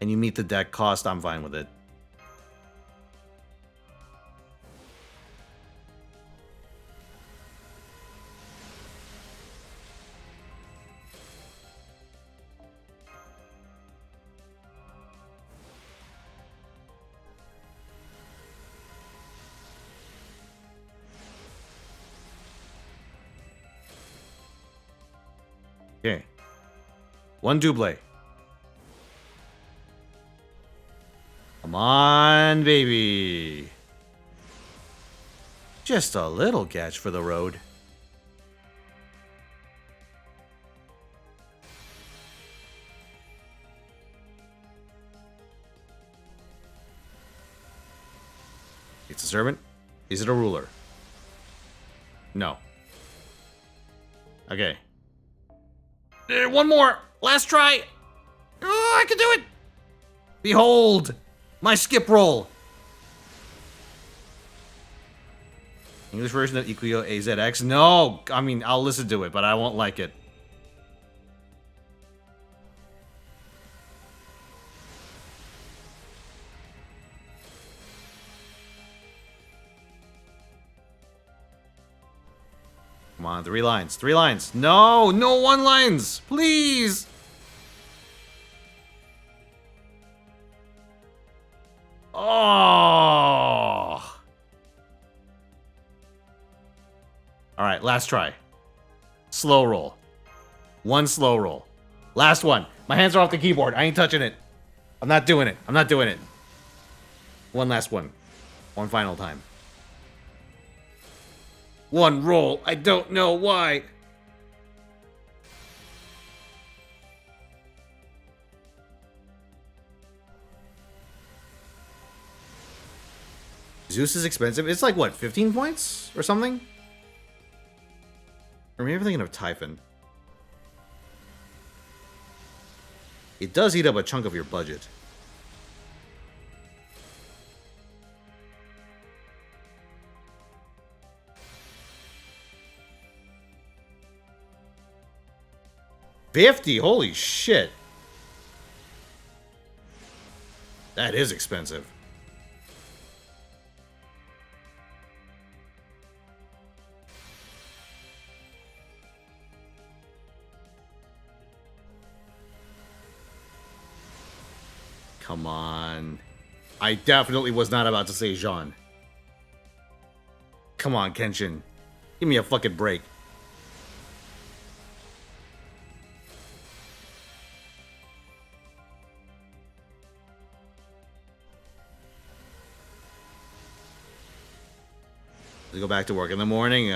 and you meet the deck cost, I'm fine with it. Okay. One double. Come on, baby. Just a little catch for the road. It's a servant. Is it a ruler? No. Okay. One more. Last try. Oh, I can do it. Behold, my skip roll. English version of Ikuyo AZX? No, I mean, I'll listen to it, but I won't like it. Come on, 3 lines. 3 lines. No, no 1 lines. Please. Oh. All right, last try. Slow roll. 1 slow roll. Last one. My hands are off the keyboard. I ain't touching it. I'm not doing it. I'm not doing it. 1 last one. 1 final time. 1 roll. I don't know why. Zeus is expensive. It's like, what, 15 points or something? Or maybe I'm thinking of Typhon. It does eat up a chunk of your budget. $50? Holy shit. That is expensive. Come on. I definitely was not about to say Jean. Come on, Kenshin. Give me a fucking break. Go back to work in the morning.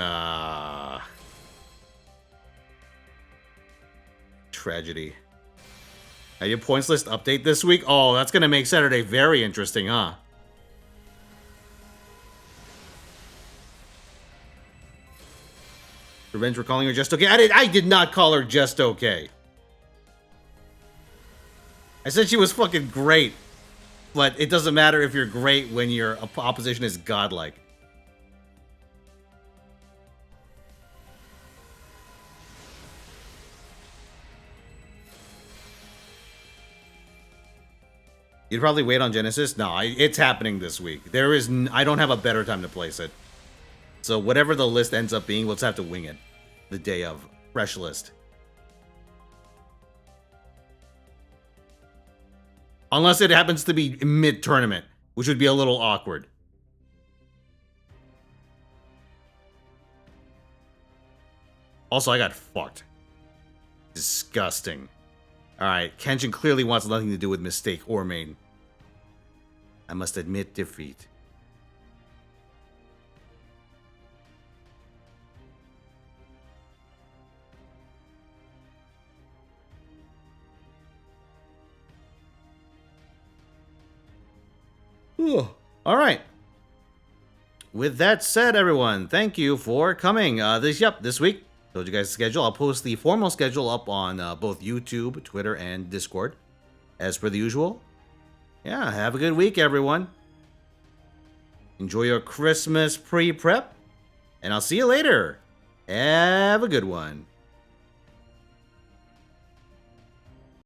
Tragedy. Your points list update this week? Oh, that's gonna make Saturday very interesting, huh? Revenge for calling her just okay. I did not call her just okay. I said she was fucking great. But it doesn't matter if you're great when your opposition is godlike. You'd probably wait on Genesis? No, it's happening this week. I don't have a better time to place it. So whatever the list ends up being, we'll just have to wing it. The day of. Fresh list. Unless it happens to be mid-tournament, which would be a little awkward. Also, I got fucked. Disgusting. Alright, Kenshin clearly wants nothing to do with Mistake or Main. I must admit defeat. Alright. With that said, everyone, thank you for coming. This week, told you guys the schedule. I'll post the formal schedule up on both YouTube, Twitter, and Discord. As per the usual. Yeah, have a good week, everyone. Enjoy your Christmas pre-prep. And I'll see you later. Have a good one.